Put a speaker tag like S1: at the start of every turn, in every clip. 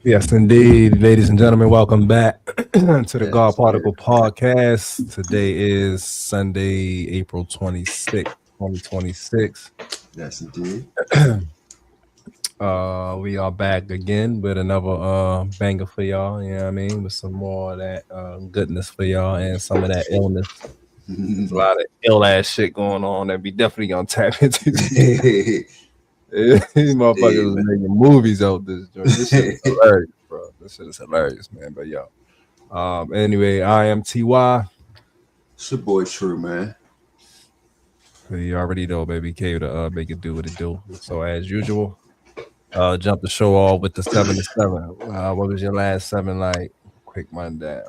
S1: Yes, indeed. Ladies and gentlemen, welcome back to the God
S2: Yes,
S1: Particle Podcast. Today is Sunday, April 26th, 2026.
S2: yes, indeed.
S1: We are back again with another banger for y'all, you know what I mean? With some more of that goodness for y'all and some of that illness. There's a lot of ill ass shit going on that we definitely gonna tap into. These
S2: Indeed,
S1: motherfuckers is
S2: man.
S1: making movies out this joint. This shit is hilarious, bro. This shit is hilarious, man. But yo. Anyway, I am TY.
S2: It's your boy True, man.
S1: You already know, baby. K to make it do what it do. So as usual, jump the show off with the 7 to 7. What was your last seven like? Quick rundown.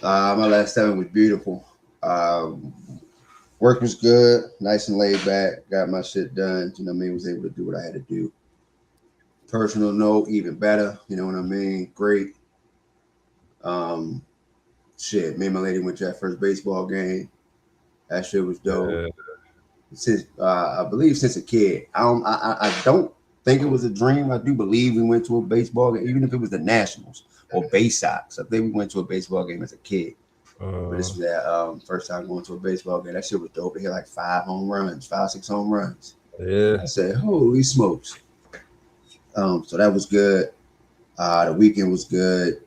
S2: My last seven was beautiful. Um, Work was good, nice and laid back. Got my shit done. You know what I mean? Was able to do what I had to do. Personal note, even better. You know what I mean? Great. Um, Shit, me and my lady went to that first baseball game. That shit was dope.
S1: Uh,
S2: Since I believe since a kid, I don't think it was a dream. I do believe we went to a baseball game, even if it was the Nationals or Bay Sox. I think we went to a baseball game as a kid. But this was that first time going to a baseball game. That shit was dope. They hit like 6 home runs.
S1: yeah.
S2: I said, "Holy smokes!" So that was good. The weekend was good.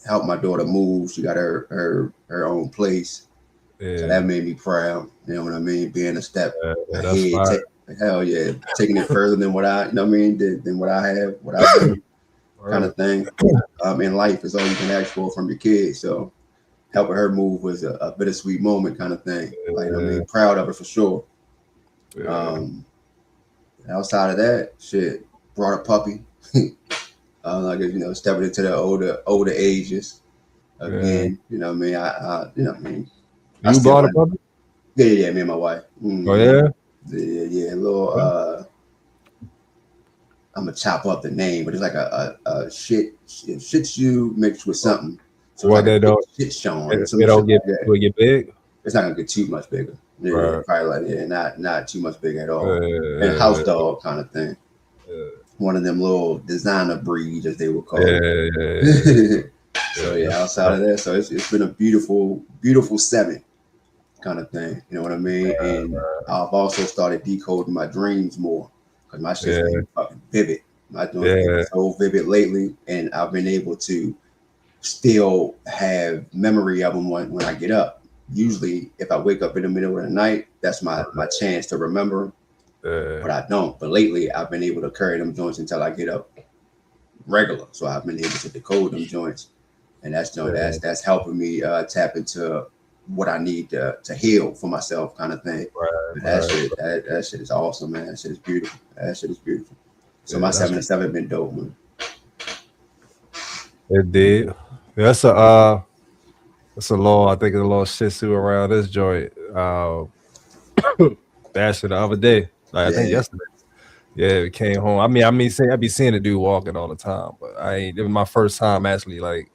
S2: Helped my daughter move. She got her own place. So
S1: Yeah.
S2: that made me proud. You know what I mean? Being a step
S1: Yeah, that's
S2: ahead.
S1: fire.
S2: Hell yeah. Taking it further than what I, you know what I mean, than what I have, what I do, kind of thing. In life is all you can ask for from your kids. So helping her move was a bittersweet moment kind of thing. Like, I mean, proud of her for sure.
S1: Yeah.
S2: Outside of that, shit, brought a puppy. Like, stepping into the older ages again. You know what I mean? You know what I mean? I
S1: You
S2: still
S1: bought a
S2: want.
S1: puppy?
S2: Yeah, me and my wife.
S1: Oh yeah.
S2: Yeah, a little. I'm gonna chop up the name, but it's like a shih tzu mixed with something. So it's
S1: What
S2: like a
S1: they
S2: big
S1: don't
S2: shit Sean,
S1: it,
S2: some
S1: it
S2: shit
S1: don't get
S2: like that.
S1: will it get big?
S2: It's not gonna get too much bigger. Yeah,
S1: Right.
S2: probably like not too much big at all. And house
S1: Uh,
S2: dog kind of thing. One of them little designer breeds, as they would call
S1: yeah.
S2: it. So
S1: Yeah.
S2: yeah, outside of that, so it's been a beautiful seven kind of thing. You know what I mean? And I've also started decoding my dreams more because my shit's
S1: Yeah.
S2: been fucking vivid. My dreams been
S1: Yeah.
S2: so vivid lately, and I've been able to still have memory of them when I get up. Usually, if I wake up in the middle of the night, that's my chance to remember, but I don't. But lately, I've been able to carry them joints until I get up regular. So I've been able to decode them joints, and that's helping me tap into what I need to heal for myself, kind of thing. But
S1: Right.
S2: that shit is awesome, man. That shit is beautiful. That shit is beautiful. So my
S1: Yeah, that's
S2: 7 to 7 been dope, man.
S1: it did. That's a that's a little I think it's a little shih tzu around this joint. That shit the other day. Like I think
S2: Yeah,
S1: yesterday. Yeah, we came home. I be seeing the dude walking all the time, but I ain't it was my first time actually like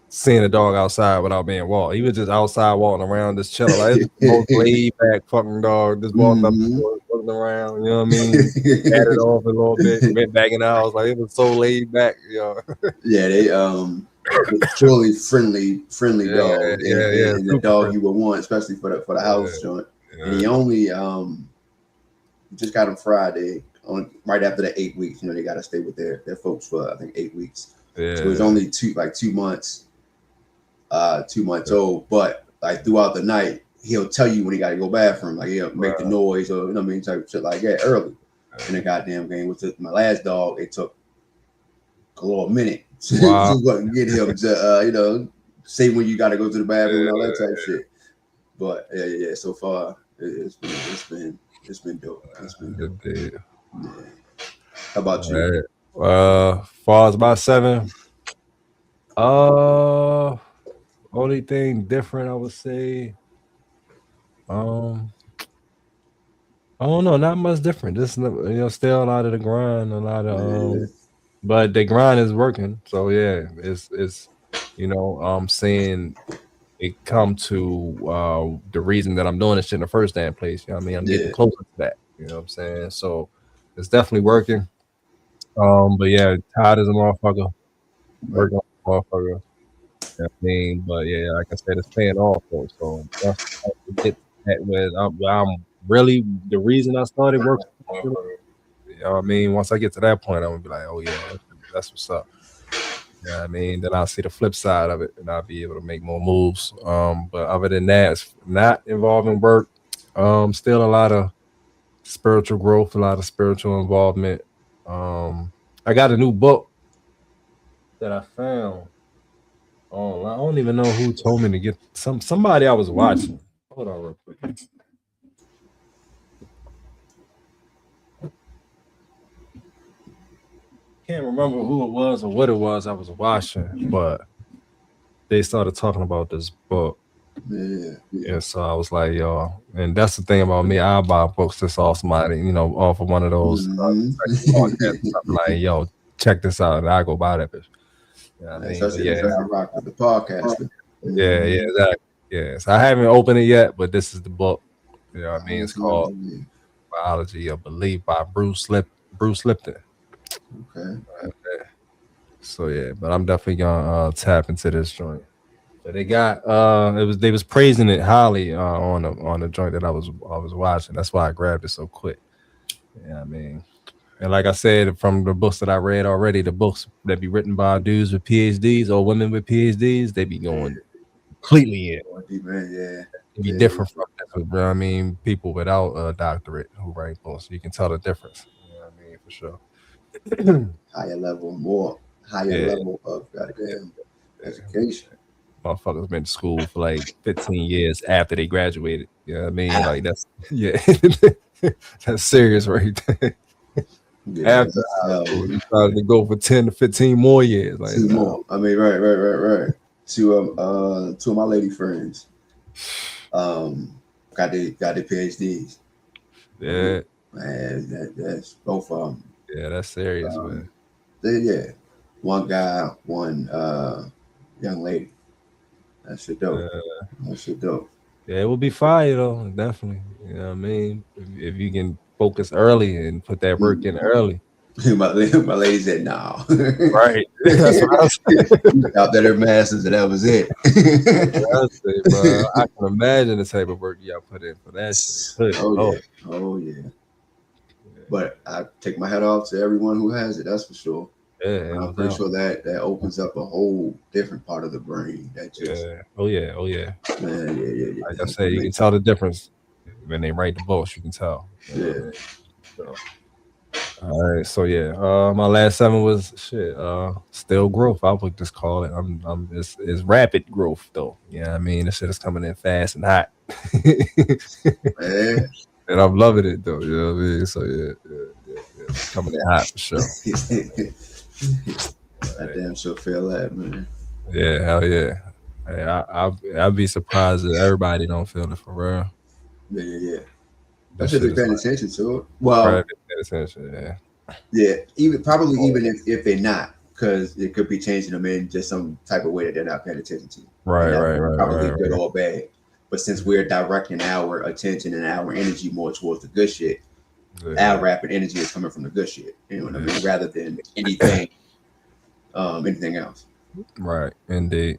S1: seeing a dog outside without being walked. He was just outside walking around, just chilling. Like it's the most laid back fucking dog. Just walked up
S2: hmm
S1: to us, looking around, you know what I mean? Patted off a little bit, went back in the house. Like it was so laid back, yo.
S2: yeah. They truly friendly
S1: Yeah,
S2: dog, and,
S1: yeah, yeah.
S2: and, and the
S1: Super
S2: dog
S1: friendly.
S2: you would want, especially for the
S1: Yeah,
S2: house joint. And
S1: yeah,
S2: he only just got him Friday on right after the 8 weeks. They got to stay with their folks for I think 8 weeks. So he's
S1: yeah.
S2: only 2 months 2 months old. But like throughout the night, he'll tell you when he got to go bathroom. Like he'll make the
S1: Right.
S2: noise or you know what I mean, type of shit like that early. In the goddamn game, which is my last dog, it took a little minute
S1: Wow.
S2: to get him to say when you got to go to the bathroom and all that
S1: Yeah,
S2: type of shit. But yeah. So far, it's been dope. It's been dope.
S1: it did.
S2: Yeah. How about
S1: All
S2: you?
S1: right. Far as my seven, uh, only thing different I would say, um, I don't know, not much different. Just still a lot of the grind, a lot of
S2: Yeah.
S1: but the grind is working. So yeah, it's seeing it come to the reason that I'm doing this shit in the first damn place. You know what I mean? I'm getting
S2: Yeah.
S1: closer to that. You know what I'm saying? So it's definitely working. But yeah, tired as a motherfucker. working on the motherfucker. I mean, but yeah, like I said, it's paying off though. So once I get to that where I'm really the reason I started working. You know what I mean? Once I get to that point, I'm gonna be like, oh yeah, that's what's up. Yeah, I mean, then I'll see the flip side of it, and I'll be able to make more moves. But other than that, it's not involving work. Still a lot of spiritual growth, a lot of spiritual involvement. I got a new book that I found. Oh, I don't even know who told me to get somebody I was watching. Hold on real quick. Can't remember who it was or what it was I was watching, but they started talking about this book.
S2: Yeah.
S1: And so I was like, yo, and that's the thing about me. I buy books just off somebody, off of one of those podcasts or something like, yo, check this out. And I go buy that bitch. You know what I mean? But
S2: Especially if you rock with the podcast.
S1: yeah, exactly. Yeah. So I haven't opened it yet, but this is the book. You know what I mean? It's called Biology of Belief by Bruce Lipton.
S2: Okay.
S1: So yeah, but I'm definitely gonna tap into this joint. So they got they was praising it highly on the joint that I was watching. That's why I grabbed it so quick. Yeah, I mean, and like I said, from the books that I read already, the books that be written by dudes with PhDs or women with PhDs, they be going completely in.
S2: Yeah.
S1: It be different from I mean, people without a doctorate who write books. You can tell the difference. You know what I mean, for sure.
S2: Higher level of goddamn education.
S1: Motherfuckers been to school for like 15 years after they graduated. You know what I mean? Like that's that's serious right there. After high school, you started to go for 10 to 15 more years. Like
S2: 2 more. I mean, right. Two of my lady friends got their PhDs.
S1: Yeah.
S2: Man, that's both of them.
S1: Yeah, that's serious, man.
S2: One guy, one young lady. That's shit dope.
S1: Yeah, it will be fire though, definitely. You know what I mean? If you can focus early and put that work in early.
S2: my lady said no.
S1: Right. That's what I said.
S2: Out there, masters, and that was it.
S1: I say, bro. I can imagine the type of work y'all put in for that shit.
S2: Oh yeah. But I take my hat off to everyone who has it. That's for sure.
S1: Yeah,
S2: I'm pretty sure that opens up a whole different part of the brain. That just
S1: Oh yeah.
S2: Man, yeah.
S1: Like I said, you can tell the difference when they write the books. You can tell.
S2: Yeah.
S1: So, all right. So yeah, my last 7 was shit. Still growth. I would just call it. It's rapid growth though. Yeah, I mean, the shit is coming in fast and hot.
S2: Man.
S1: And I'm loving it though. You know what I mean? So yeah. It's coming in hot for sure.
S2: I damn sure feel that, man.
S1: Yeah, hell yeah. Hey, I'd be surprised if everybody don't feel it for real.
S2: Yeah. I should be paying attention to it.
S1: Well, pay attention,
S2: yeah. Even if they're not, because it could be changing them in just some type of way that they're not paying attention to.
S1: Right.
S2: Probably good or bad. But since we're directing our attention and our energy more towards the good shit, our rapid energy is coming from the good shit. You know what I mean? Rather than anything else.
S1: Right, indeed.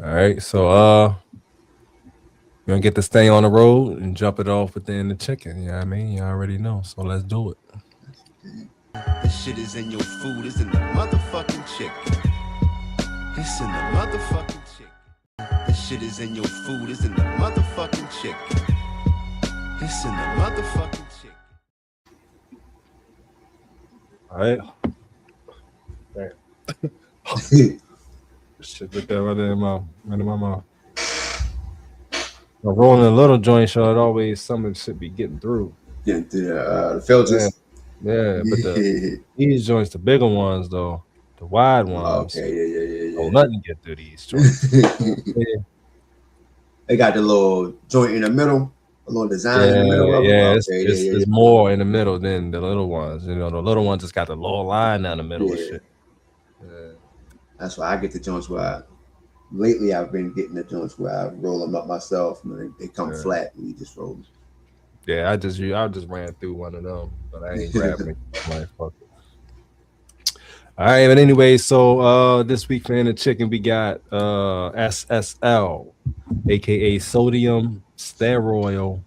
S1: All right, so we're gonna get this thing on the road and jump it off within the chicken. You know what I mean? You already know, so let's do it.
S3: The shit is in your food, it's in the motherfucking chicken. It's in the motherfucking chicken. The shit is in your food, it's in the motherfucking chicken. It's in the motherfucking chicken.
S1: All right. Shit, put that right in my mouth. I'm rolling a little joint, so it always something should be getting through.
S2: Getting through the filters.
S1: Yeah, but these joints, the bigger ones though, the wide ones.
S2: Yeah.
S1: Don't nothing get through these joints.
S2: They got the little joint in the middle, a little design in the middle of
S1: it. It's more in the middle than the little ones. You know, the little ones just got the little line down the middle of shit.
S2: That's why I get the joints where lately I've been getting the joints where I roll them up myself and they come flat and you just roll them.
S1: Yeah, I just ran through one of them, but I ain't grabbing it. Like, fuck it. All right, but anyway, so this week for In the Chicken, we got SSL, aka sodium steroid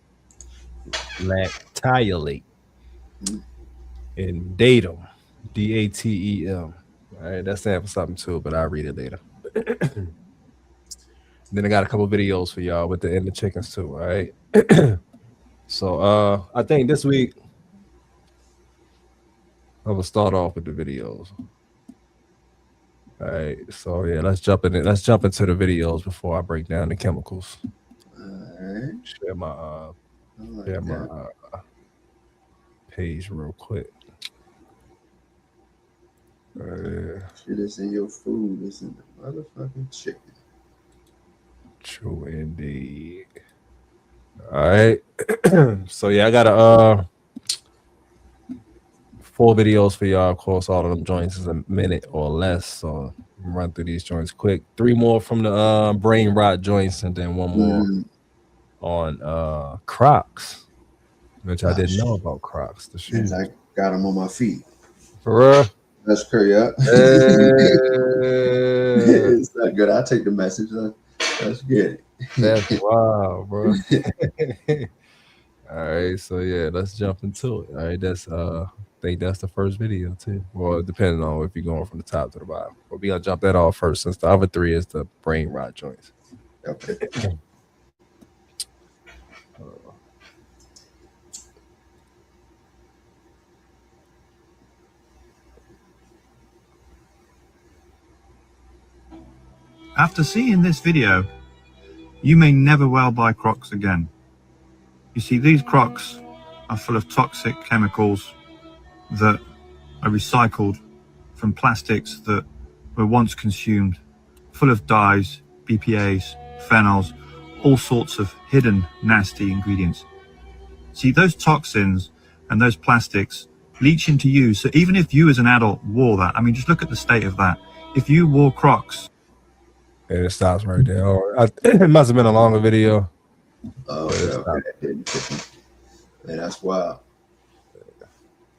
S1: lactylate, and datum, DATEM. All right, that stands for something too, but I'll read it later. Then I got a couple videos for y'all with the In the Chickens too. All right. So I think this week I'm gonna start off with the videos. All right, so yeah, let's jump in. Let's jump into the videos before I break down the chemicals.
S2: All right.
S1: Share my page real quick.
S2: Shit is in your food. It's in the motherfucking chicken.
S1: True indeed. All right. So yeah, I got 4 videos for y'all. Of course, all of them joints is a minute or less. So run through these joints quick. 3 more from the brain rot joints, and then 1 more on Crocs, which I didn't know about Crocs. The shoes.
S2: And I got them on my feet.
S1: For real?
S2: That's crazy. It's not good. I'll take the message. Let's get it.
S1: That's wild, bro. All right, so yeah, let's jump into it. All right, that's I think that's the first video too. Well, depending on if you're going from the top to the bottom. But we gonna jump that off first, since the other 3 is the brain rot joints.
S2: Okay.
S4: After seeing this video, you may never well buy Crocs again. You see, these Crocs are full of toxic chemicals that are recycled from plastics that were once consumed, full of dyes, BPAs, phenols, all sorts of hidden nasty ingredients. See, those toxins and those plastics leach into you. So even if you as an adult wore that, I mean, just look at the state of that. If you wore Crocs,
S1: and it stops right there. It must have been a longer video.
S2: Oh, okay. And that's wild.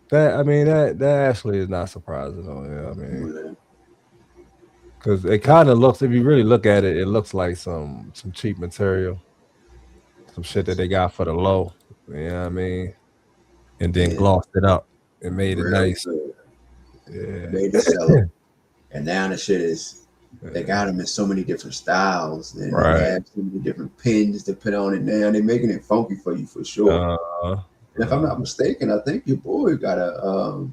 S1: That actually is not surprising though. Yeah, I mean, because it kind of looks, if you really look at it, it looks like some cheap material, some shit that they got for the low. You know what I mean? And then glossed it up and made it nice. Yeah,
S2: made it sell. And now the shit is. They got them in so many different styles, and they have so many different pins to put on it now. They're making it funky for you for sure. And if I'm not mistaken, I think your boy got a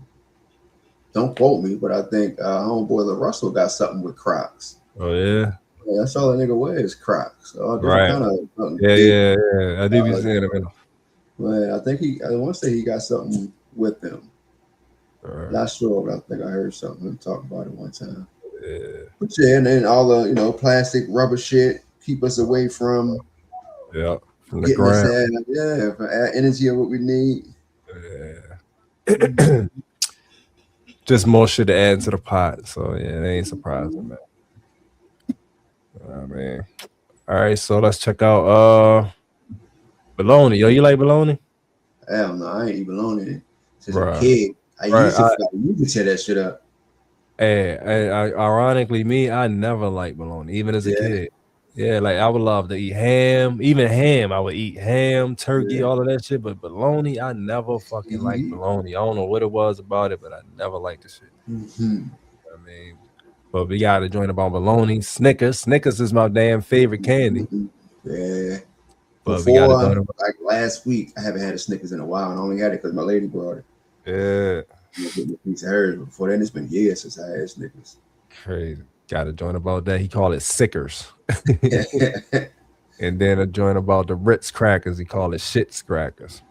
S2: don't quote me, but I think homeboy the Russell got something with Crocs.
S1: Oh yeah.
S2: Yeah, that's all that nigga wears, Crocs. So
S1: right. Yeah. I do be seeing them.
S2: Well, I think I want to say he got something with them. Not sure, but I think I heard something talk about it one time. Yeah. But yeah, and then all the plastic rubber shit keep us away from
S1: from the ground.
S2: For energy of what we need.
S1: Yeah. Just more shit to add to the pot. So yeah, it ain't surprising, man. Man. All right, so let's check out bologna. Yo, you like bologna?
S2: Hell no, I ain't eat bologna since a kid. I used to tear that shit up.
S1: Hey, ironically, I never liked bologna, even as a kid. Yeah, like I would love to eat ham, even ham. I would eat ham, turkey, all of that shit. But bologna, I never fucking liked bologna. I don't know what it was about it, but I never liked the shit. I mean, but we got a joint about bologna. Snickers. Snickers is my damn favorite candy.
S2: Yeah.
S1: But
S2: before, like last week, I haven't had a Snickers in a while, and I only had it because my lady brought it.
S1: Yeah.
S2: Getting a piece of hers. Before then, it's been years since I had Snickers.
S1: Crazy. Got a joint about that. He called it Sickers. And then a joint about the Ritz crackers. He called it Shits crackers.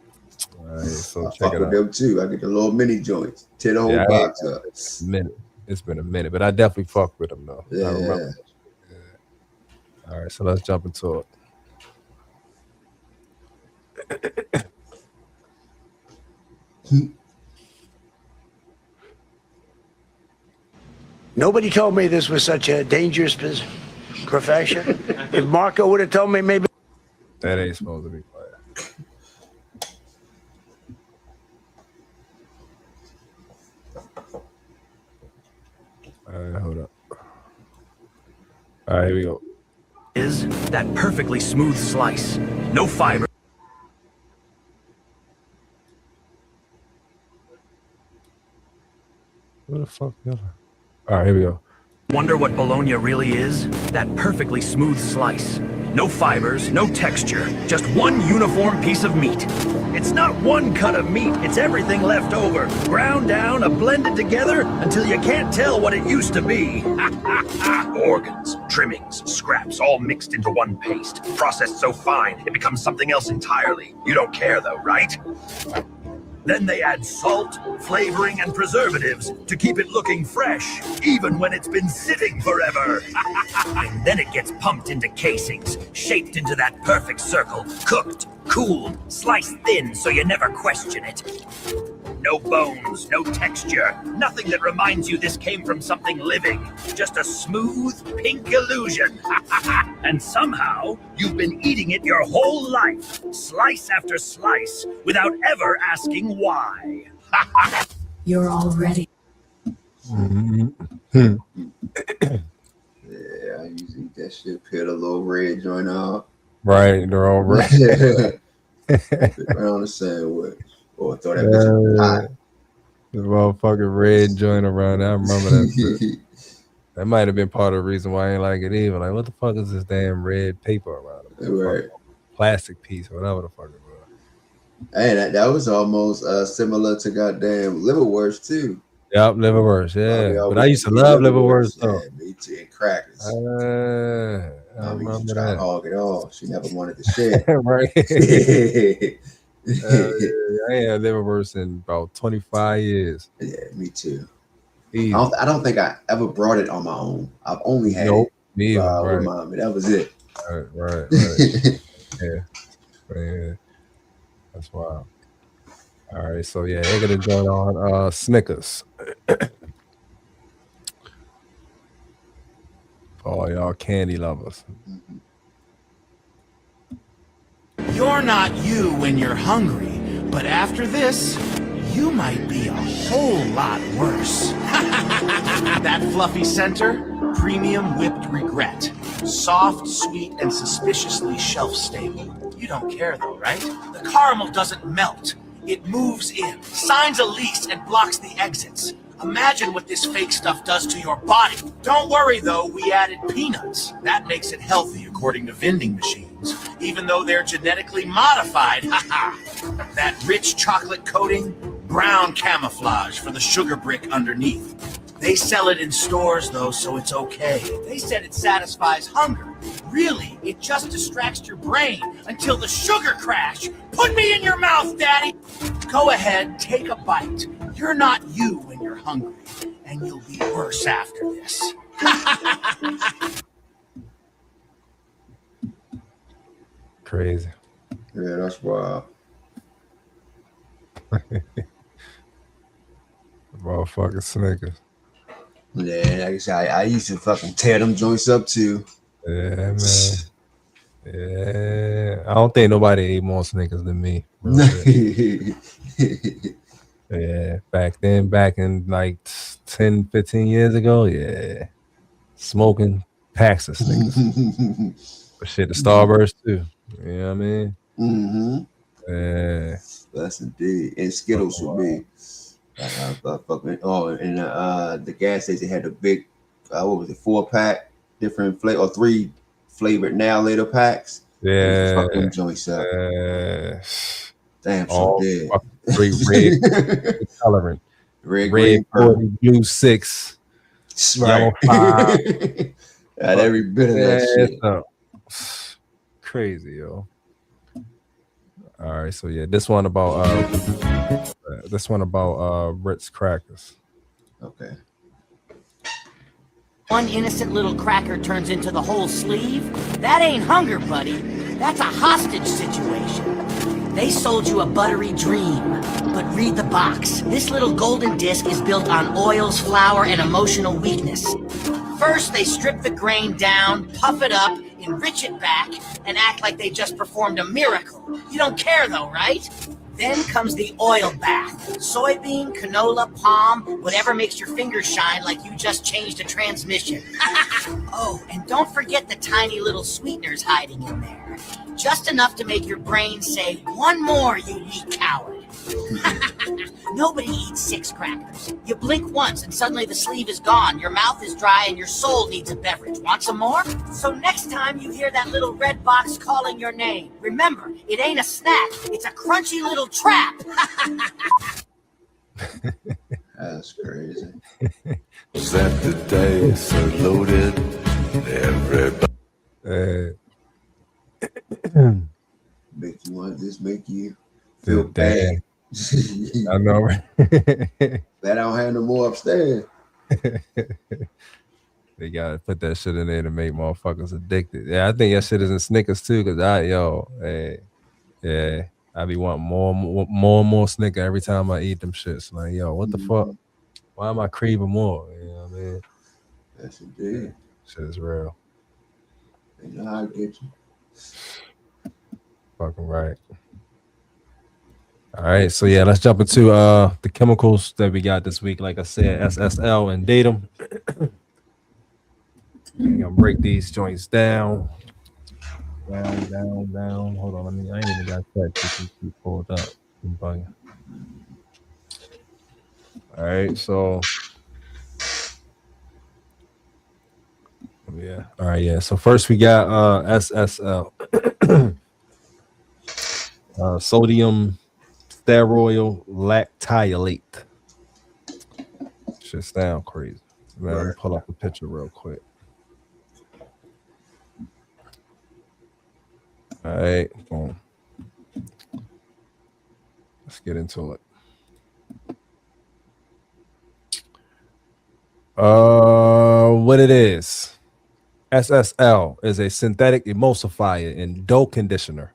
S1: All right, so check it out.
S2: Them too. I get the little mini joints. Tear the whole box up.
S1: It's been a minute, but I definitely fuck with them though.
S2: Yeah.
S1: I remember. Yeah. All right, so let's jump into it.
S5: Nobody told me this was such a dangerous profession. If Marco would have told me, maybe.
S1: That ain't supposed to be quiet. All right, hold up. All right, here we go.
S6: Is that perfectly smooth slice. No fiber.
S1: What the fuck? All right, here we go.
S6: Wonder what bologna really is? That perfectly smooth slice. No fibers, no texture, just one uniform piece of meat. It's not one cut of meat, it's everything left over, ground down, blended together until you can't tell what it used to be. Organs, trimmings, scraps, all mixed into one paste. Processed so fine, it becomes something else entirely. You don't care though, right? Then they add salt, flavoring, and preservatives to keep it looking fresh, even when it's been sitting forever. And then it gets pumped into casings, shaped into that perfect circle, cooked, cooled, sliced thin so you never question it. No bones, no texture, nothing that reminds you this came from something living. Just a smooth, pink illusion. And somehow, you've been eating it your whole life, slice after slice, without ever asking why.
S7: You're all ready.
S2: Yeah, I usually eat that shit, peel a little red joint off.
S1: Right, they're all right.
S2: Right on the sandwich. Or throw that bitch in the pot.
S1: The motherfucking red joint around there. I remember that shit. That might have been part of the reason why I ain't like it either. Like, what the fuck is this damn red paper around it?
S2: Right.
S1: Plastic piece, whatever the fuck it was.
S2: Hey, that was almost similar to goddamn liverwurst too.
S1: Yep, liverwurst, yeah. But I used to love liverwurst though.
S2: Yeah, me too, and crackers.
S1: I
S2: used to try
S1: that.
S2: to hog it all. She never wanted to share.
S1: Right. I ain't had liverwurst in about 25 years.
S2: Yeah, me too.
S1: Easy.
S2: I don't think I ever brought it on my own. I've only had it
S1: me either,
S2: with mommy. That was it.
S1: Right. Yeah. That's wild. All right, so yeah, they're gonna join on Snickers. For all y'all candy lovers.
S8: You're not you when you're hungry, but after this, you might be a whole lot worse. That fluffy center, premium whipped regret. Soft, sweet, and suspiciously shelf-stable. You don't care though, right? The caramel doesn't melt. It moves in, signs a lease, and blocks the exits. Imagine what this fake stuff does to your body. Don't worry though, we added peanuts. That makes it healthy according to vending machines, even though they're genetically modified. That rich chocolate coating, brown camouflage for the sugar brick underneath. They sell it in stores though, so it's okay. They said it satisfies hunger. Really, it just distracts your brain until the sugar crash. Put me in your mouth, Daddy. Go ahead, take a bite. You're not you when you're hungry, and you'll be worse after this.
S1: Crazy.
S2: Yeah, that's wild.
S1: Motherfucking Snickers.
S2: Yeah, like I said, I used to fucking tear them joints up too.
S1: Yeah, man. Yeah. I don't think nobody ate more Snickers than me. Yeah, back in like 10, 15 years ago, yeah. Smoking packs of Snickers. But shit, the Starburst too. You know what I mean?
S2: Mm-hmm.
S1: Yeah.
S2: That's indeed. And Skittles would be. The gas station had the big, what was it, 4-pack, different flavor, or 3 flavored now later packs.
S1: Yeah.
S2: Fucking joints up. Damn,
S1: all
S2: so dead.
S1: 3 red coloring.
S2: Red,
S1: green, 40, blue 6, yellow 5.
S2: Got every bit of that shit.
S1: Crazy, yo. All right, so yeah, this one about Ritz crackers.
S2: Okay.
S9: One innocent little cracker turns into the whole sleeve? That ain't hunger, buddy. That's a hostage situation. They sold you a buttery dream. But read the box. This little golden disc is built on oils, flour, and emotional weakness. First, they strip the grain down, puff it up, enrich it back, and act like they just performed a miracle. You don't care though, right? Then comes the oil bath. Soybean, canola, palm, whatever makes your fingers shine like you just changed a transmission. Oh, and don't forget the tiny little sweeteners hiding in there. Just enough to make your brain say, one more, you weak coward. Nobody eats 6 crackers. You blink once and suddenly the sleeve is gone, your mouth is dry, and your soul needs a beverage. Want some more? So next time you hear that little red box calling your name, remember, it ain't a snack, it's a crunchy little trap.
S2: That's crazy.
S3: That the dice are loaded. Everybody.
S2: Make you want this, make you feel
S1: bad.
S2: bad.
S1: I know, right?
S2: That I don't have no more upstairs.
S1: They gotta put that shit in there to make motherfuckers addicted. Yeah, I think that shit is in Snickers too, cause I be wanting more and more Snicker every time I eat them shits. Like, yo, what the fuck? Why am I craving more? You know what I mean?
S2: That's indeed.
S1: Shit is real.
S2: They know how to get you.
S1: Fucking right. All right, so yeah, let's jump into the chemicals that we got this week. Like I said, SSL and datum. I'm gonna break these joints down. Down. Hold on, I ain't even got that pulled up. All right, so yeah. All right, yeah. So first we got SSL. Sodium stearoyl lactylate. Shit sound crazy. Man, let me pull up a picture real quick. All right, boom. Let's get into it. What it is. SSL is a synthetic emulsifier and dough conditioner.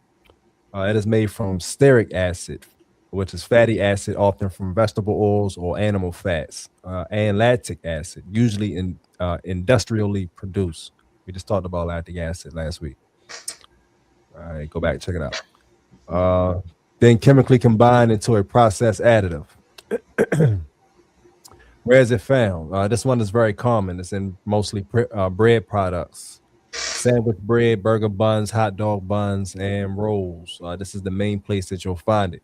S1: It is made from stearic acid, which is fatty acid, often from vegetable oils or animal fats, and lactic acid, usually industrially produced. We just talked about lactic acid last week. All right, go back, check it out. Then chemically combined into a process additive. Where is it found? This one is very common. It's in mostly bread products, sandwich bread, burger buns, hot dog buns, and rolls. This is the main place that you'll find it.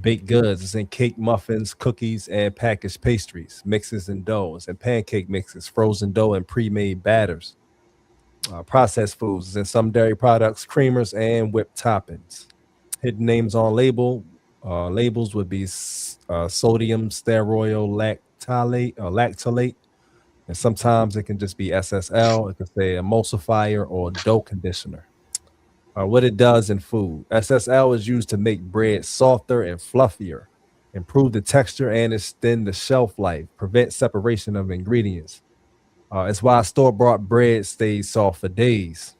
S1: Baked goods. It's in cake, muffins, cookies, and packaged pastries, mixes and doughs, and pancake mixes, frozen dough, and pre-made batters. Processed foods is in some dairy products, creamers, and whipped toppings. Hidden names on labels would be sodium stearoyl lactylate, and sometimes it can just be SSL. It could say emulsifier or dough conditioner. What it does in food. SSL is used to make bread softer and fluffier, improve the texture and extend the shelf life, prevent separation of ingredients. It's why store-bought bread stays soft for days.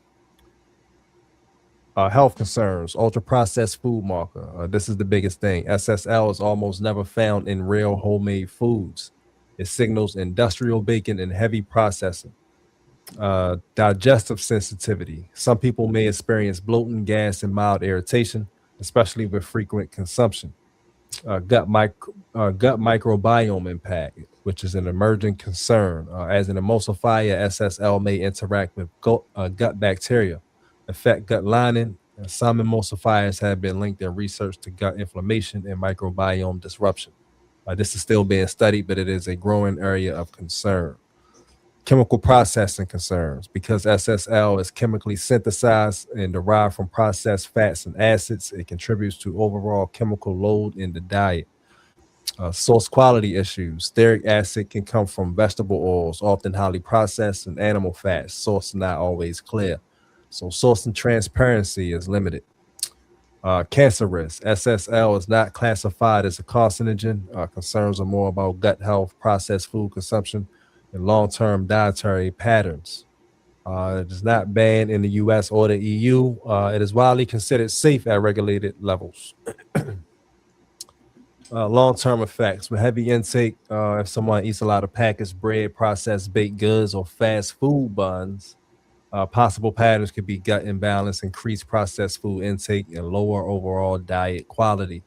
S1: Health concerns, ultra-processed food marker. This is the biggest thing. SSL is almost never found in real homemade foods. It signals industrial baking and heavy processing. Digestive sensitivity. Some people may experience bloating, gas, and mild irritation, especially with frequent consumption. Gut microbiome impact, which is an emerging concern. As an emulsifier, SSL may interact with gut bacteria, affect gut lining. Some emulsifiers have been linked in research to gut inflammation and microbiome disruption. This is still being studied, but it is a growing area of concern. Chemical processing concerns. Because SSL is chemically synthesized and derived from processed fats and acids, it contributes to overall chemical load in the diet. Source quality issues. Stearic acid can come from vegetable oils, often highly processed, and animal fats. Source not always clear. So source and transparency is limited. Cancer risk. SSL is not classified as a carcinogen. Concerns are more about gut health, processed food consumption, and long-term dietary patterns. It is not banned in the U.S. or the EU. It is widely considered safe at regulated levels. Long-term effects. With heavy intake, if someone eats a lot of packaged bread, processed baked goods, or fast food buns, possible patterns could be gut imbalance, increased processed food intake, and lower overall diet quality.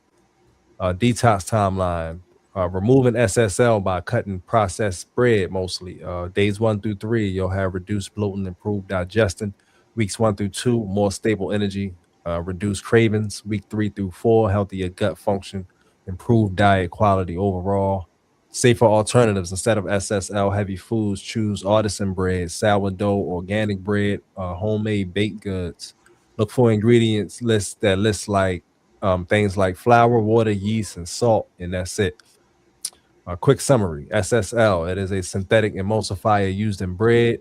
S1: Detox timeline. Removing SSL by cutting processed bread mostly. Days 1 through 3, you'll have reduced bloating, improved digestion. Weeks 1 through 2, more stable energy, reduced cravings. Week 3 through 4, healthier gut function, improved diet quality overall. Safer alternatives instead of SSL heavy foods, choose artisan bread, sourdough, organic bread, homemade baked goods. Look for ingredients lists that list like things like flour, water, yeast, and salt, and that's it. A quick summary: SSL, it is a synthetic emulsifier used in bread,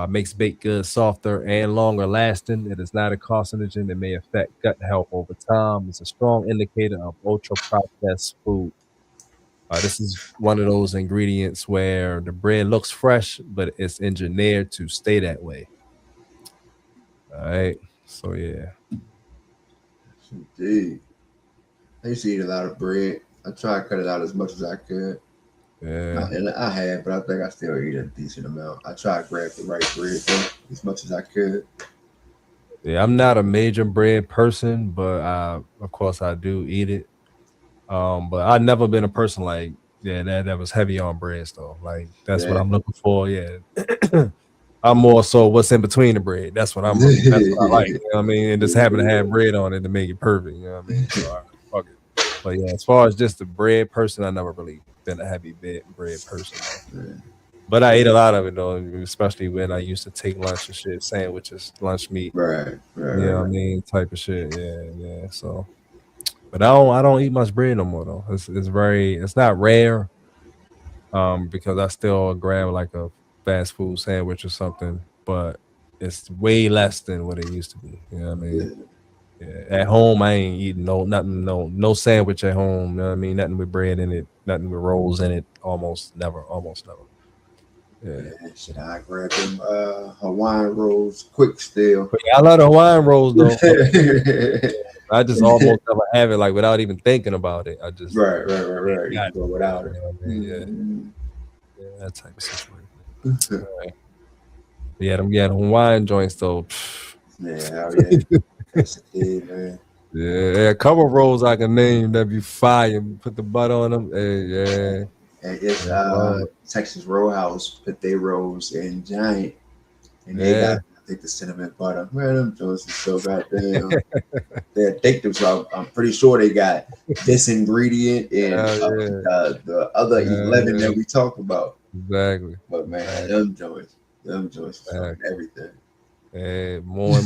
S1: makes baked goods softer and longer lasting. It is not a carcinogen that may affect gut health over time. It's a strong indicator of ultra processed food. This is one of those ingredients where the bread looks fresh, but it's engineered to stay that way. All right. So yeah.
S2: Indeed. I used to eat a lot of bread. I try to cut it out as much as I could.
S1: Yeah.
S2: And I have, but I think I still eat a decent amount. I try to grab the right bread though, as much as I could.
S1: Yeah, I'm not a major bread person, but of course I do eat it. But I've never been a person like that was heavy on breads though. Like that's what
S2: Yeah.
S1: I'm looking for. Yeah. I'm more so what's in between the bread. That's what I'm that's what I like. You know what I mean? And just happen to have bread on it to make it perfect. You know what I mean? So fuck it. But yeah, as far as just the bread person, I never really been a heavy bread person though.
S2: Yeah.
S1: But I ate a lot of it though, especially when I used to take lunch and shit, sandwiches, lunch meat.
S2: Right.
S1: You know what I mean? Type of shit. Yeah. So but I don't eat much bread no more though. It's not rare. Because I still grab like a fast food sandwich or something, but it's way less than what it used to be. You know what I mean? Yeah. At home, I ain't eating no sandwich at home. You know what I mean? Nothing with bread in it, nothing with rolls in it. Almost never. Yeah.
S2: Shit, I grab them Hawaiian rolls quick still.
S1: But yeah, I love the Hawaiian rolls though. I just almost never have it like without even thinking about it. I just
S2: right. You can go without it.
S1: You know what I mean? Yeah, that type of situation. Right. Yeah, them Hawaiian joints though.
S2: Yeah, hell yeah. That's the key, man.
S1: Yeah, a couple rolls I can name that be fire. Put the butter on them. Yeah.
S2: And it's Texas Roadhouse put their rolls in Giant, and they got I think the cinnamon butter. Man, them joints is so goddamn. They're addictive. So I'm pretty sure they got this ingredient and the other 11 that we talk about.
S1: Exactly.
S2: But man, them joints everything.
S1: And more and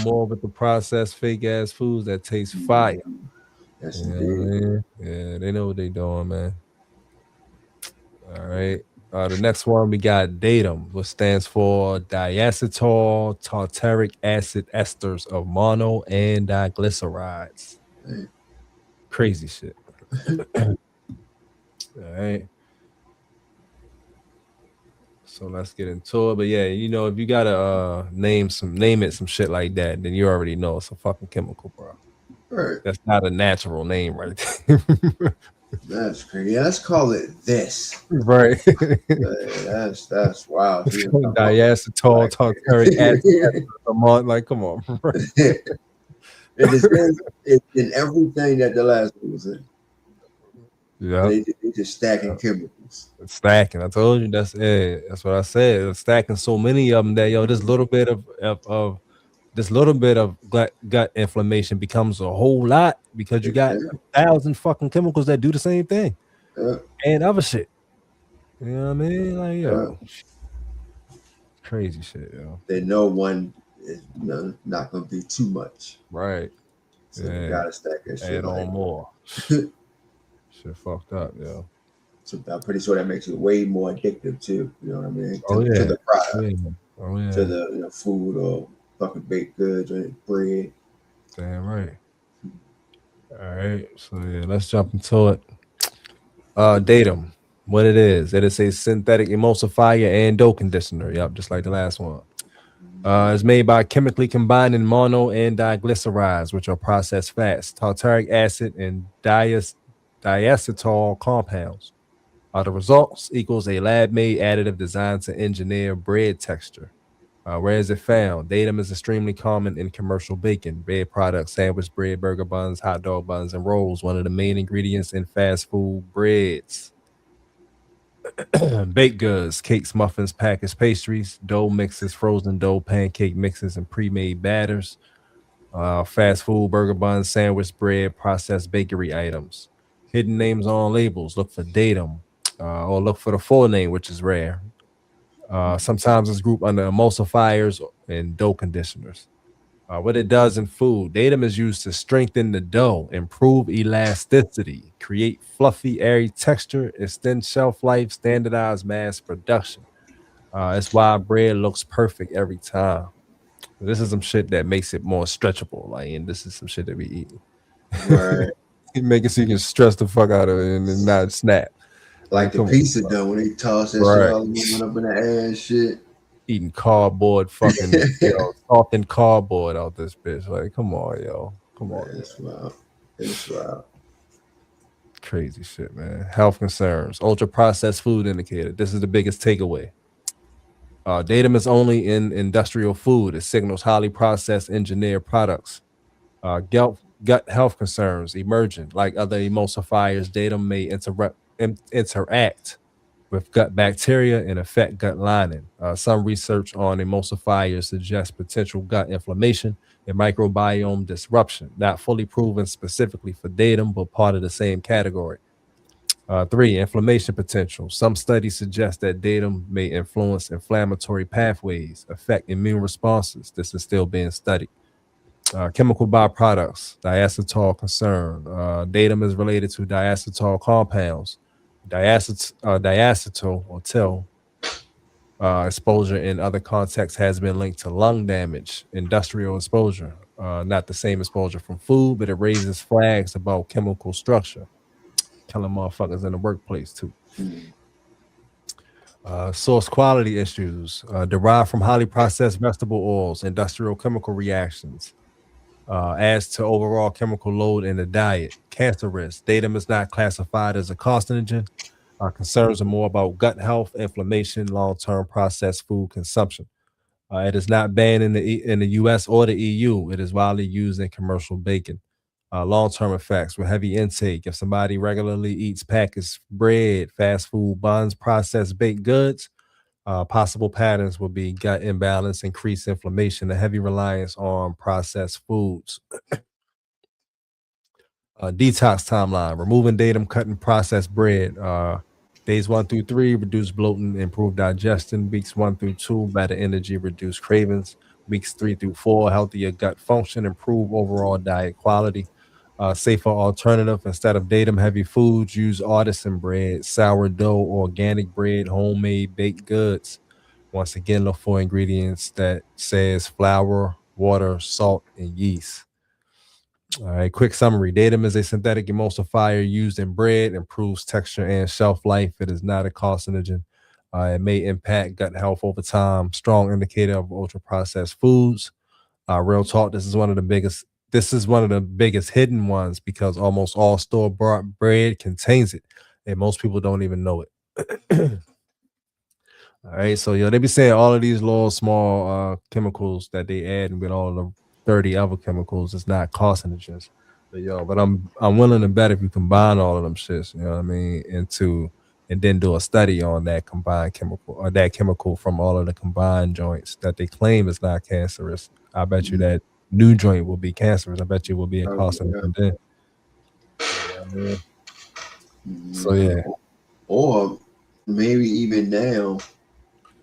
S1: more with the processed fake ass foods that taste fire.
S2: Yes,
S1: indeed. Yeah, they know what they doing, man. All right. The next one we got datum, which stands for diacetyl tartaric acid esters of mono and diglycerides. Crazy shit. All right. So let's get into it. But yeah, you know, if you gotta name it some shit like that, then you already know it's a fucking chemical, bro.
S2: Right.
S1: That's not a natural name right there.
S2: That's crazy. Yeah, let's call it this.
S1: Right.
S2: That's wild.
S1: Diacetyl tartaric acid. Like, come on. Right.
S2: It is in everything that the last one was in.
S1: Yeah.
S2: They just stacking chemicals.
S1: It's stacking. I told you that's it. That's what I said. It's stacking so many of them that this little bit of gut inflammation becomes a whole lot because you got 1,000 fucking chemicals that do the same thing and other shit. You know what I mean? Like, crazy shit, yo.
S2: They know one is not gonna be too much,
S1: right?
S2: So you gotta stack that shit.
S1: Add on more. Shit fucked up, yo.
S2: So I'm pretty sure that makes it way more addictive too. You know what I mean?
S1: To
S2: the product,
S1: to
S2: the food or fucking baked goods or bread.
S1: Damn right. All right, so yeah, let's jump into it. Datum, what it is? It is a synthetic emulsifier and dough conditioner. Yep, just like the last one. It's made by chemically combining mono and diglycerides, which are processed fats, tartaric acid, and diacetyl compounds. The results equals a lab-made additive designed to engineer bread texture. Where is it found? Datum is extremely common in commercial baking, bread products, sandwich bread, burger buns, hot dog buns, and rolls. One of the main ingredients in fast food breads. Baked goods, cakes, muffins, packaged pastries, dough mixes, frozen dough, pancake mixes, and pre-made batters. Fast food, burger buns, sandwich bread, processed bakery items. Hidden names on labels. Look for datum, or look for the full name, which is rare. Sometimes it's grouped under emulsifiers and dough conditioners. What it does in food, datum is used to strengthen the dough, improve elasticity, create fluffy, airy texture, extend shelf life, standardize mass production. It's why bread looks perfect every time. This is some shit that makes it more stretchable. Like, and this is some shit that we eat.
S2: Right.
S1: Make it so you can stress the fuck out of it and not snap.
S2: Like the
S1: come on,
S2: pizza
S1: bro.
S2: dough when they toss that shit
S1: Right.
S2: all up in the ass shit.
S1: Eating cardboard, fucking softened cardboard out this bitch. Like, come on, yo. Come on.
S2: Man, that's wild. It's wild.
S1: Crazy shit, man. Health concerns. Ultra processed food indicator. This is the biggest takeaway. Datum is only in industrial food. It signals highly processed engineered products. Gut health concerns emerging. Like other emulsifiers, datum may interact with gut bacteria and affect gut lining. Some research on emulsifiers suggests potential gut inflammation and microbiome disruption, not fully proven specifically for datum, but part of the same category. 3, inflammation potential. Some studies suggest that datum may influence inflammatory pathways, affect immune responses. This is still being studied. Chemical byproducts, diacetyl concern. Datum is related to diacetyl compounds. Diacetyl or TIL exposure in other contexts has been linked to lung damage, industrial exposure. Not the same exposure from food, but it raises flags about chemical structure. Killing motherfuckers in the workplace too. Source quality issues derived from highly processed vegetable oils, industrial chemical reactions. Adds to overall chemical load in the diet. Cancer risk. Datum is not classified as a carcinogen. Our concerns are more about gut health, inflammation, long-term processed food consumption. It is not banned in the U.S. or the EU. It is widely used in commercial baking. Long-term effects with heavy intake. If somebody regularly eats packaged bread, fast food, buns, processed baked goods, possible patterns would be gut imbalance, increased inflammation, a heavy reliance on processed foods. Detox timeline, removing datum, cutting processed bread. Days 1 through 3, reduce bloating, improve digestion. Weeks 1 through 2, better energy, reduce cravings. Weeks 3 through 4, healthier gut function, improve overall diet quality. Safer alternative, instead of datum heavy foods, use artisan bread, sourdough, organic bread, homemade baked goods. Once again, look for ingredients that says flour, water, salt, and yeast. All right, quick summary. Datum is a synthetic emulsifier used in bread, improves texture and shelf life. It is not a carcinogen. It may impact gut health over time. Strong indicator of ultra processed foods. Real talk, this is one of the biggest. This is one of the biggest hidden ones because almost all store-bought bread contains it, and most people don't even know it. All right, so they be saying all of these little small chemicals that they add with all of the 30 other chemicals is not carcinogens. But I'm willing to bet if you combine all of them shits, you know what I mean, and then do a study on that combined chemical or that chemical from all of the combined joints that they claim is not cancerous. I bet you that new joint will be cancerous. I bet you will be a carcinogen then. So yeah.
S2: Or maybe even now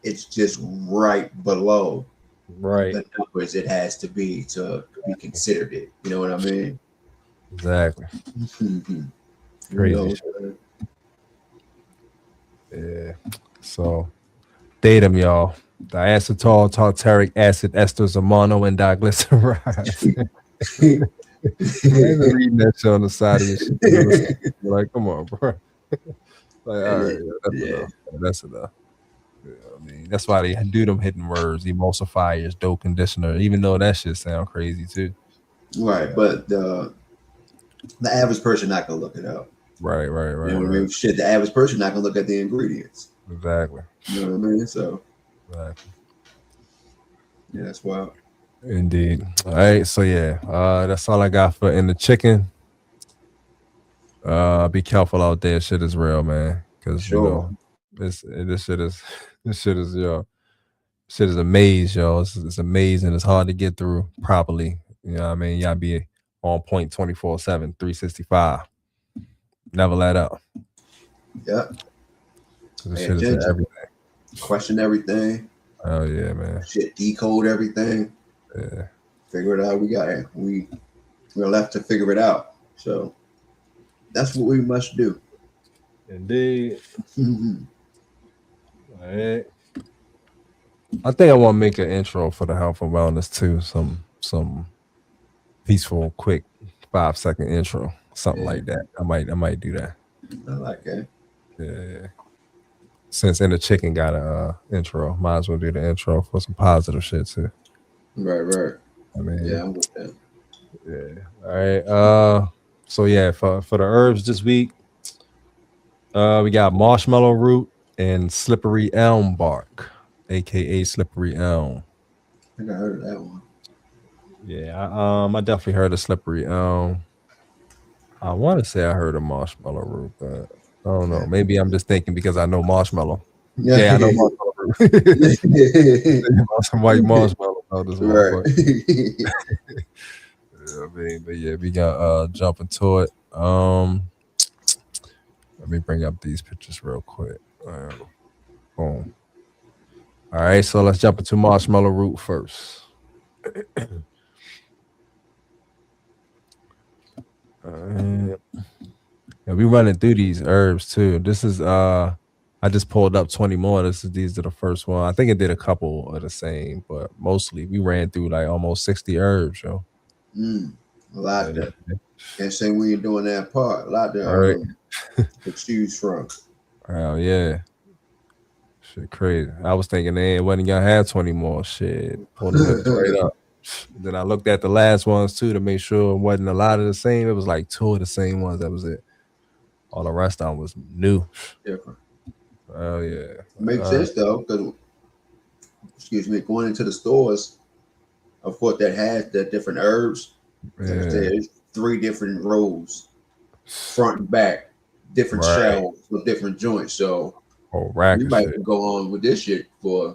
S2: it's just right below the numbers it has to be considered it. You know what I mean?
S1: Exactly. Crazy shit. Yeah. So datum, y'all. Diacetyl, tartaric acid, esters of mono, and diglycerides. Reading that shit on the side of your shit. Like, come on, bro. Like, all right, enough. That's enough. You know what I mean, that's why they do them hidden words, emulsifiers, dough conditioner, even though that shit sound crazy too.
S2: Right, but the average person not gonna look it up.
S1: Right.
S2: You know what I mean? Shit, the average person not gonna look at the ingredients.
S1: Exactly.
S2: You know what I mean? So.
S1: Exactly.
S2: Yeah, that's wild.
S1: Indeed. All right, so yeah, that's all I got for in the chicken. Be careful out there. Shit is real, man. Because
S2: Sure.
S1: this shit is this shit is shit is a maze, yo. It's amazing. It's hard to get through properly. You know what I mean? You gotta be on point 24/7, 365. Never let up.
S2: Yep.
S1: Cause this
S2: Pay
S1: shit is
S2: attention.
S1: everything.
S2: Question everything.
S1: Oh yeah, man.
S2: Shit, decode everything.
S1: Yeah.
S2: Figure it out. We're left to figure it out. So that's what we must do.
S1: Indeed.
S2: Mhm.
S1: All right. I think I want to make an intro for the health and wellness too. Some peaceful, quick 5-second intro. Something
S2: Yeah.
S1: like that. I might do that.
S2: I like that.
S1: Yeah. Since In the Chicken got a intro, might as well do the intro for some positive shit too.
S2: Right.
S1: I mean,
S2: Yeah, I'm with that.
S1: yeah. All right. So yeah, for the herbs this week, we got marshmallow root and slippery elm bark, aka slippery elm.
S2: I think I heard of that one.
S1: Yeah, I definitely heard of slippery elm. I want to say I heard of marshmallow root, but I don't know. Maybe I'm just thinking because I know marshmallow. Yeah, I know marshmallow root. Some white marshmallow out this
S2: Right.
S1: motherfucker. Yeah, I mean, but yeah, we got jump into it. Let me bring up these pictures real quick. Boom. All right, so let's jump into marshmallow root first. Yeah, we running through these herbs too. This is I just pulled up 20 more. These are the first one. I think it did a couple of the same, but mostly we ran through like almost 60 herbs, yo.
S2: A lot
S1: Yeah,
S2: there. Can't say when you're doing that part. A lot there
S1: all right.
S2: to choose from.
S1: Oh yeah. Shit crazy. I was thinking they wasn't gonna have 20 more. Shit. Pulled the pictures right up. Then I looked at the last ones too to make sure it wasn't a lot of the same. It was like 2 of the same ones. That was it. All the rest of them was new.
S2: Different.
S1: Oh yeah.
S2: Makes sense though, because going into the stores, of course, that has the different herbs. Like I said, it's 3 different rows, front and back, different shelves with different joints. So
S1: rack
S2: we
S1: of
S2: might
S1: shit.
S2: go on with this shit for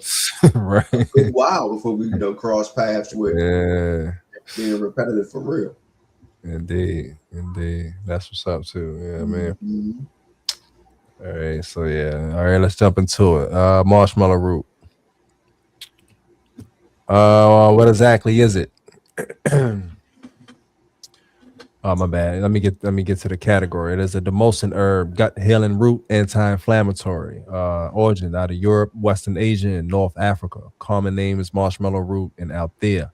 S1: Right.
S2: a good while before we cross paths with being repetitive for real.
S1: Indeed. That's what's up too. Yeah, man.
S2: Mhm.
S1: All right, so yeah. All right, let's jump into it. Marshmallow root. What exactly is it? Oh, my bad. Let me get to the category. It is a demulcent herb, gut healing root, anti-inflammatory. Origin out of Europe, Western Asia, and North Africa. Common name is marshmallow root and Althea.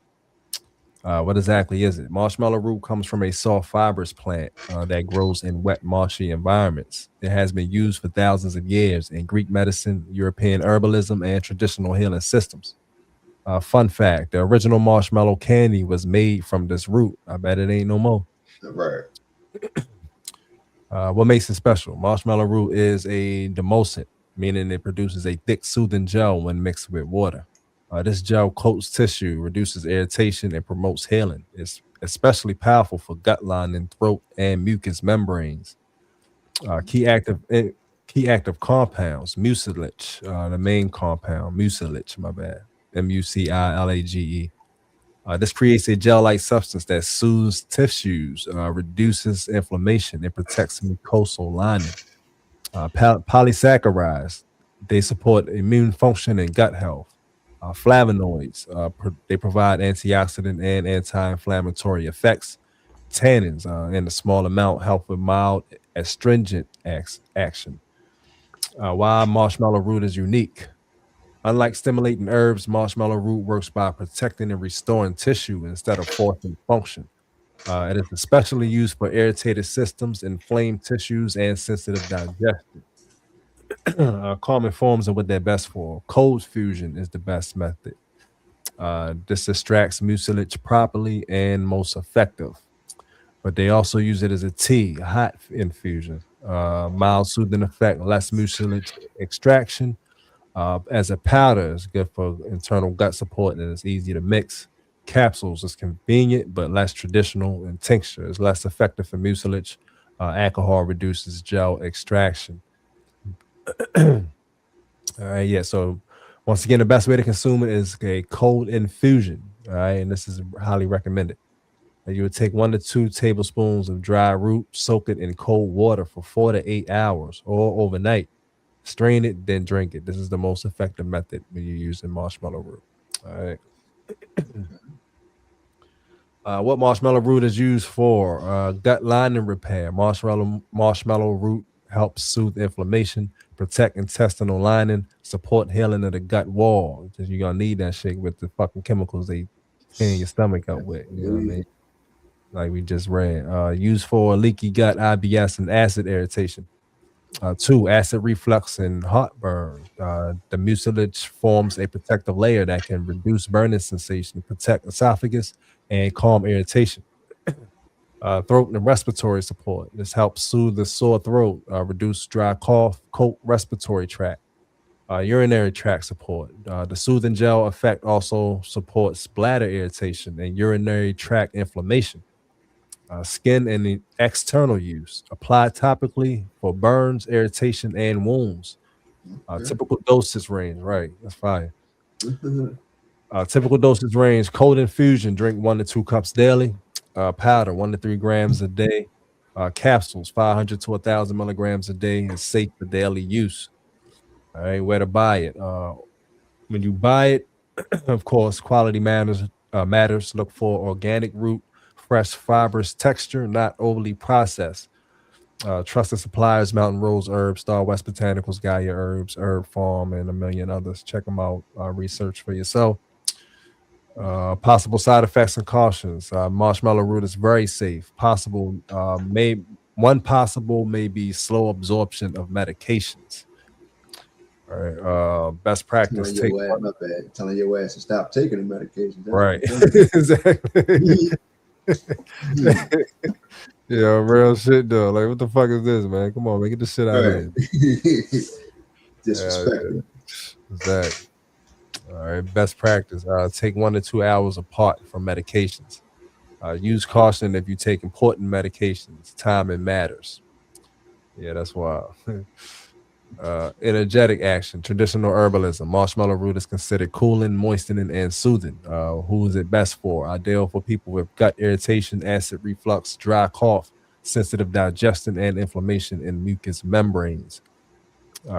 S1: What exactly is it? Marshmallow root comes from a soft fibrous plant that grows in wet, marshy environments. It has been used for thousands of years in Greek medicine, European herbalism, and traditional healing systems. Fun fact, the original marshmallow candy was made from this root. I bet it ain't no more.
S2: Right.
S1: What makes it special? Marshmallow root is a demulcent, meaning it produces a thick, soothing gel when mixed with water. This gel coats tissue, reduces irritation, and promotes healing. It's especially powerful for gut lining, throat, and mucous membranes. Key active compounds: mucilage, the main compound, mucilage. My bad, mucilage. This creates a gel-like substance that soothes tissues, reduces inflammation, and protects mucosal lining. Polysaccharides, they support immune function and gut health. Flavonoids, they provide antioxidant and anti-inflammatory effects. Tannins, in a small amount, help with mild astringent action. Why marshmallow root is unique. Unlike stimulating herbs, marshmallow root works by protecting and restoring tissue instead of forcing function. It is especially used for irritated systems, inflamed tissues, and sensitive digestion. Common forms of what they're best for. Cold fusion is the best method. This extracts mucilage properly and most effective. But they also use it as a tea, a hot infusion. Mild soothing effect, less mucilage extraction. As a powder, it's good for internal gut support and it's easy to mix. Capsules is convenient but less traditional, and tincture is less effective for mucilage. Alcohol reduces gel extraction. All right, yeah. So once again, the best way to consume it is a cold infusion. All right, and this is highly recommended. You would take 1 to 2 tablespoons of dry root, soak it in cold water for 4 to 8 hours or overnight. Strain it, then drink it. This is the most effective method when you're using marshmallow root. All right. What marshmallow root is used for? Gut lining repair. Marshmallow root helps soothe inflammation, protect intestinal lining, support healing of the gut wall. Because you're gonna need that shit with the fucking chemicals they clean your stomach up with. You know what I mean? Like we just read. Used for leaky gut, IBS, and acid irritation. 2, acid reflux and heartburn. The mucilage forms a protective layer that can reduce burning sensation, protect esophagus, and calm irritation. Throat and respiratory support. This helps soothe the sore throat, reduce dry cough, coat respiratory tract. Urinary tract support. The soothing gel effect also supports bladder irritation and urinary tract inflammation. Skin and the external use. Applied topically for burns, irritation, and wounds. Typical dosage range, right? That's fine. Typical dosage range: cold infusion, drink 1 to 2 cups daily. Powder, 1 to 3 grams a day. Capsules, 500 to 1,000 milligrams a day, is safe for daily use. All right, where to buy it? When you buy it, of course, quality matters. Matters. Look for organic root, fresh fibrous texture, not overly processed. Trusted suppliers: Mountain Rose Herbs, Star West Botanicals, Gaia Herbs, Herb Farm, and a million others. Check them out. Research for yourself. Possible side effects and cautions. Marshmallow root is very safe. One possible may be slow absorption of medications. All right. Best practice.
S2: Telling your ass to stop taking the medication.
S1: Right. Exactly. Yeah, real shit though. Like, what the fuck is this, man? Come on, man, get this shit out of here.
S2: Disrespectful.
S1: Exactly. All right. Best practice. Take 1 to 2 hours apart from medications. Use caution if you take important medications. Timing matters. Yeah, that's wild. Energetic action. Traditional herbalism. Marshmallow root is considered cooling, moistening, and soothing. Who is it best for? Ideal for people with gut irritation, acid reflux, dry cough, sensitive digestion, and inflammation in mucous membranes.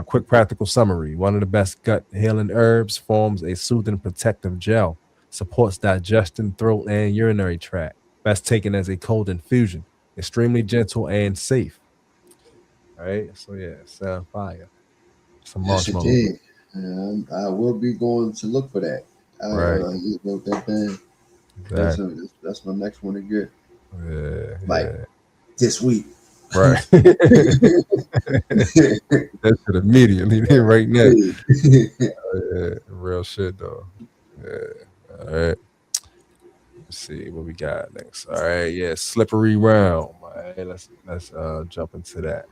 S1: Quick practical summary. One of the best gut healing herbs, forms a soothing protective gel, supports digestion, throat, and urinary tract. Best taken as a cold infusion. Extremely gentle and safe. All right. So yeah, sound fire. Some marshmallow.
S2: Yes, I will be going to look for that.
S1: Right.
S2: Wrote that down.
S1: Exactly.
S2: That's my next one to get.
S1: Yeah.
S2: This week.
S1: Right. That's it immediately right now. Real shit though. Yeah. All right. Let's see what we got next. All right. Yeah. Slippery realm. All right. Let's jump into that.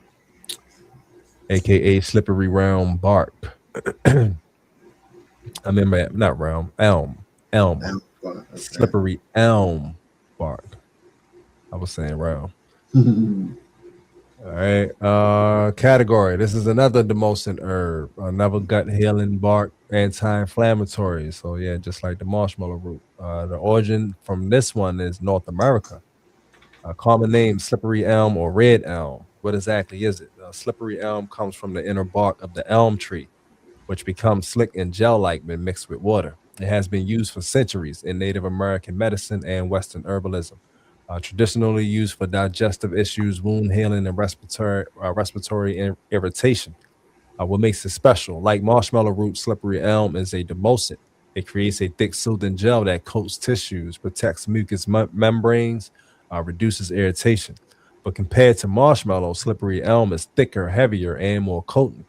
S1: AKA slippery realm bark. I remember not realm, elm.
S2: Okay.
S1: Slippery elm bark. I was saying realm. All right. Category. This is another demoscent herb, another gut healing bark, anti-inflammatory. So yeah, just like the marshmallow root. The origin from this one is North America. Common name: slippery elm or red elm. What exactly is it? Slippery elm comes from the inner bark of the elm tree, which becomes slick and gel-like when mixed with water. It has been used for centuries in Native American medicine and Western herbalism. Traditionally used for digestive issues, wound healing, and respiratory irritation. What makes it special? Like marshmallow root, slippery elm is a demoscent. It creates a thick, soothing gel that coats tissues, protects mucous membranes, reduces irritation. But compared to marshmallow, slippery elm is thicker, heavier, and more potent.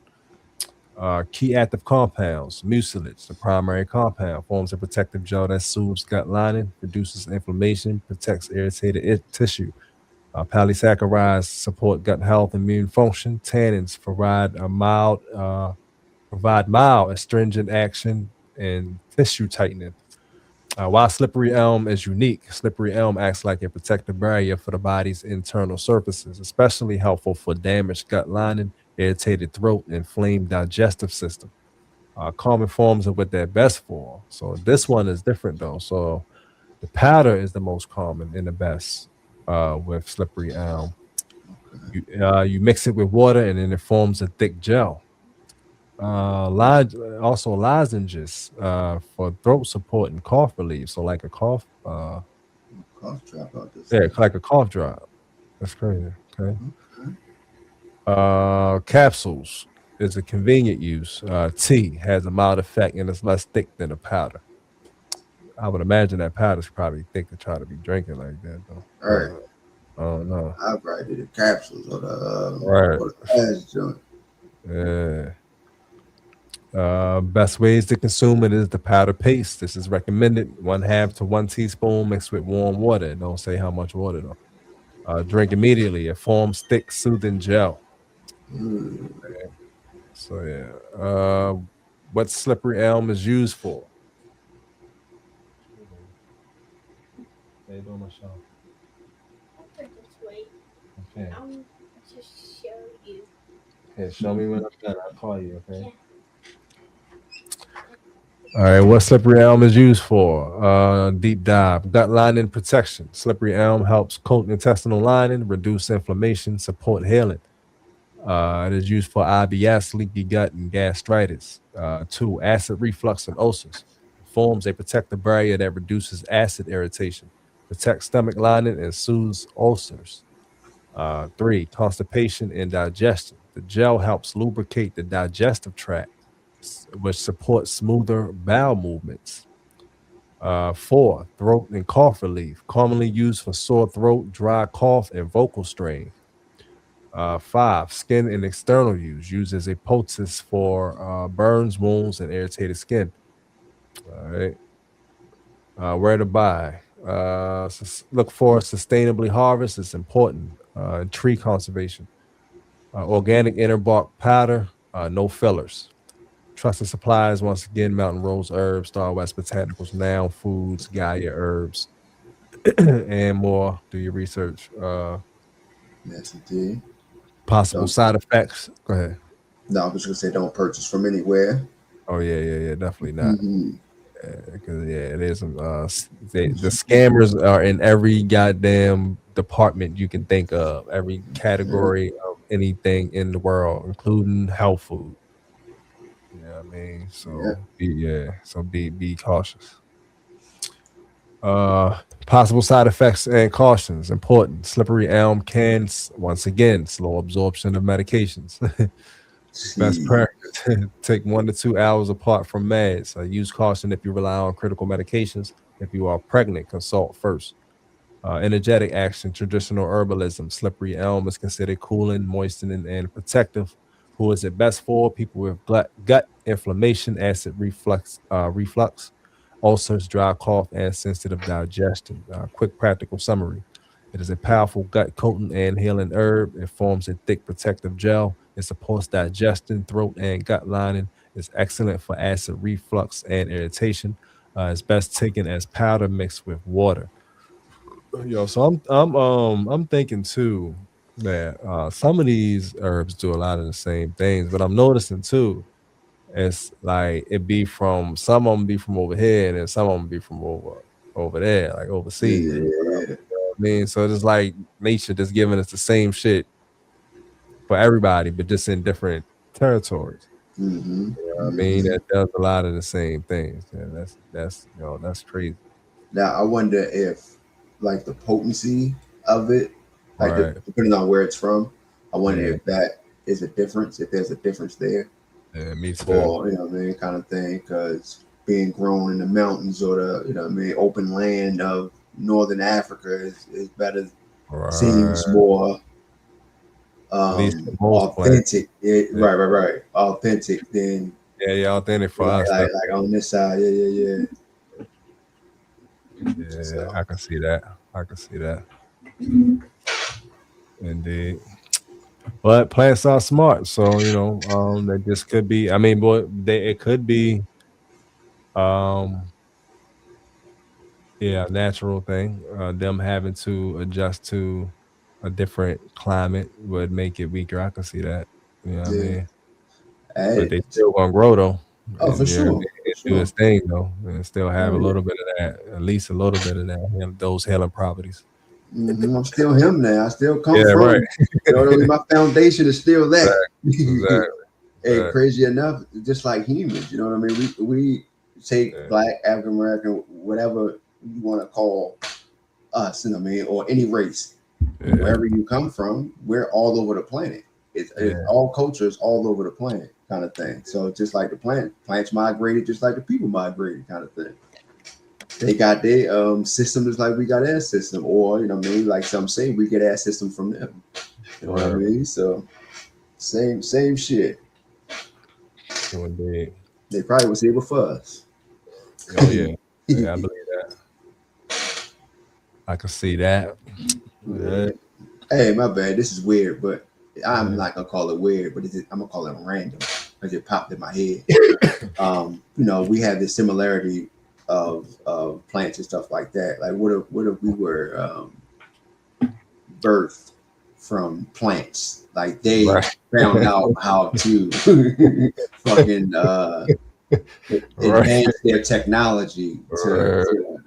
S1: Key active compounds: mucilage, the primary compound, forms a protective gel that soothes gut lining, reduces inflammation, protects irritated tissue. Polysaccharides support gut health, immune function. Tannins provide a mild provide mild astringent action and tissue tightening. While slippery elm is unique, slippery elm acts like a protective barrier for the body's internal surfaces, especially helpful for damaged gut lining, irritated throat, and inflamed digestive system. Common forms are what they're best for. So this one is different though. So the powder is the most common and the best with slippery elm. You mix it with water and then it forms a thick gel. Also lozenges for throat support and cough relief. So like a cough,
S2: Cough drop out this.
S1: yeah, like a cough drop. That's crazy. Okay. Capsules is a convenient use. Tea has a mild effect and it's less thick than a powder. I would imagine that powder's probably thick to try to be drinking like that though.
S2: All right.
S1: I don't know.
S2: I probably did the capsules or the
S1: Right.
S2: or the ass joint.
S1: Yeah. Best ways to consume it is the powder paste. This is recommended 1/2 to 1 teaspoon mixed with warm water. Don't say how much water though. Drink immediately. It forms thick, soothing gel. Okay. So yeah. What slippery elm is used for? How you doing, Michelle? Okay.
S10: Just show you.
S1: Okay, show me when I'm done. I'll call you, okay? All right, what slippery elm is used for? Deep dive. Gut lining protection. Slippery elm helps coat intestinal lining, reduce inflammation, support healing. It is used for IBS, leaky gut, and gastritis. 2, acid reflux and ulcers. Forms a protective barrier that reduces acid irritation, protects stomach lining, and soothes ulcers. 3, constipation and digestion. The gel helps lubricate the digestive tract, which supports smoother bowel movements. 4, throat and cough relief, commonly used for sore throat, dry cough, and vocal strain. 5, skin and external use, used as a poultice for burns, wounds, and irritated skin. All right. Where to buy? Look for sustainably harvest. It's important. Tree conservation. Organic inner bark powder. No fillers. Trusted suppliers, once again, Mountain Rose Herbs, Star West Botanicals, Now Foods, Gaia Herbs, and more. Do your research.
S2: Yes, indeed.
S1: Possible side effects. Go ahead.
S2: No, I was just gonna say don't purchase from anywhere.
S1: Oh yeah, definitely not.
S2: Mm-hmm.
S1: Because it is. The scammers are in every goddamn department you can think of, every category of anything in the world, including health food. You know what I mean? So be cautious. Possible side effects and cautions. Important. Slippery elm can once again slow absorption of medications. Best practice. Take 1 to 2 hours apart from meds. Use caution if you rely on critical medications. If you are pregnant, consult first. Energetic action, traditional herbalism. Slippery elm is considered cooling, moistening, and protective. Who is it best for? People with gut inflammation, acid reflux, ulcers, dry cough, and sensitive digestion. Quick practical summary. It is a powerful gut coating and healing herb. It forms a thick protective gel. It supports digestion, throat, and gut lining. It's excellent for acid reflux and irritation. It's best taken as powder mixed with water. Yo, so I'm thinking too that some of these herbs do a lot of the same things, but I'm noticing too, it's like some of them be from over here, and then some of them be from over there, like overseas.
S2: Yeah.
S1: You know what I mean, so it's like nature just giving us the same shit for everybody, but just in different territories.
S2: Mm-hmm.
S1: You know what I mean? That does a lot of the same things. Yeah, that's crazy.
S2: Now I wonder if like the potency of it, like
S1: Right.
S2: depending on where it's from, I wonder
S1: Yeah.
S2: if that is a difference, if there's a difference there,
S1: Yeah, me too.
S2: or you know what I mean, kind of thing. Because being grown in the mountains or the you know what I mean open land of northern Africa is better, seems more
S1: At least for most plants.
S2: authentic. Right. Authentic than
S1: Yeah, authentic for
S2: like,
S1: us.
S2: like on this side. Yeah.
S1: Yeah, I can see that. Indeed. But plants are smart, so that just could be. I mean, it could be, um, yeah, a natural thing. Them having to adjust to a different climate would make it weaker. I can see that. You know what I
S2: Yeah.
S1: mean? But
S2: Hey,
S1: they still gonna grow though,
S2: oh, for
S1: and
S2: sure. For
S1: it do
S2: sure.
S1: its thing though, and still have a
S2: Oh, yeah.
S1: little bit of that, at least a little bit of that, those healing properties.
S2: I'm still him now. I still come
S1: Yeah, right.
S2: from. You know what I mean? My foundation is still that.
S1: Exactly.
S2: Hey, crazy enough, just like humans, you know what I mean? We take
S1: Yeah.
S2: black, African American, whatever you want to call us, you know what I mean, or any race,
S1: Yeah.
S2: wherever you come from, we're all over the planet. It's all cultures all over the planet, kind of thing. So just like the plants migrated, just like the people migrated, kind of thing. They got their system just like we got our system, or you know what I mean, like some say we get our system from them. You know what I mean? So same shit.
S1: Indeed.
S2: They probably was here before us.
S1: Oh yeah. Yeah, I believe that. I can see that. Yeah.
S2: Hey, my bad. This is weird, but I'm
S1: Yeah.
S2: not gonna call it weird, but I'm gonna call it random because it popped in my head. We have this similarity of plants and stuff like that. Like, what if we were birthed from plants? Like they
S1: Right.
S2: found out how to fucking
S1: Right.
S2: advance their technology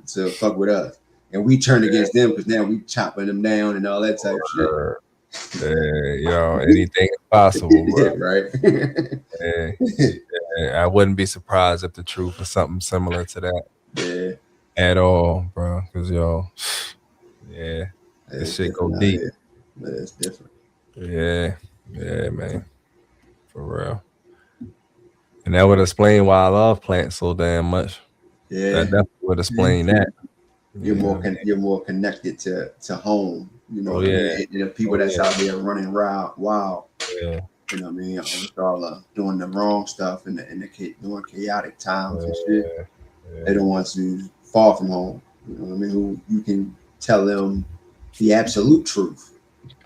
S2: to fuck with us, and we turn against them because now we chopping them down and all that type of shit.
S1: Anything is possible, bro.
S2: Right?
S1: I wouldn't be surprised if the truth is something similar to that.
S2: Yeah.
S1: At all, bro. Because yeah, this shit go deep.
S2: It's different.
S1: Yeah, man, for real. And that would explain why I love plants so damn much.
S2: Yeah,
S1: that definitely would explain that.
S2: You're more connected to home. You know
S1: Oh,
S2: what I
S1: yeah.
S2: mean? And the people that's out there running wild.
S1: Yeah.
S2: You know what I mean? All doing the wrong stuff and doing chaotic times and shit. They don't want to fall from home. You know what I mean? Who you can tell them the absolute truth,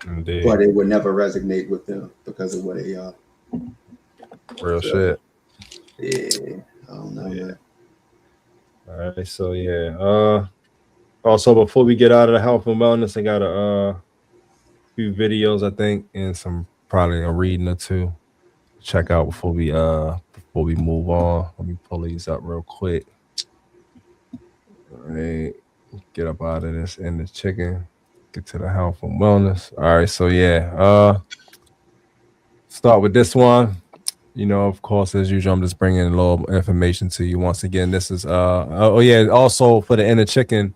S1: Indeed.
S2: but it would never resonate with them because of what they are.
S1: Real shit.
S2: Yeah, I don't know.
S1: Yeah. All right, so yeah. Also, before we get out of the health and wellness, I got a few videos, I think, and probably a reading or two. Check out before we move on. Let me pull these up real quick. All right, get up out of this and the chicken. Get to the health and wellness. All right, so yeah. Start with this one. Of course, as usual, I'm just bringing a little information to you once again. This is also for the inner chicken.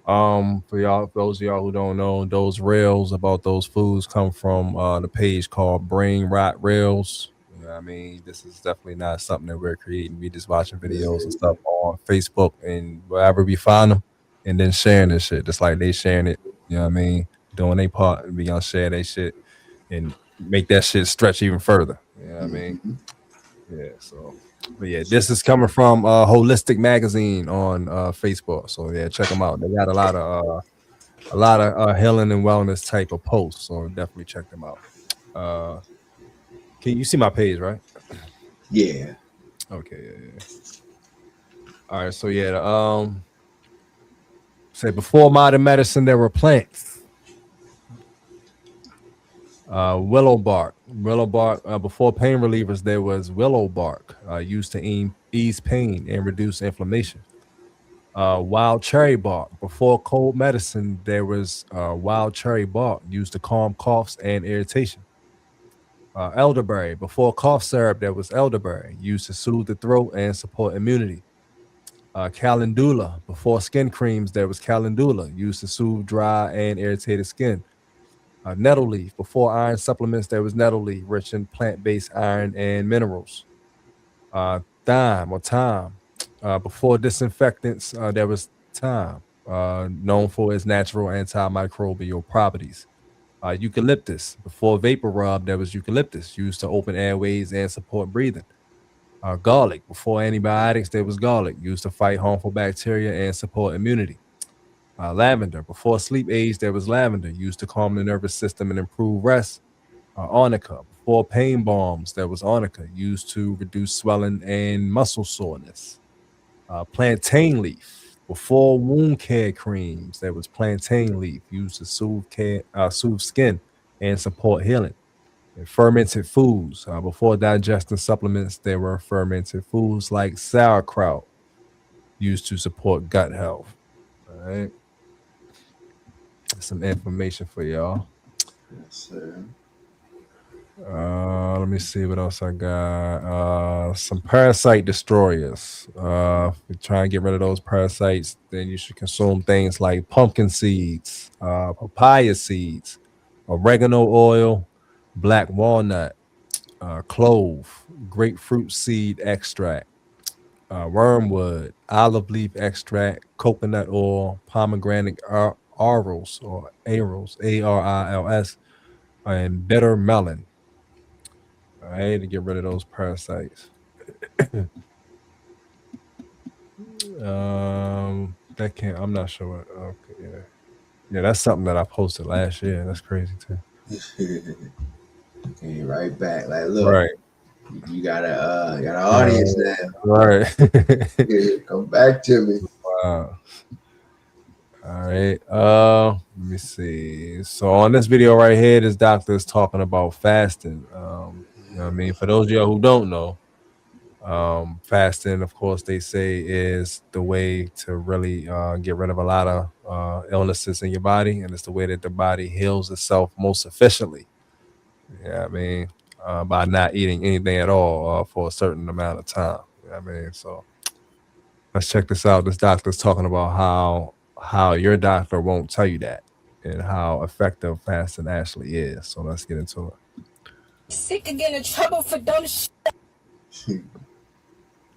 S1: For those of y'all who don't know, those rails about those foods come from the page called Brain Rot Rails. You know what I mean, this is definitely not something that we're creating. We just watching videos and stuff on Facebook and wherever we find them, and then sharing this shit, just like they sharing it. You know what I mean, doing their part, and we gonna share their shit and make that shit stretch even further. You know what I mean? Yeah. So, but yeah, this is coming from Holistic Magazine on Facebook. So yeah, check them out. They got a lot of healing and wellness type of posts. So definitely check them out. Can you see my page, right?
S2: Yeah.
S1: Okay. Yeah. All right. So yeah. Say before modern medicine, there were plants. Willow bark. Before pain relievers, there was willow bark used to ease pain and reduce inflammation. Wild cherry bark. Before cold medicine, there was wild cherry bark used to calm coughs and irritation. Elderberry. Before cough syrup, there was elderberry used to soothe the throat and support immunity. Calendula. Before skin creams, there was calendula used to soothe dry and irritated skin. Nettle leaf. Before iron supplements, there was nettle leaf, rich in plant-based iron and minerals. Thyme or thyme. Before disinfectants, there was thyme, known for its natural antimicrobial properties. Eucalyptus. Before vapor rub, there was eucalyptus, used to open airways and support breathing. Garlic. Before antibiotics, there was garlic, used to fight harmful bacteria and support immunity. Lavender. Before sleep aids, there was lavender, used to calm the nervous system and improve rest. arnica. Before pain bombs, there was arnica used to reduce swelling and muscle soreness. Plantain leaf. Before wound care creams, there was plantain leaf used to soothe skin and support healing. And fermented foods. Before digestive supplements, there were fermented foods like sauerkraut used to support gut health. All right. Some information for y'all.
S2: Yes, sir.
S1: Let me see what else I got. Some parasite destroyers. If you're trying to get rid of those parasites, then you should consume things like pumpkin seeds, papaya seeds, oregano oil, black walnut, clove, grapefruit seed extract, wormwood, olive leaf extract, coconut oil, pomegranate arils or arils, ARILS, and bitter melon. All right, to get rid of those parasites. That can't. I'm not sure. Okay, yeah, that's something that I posted last year. That's crazy too.
S2: Came right back. Like, look,
S1: Right,
S2: you got an audience now.
S1: right.
S2: Come back to me.
S1: Wow. All right. Let me see. So on this video right here, this doctor is talking about fasting. You know what I mean? For those of y'all who don't know, fasting, of course, they say is the way to really get rid of a lot of illnesses in your body, and it's the way that the body heals itself most efficiently. Yeah, I mean, by not eating anything at all for a certain amount of time. You know what I mean, so let's check this out. This doctor's talking about how your doctor won't tell you that and how effective fasting actually is. So let's get into it.
S10: Sick of getting in trouble for dumb shit.
S1: I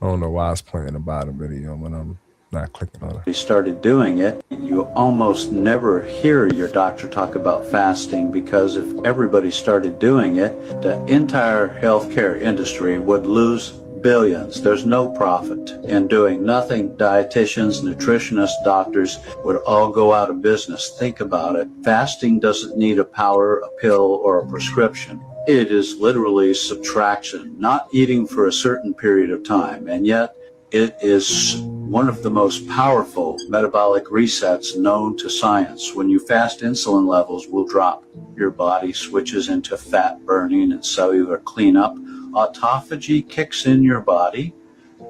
S1: don't know why it's playing the bottom video when I'm not clicking on it.
S11: We started doing it, you almost never hear your doctor talk about fasting, because if everybody started doing it, the entire healthcare industry would lose billions. There's no profit in doing nothing. Dietitians, nutritionists, doctors would all go out of business. Think about it. Fasting doesn't need a powder, a pill, or a prescription. It is literally subtraction, not eating for a certain period of time, and yet it is one of the most powerful metabolic resets known to science. When you fast, insulin levels will drop. Your body switches into fat burning and cellular cleanup. Autophagy kicks in your body,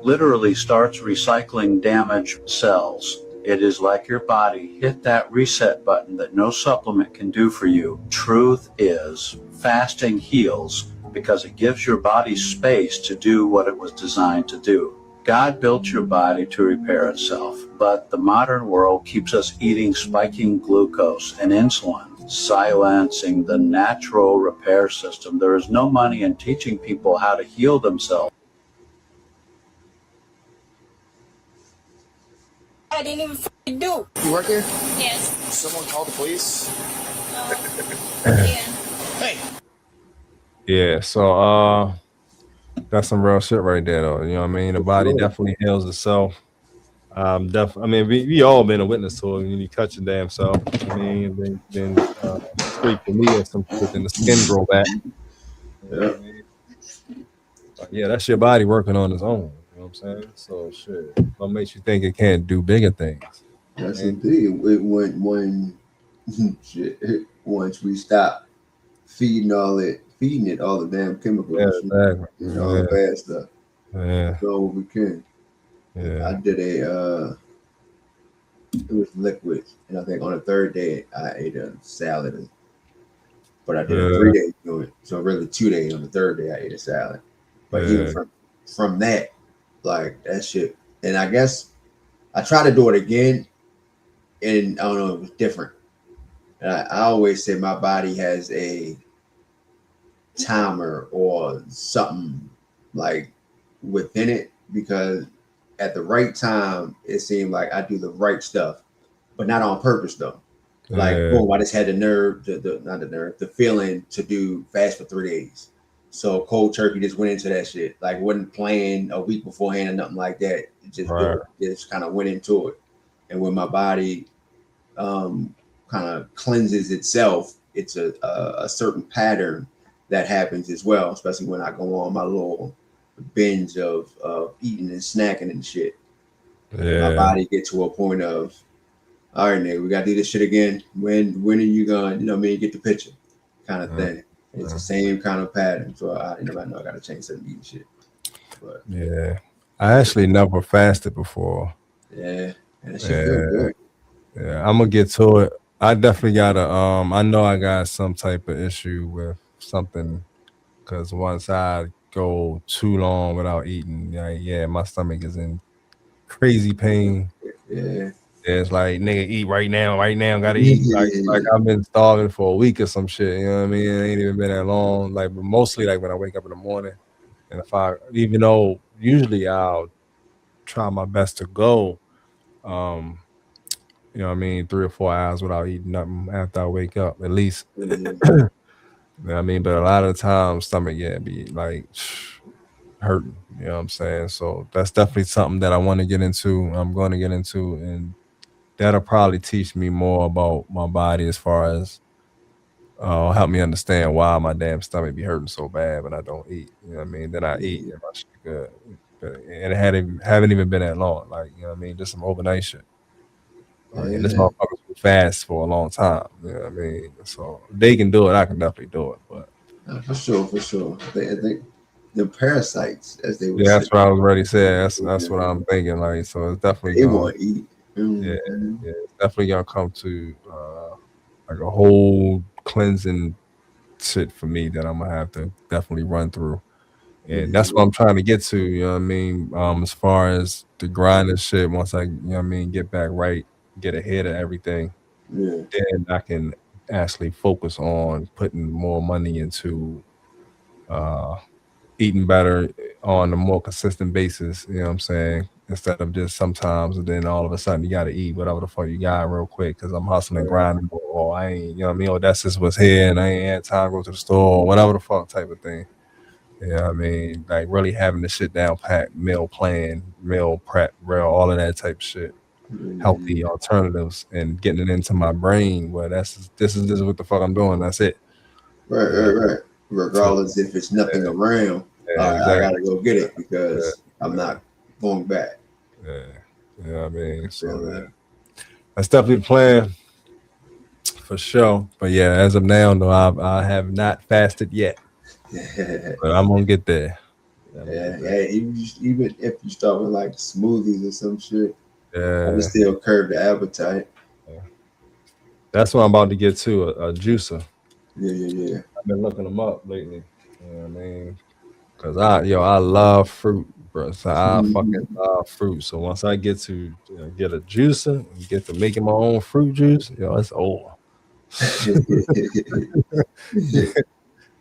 S11: literally starts recycling damaged cells. It is like your body hit that reset button that no supplement can do for you. Truth is, fasting heals because it gives your body space to do what it was designed to do. God built your body to repair itself, but the modern world keeps us eating spiking glucose and insulin, silencing the natural repair system. There is no money in teaching people how to heal themselves.
S10: I didn't even fucking do.
S12: You work here?
S10: Yes.
S12: Someone called the police?
S10: Yeah.
S12: Hey.
S1: Yeah, so that's some real shit right there, though. You know what I mean? The body definitely heals itself. I mean, we all been a witness to it. When you cut your damn self, I mean, then scrape the knee or some shit, then the skin grow back. You know what I mean? Yeah, that's your body working on its own. You know what I'm saying? So shit, what makes you think it can't do bigger things?
S2: That's indeed. When shit, once we stop feeding it all the damn chemicals,
S1: exactly.
S2: All the bad stuff.
S1: Yeah,
S2: do what we can.
S1: Yeah,
S2: I did it was liquid, and I think on the third day I ate a salad, but I did a 3 day joint, so really 2 days. On the third day I ate a salad, but even from that, like that shit, and I guess I tried to do it again, and I don't know, it was different. And I always say my body has a timer or something like within it, because at the right time it seemed like I do the right stuff, but not on purpose though. Like boom, I just had the feeling to do fast for 3 days. So cold turkey just went into that shit. Like wasn't planned a week beforehand or nothing like that. It just kind of went into it. And when my body kind of cleanses itself, it's a certain pattern that happens as well, especially when I go on my little binge of eating and snacking and shit. And my
S1: Yeah.
S2: body get to a point of, all right, nigga, we gotta do this shit again. When are you gonna, you know what I mean, get the picture, kind of thing. It's the same kind of pattern. So I know I gotta change some eating shit. But
S1: Yeah. I actually never fasted before.
S2: yeah, and that shit feel
S1: Yeah.
S2: good.
S1: Yeah. I'm gonna get to it. I definitely gotta I know I got some type of issue with something because once I go too long without eating, yeah, my stomach is in crazy pain.
S2: Yeah.
S1: It's like nigga, eat right now, gotta eat. Like I've been starving for a week or some shit. You know what I mean? It ain't even been that long. Like, but mostly like when I wake up in the morning, and if I, even though usually I'll try my best to go, um, you know what I mean, 3 or 4 hours without eating nothing after I wake up, at least.
S2: Yeah.
S1: You know what I mean? But a lot of the time, stomach, yeah, be like hurting. You know what I'm saying? So that's definitely something that I want to get into. I'm going to get into, and that'll probably teach me more about my body as far as help me understand why my damn stomach be hurting so bad when I don't eat. You know what I mean? Then I eat and my shit good. And it haven't even been that long. Like, you know what I mean? Just some overnight shit. And this
S2: Yeah.
S1: motherfucker's been fast for a long time. You know what I mean? So if they can do it, I can definitely do it. But
S2: For sure. I think the parasites, as they would
S1: yeah,
S2: say,
S1: that's what I was already saying. That's what I'm thinking. Like, so it's definitely
S2: they
S1: going.
S2: want to eat.
S1: Yeah,
S2: Mm-hmm.
S1: yeah, it's definitely gonna come to like a whole cleansing shit for me that I'm gonna have to definitely run through. And that's what I'm trying to get to, you know what I mean? As far as the grind and shit, once I, you know what I mean, get back right, get ahead of everything,
S2: Yeah.
S1: then I can actually focus on putting more money into uh eating better on a more consistent basis, you know what I'm saying? Instead of just sometimes and then all of a sudden you gotta eat whatever the fuck you got real quick because I'm hustling, grinding, or I ain't, you know what I mean? Or that's just what's here and I ain't had time to go to the store or whatever the fuck type of thing. You know what I mean? Like really having the shit down pat, meal plan, meal prep, real, all of that type of shit. Healthy alternatives and getting it into my brain where this is what the fuck I'm doing. That's it. Yeah.
S2: Right. Regardless if it's nothing around,
S1: Yeah,
S2: I
S1: exactly.
S2: gotta go get it
S1: Yeah,
S2: because I'm
S1: yeah,
S2: not going back.
S1: yeah. You know what I mean?
S2: Feel
S1: So
S2: that.
S1: that's definitely the plan for sure. But yeah, as of now, no, I have not fasted yet. But I'm gonna get there. I'm gonna get there.
S2: Even if you start with like smoothies or some shit, I would
S1: Yeah.
S2: still curb the appetite.
S1: Yeah. That's what I'm about to get to, a juicer.
S2: Yeah.
S1: I've been looking them up lately. You know what I mean? Cause I love fruit, bro. So I fucking
S2: Mhm.
S1: love fruit. So once I get to get a juicer and get to making my own fruit juice, it's over.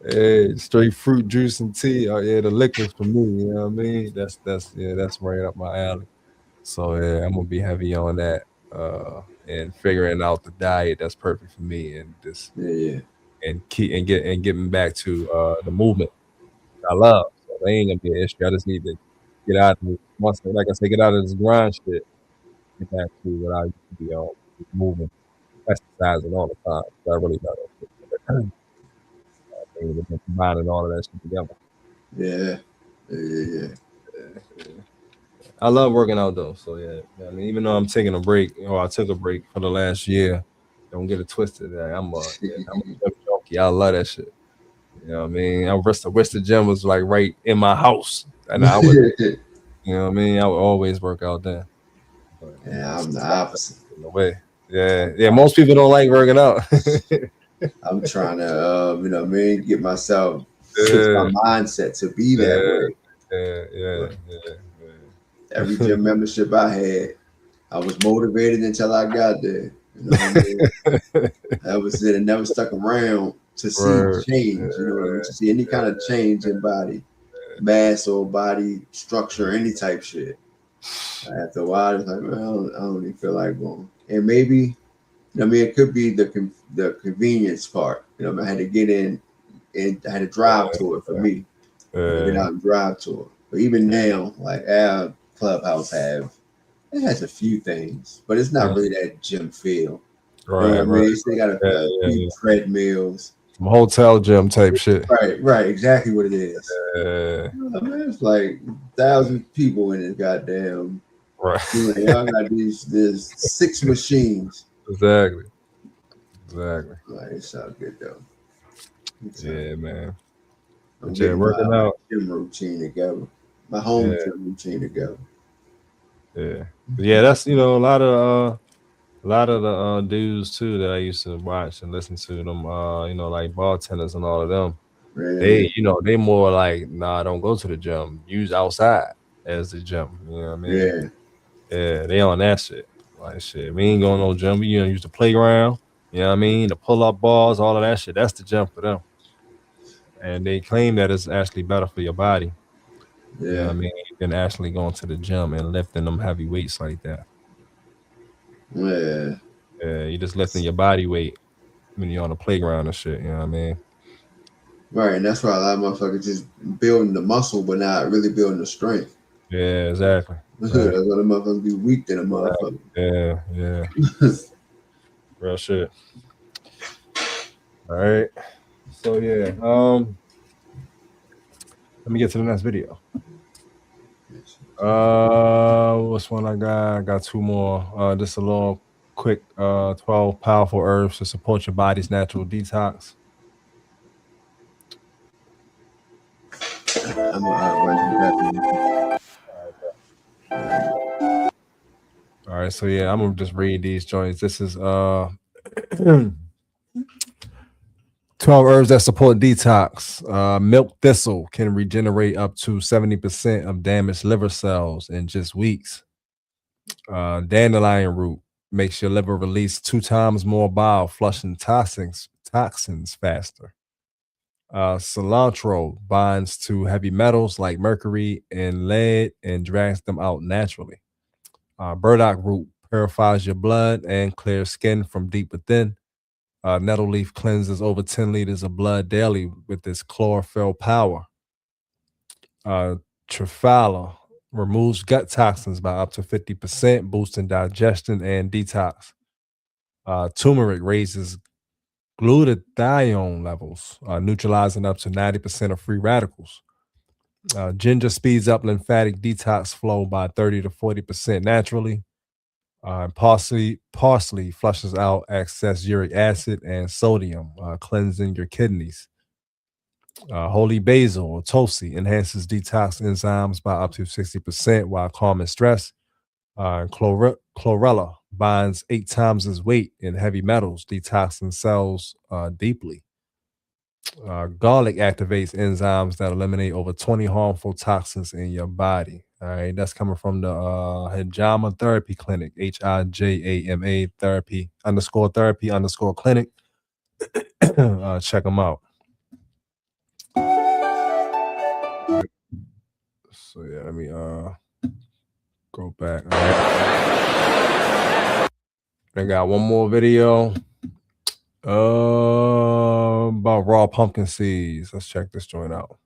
S1: Hey, straight fruit juice and tea. Oh yeah, the liquids for me. You know what I mean? That's right up my alley. So yeah, I'm gonna be heavy on that. And figuring out the diet that's perfect for me and just
S2: Yeah.
S1: and getting back to the movement I love. So they ain't gonna be an issue. I just need to get out of once, like I say, get out of this grind shit. Get back to what I used to be on, just moving, exercising all the time. So I really love that shit. I mean, been combining all of that shit together.
S2: Yeah.
S1: I love working out though. So yeah, I mean, even though I'm taking a break, or I took a break for the last year, don't get it twisted. I'm a gym junkie. I love that shit. You know what I mean? I wish the gym was like right in my house, and I would. You know what I mean? I would always work out there. But
S2: Yeah, I'm the
S1: stuff
S2: opposite.
S1: in the way. Yeah. Most people don't like working out.
S2: I'm trying to, you know what I mean, get myself switch my
S1: Yeah,
S2: mindset to be that
S1: yeah,
S2: way.
S1: yeah.
S2: But every gym membership I had, I was motivated until I got there. You know what I mean? That was it. It never stuck around to see
S1: Word.
S2: change. You know what I mean? To see any kind of change in body mass or body structure, any type shit. After a while, it's like, man, I don't even feel like going. And maybe, I mean, it could be the convenience part. You know, I had to get in and I had to drive to it for me. Get out and drive to it. But even now, like our clubhouse it has a few things, but it's not really that gym feel. You know what I
S1: Right.
S2: mean? They got a few
S1: Yeah.
S2: treadmills.
S1: Some hotel gym type shit.
S2: Right, exactly what it is.
S1: Yeah.
S2: I mean, it's like 1,000 people in this goddamn.
S1: Right.
S2: Y'all got these 6 machines.
S1: Exactly.
S2: Like, it's all good though.
S1: Yeah, man.
S2: I'm
S1: Yeah,
S2: getting
S1: working
S2: my
S1: out.
S2: gym routine together. My home gym routine together.
S1: Yeah. That's a lot of the dudes too that I used to watch and listen to them. Like bartenders and all of them.
S2: Yeah.
S1: They more like, nah, don't go to the gym. Use outside as the gym. You know what I mean? Yeah, they on that shit. Like shit. We ain't going no gym. We use the playground. You know what I mean? The pull-up bars, all of that shit. That's the gym for them. And they claim that it's actually better for your body.
S2: Yeah.
S1: You know what I mean? Than actually going to the gym and lifting them heavy weights like that.
S2: Yeah.
S1: Yeah, you're just lifting your body weight when you're on the playground and shit. You know what I mean?
S2: Right, and that's why a lot of motherfuckers just building the muscle, but not really building the strength.
S1: Yeah, exactly.
S2: That's why the motherfuckers be weak than a motherfucker.
S1: Yeah. Real shit. All right. So yeah, let me get to the next video. What's one I got? I got 2 more. Just a little quick 12 powerful herbs to support your body's natural detox.
S2: I'm gonna
S1: All right, so yeah, I'm gonna just read these joints. This is 12 herbs that support detox. Milk thistle can regenerate up to 70% of damaged liver cells in just weeks. Dandelion root makes your liver release 2 times more bile, flushing toxins faster. Cilantro binds to heavy metals like mercury and lead and drags them out naturally. Burdock root purifies your blood and clears skin from deep within. Nettle leaf cleanses over 10 liters of blood daily with its chlorophyll power. Triphala removes gut toxins by up to 50%, boosting digestion and detox. Turmeric raises glutathione levels, neutralizing up to 90% of free radicals. Ginger speeds up lymphatic detox flow by 30 to 40% naturally. Parsley flushes out excess uric acid and sodium, cleansing your kidneys. Holy basil or tulsi enhances detox enzymes by up to 60% while calming stress. Chlorella binds 8 times its weight in heavy metals, detoxing cells deeply. Garlic activates enzymes that eliminate over 20 harmful toxins in your body. All right, that's coming from the Hijama Therapy Clinic, HIJAMA therapy _ clinic. Check them out. So yeah, let me go back. All right. I got one more video about raw pumpkin seeds. Let's check this joint out.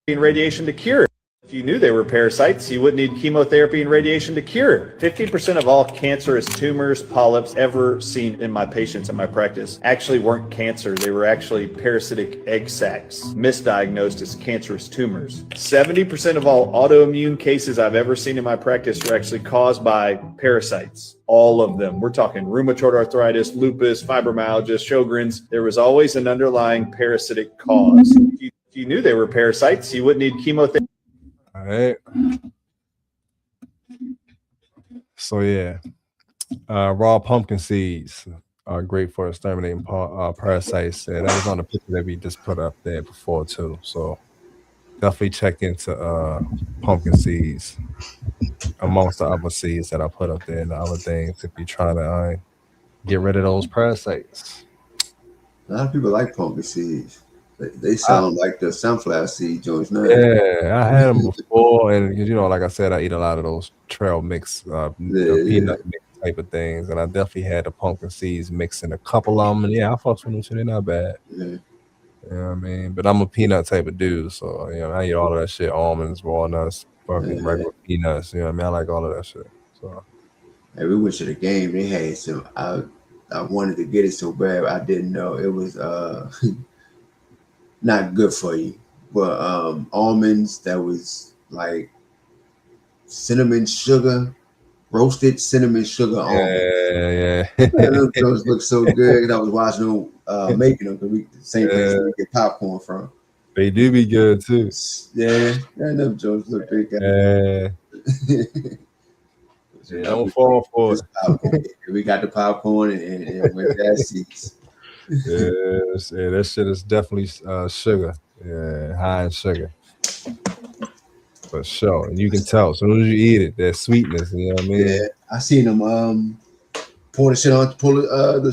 S13: Radiation to cure. If you knew they were parasites, you wouldn't need chemotherapy and radiation to cure. 15% of all cancerous tumors, polyps ever seen in my patients in my practice actually weren't cancer. They were actually parasitic egg sacs, misdiagnosed as cancerous tumors. 70% of all autoimmune cases I've ever seen in my practice were actually caused by parasites. All of them. We're talking rheumatoid arthritis, lupus, fibromyalgia, Sjogren's. There was always an underlying parasitic cause. If you knew they were parasites, you wouldn't need chemotherapy.
S1: All right. So yeah, raw pumpkin seeds are great for exterminating parasites. And that was on the picture that we just put up there before too. So definitely check into pumpkin seeds amongst the other seeds that I put up there and the other things if you're trying to get rid of those parasites.
S2: A lot of people like pumpkin seeds. They sound like the sunflower seed joints now.
S1: Yeah, I had them before, and like I said, I eat a lot of those trail mix, peanut mix type of things, and I definitely had the pumpkin seeds mixing a couple of them, and yeah, I fucks with them too. They're not bad.
S2: Yeah.
S1: You know what I mean? But I'm a peanut type of dude, so I eat all of that shit: almonds, walnuts, fucking regular peanuts. You know what I mean? I like all of that shit. So
S2: And we went to the game. They had some. I wanted to get it so bad. I didn't know it was not good for you. But almonds that was like cinnamon sugar, roasted cinnamon sugar almonds.
S1: Yeah.
S2: Man, those look so good. I was watching them making them because the same place we get popcorn from.
S1: They do be good too.
S2: Yeah, them Jones look big.
S1: Yeah, don't fall for it.
S2: Popcorn. We got the popcorn and went to that seats.
S1: Yeah, that shit is definitely sugar. Yeah, high in sugar. For sure. And you can tell as soon as you eat it, that sweetness, you know what I mean?
S2: Yeah, I seen them pour the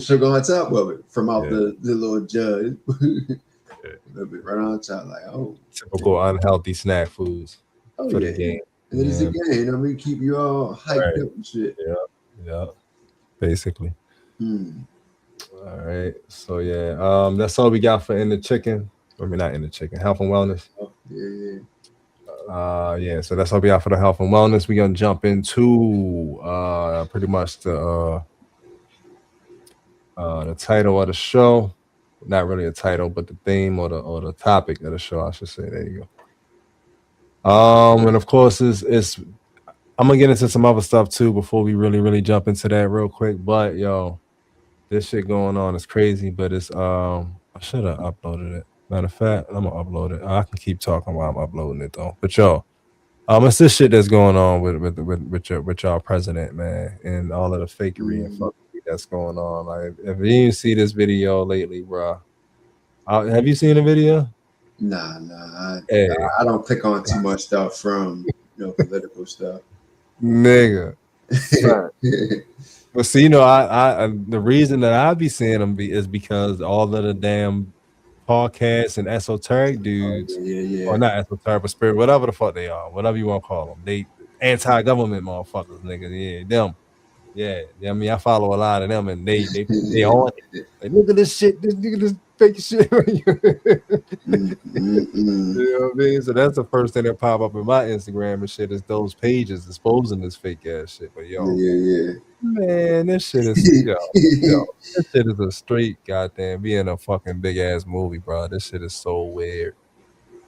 S2: sugar on top of it from out the little jug. A little bit right on top, like
S1: typical unhealthy snack foods for the game.
S2: And it is a game. I mean, keep you all hyped up and shit.
S1: Yeah. Basically. All right. So that's all we got for In the Chicken. I mean, not In the Chicken. Health and wellness. So that's all we got for the health and wellness. We're gonna jump into pretty much the title of the show. Not really a title, but the theme or the topic of the show, I should say. There you go. And of course, it's I'm gonna get into some other stuff too before we really jump into that real quick. But yo, this shit going on is crazy. But it's I should have uploaded it. Matter of fact, I'm gonna upload it. I can keep talking while I'm uploading it though. But yo, it's this shit that's going on with y'all president, man, and all of the fakery and fuckery that's going on. Like, if you didn't see this video lately, bro, have you seen the video?
S2: Nah. I don't click on too much stuff from political stuff.
S1: Nigga. But see, I the reason that I be seeing them is because all of the damn podcasts and esoteric dudes, or not esoteric, but spirit, whatever the fuck they are, whatever you want to call them, they anti-government motherfuckers, niggas. Them. Yeah, I mean, I follow a lot of them, and they on it. Like, look at this shit, this fake shit. You know what I mean? So that's the first thing that pop up in my Instagram and shit is those pages exposing this fake ass shit. But man, this shit is this shit is a straight goddamn being a fucking big ass movie, bro. This shit is so weird.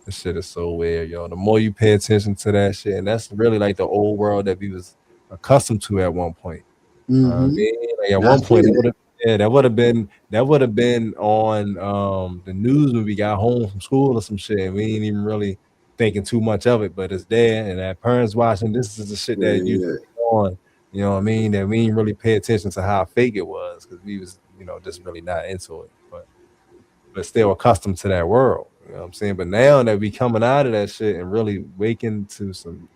S1: This shit is so weird, yo. The more you pay attention to that shit, and that's really like the old world that we was accustomed to at one point. Like at one point, that would have been on the news when we got home from school or some shit, and we ain't even really thinking too much of it, but it's there, and that parents watching. This is the shit that used to be on. You know what I mean? That we didn't really pay attention to how fake it was because we was, just really not into it, but still accustomed to that world. You know what I'm saying? But now that we coming out of that shit and really waking to some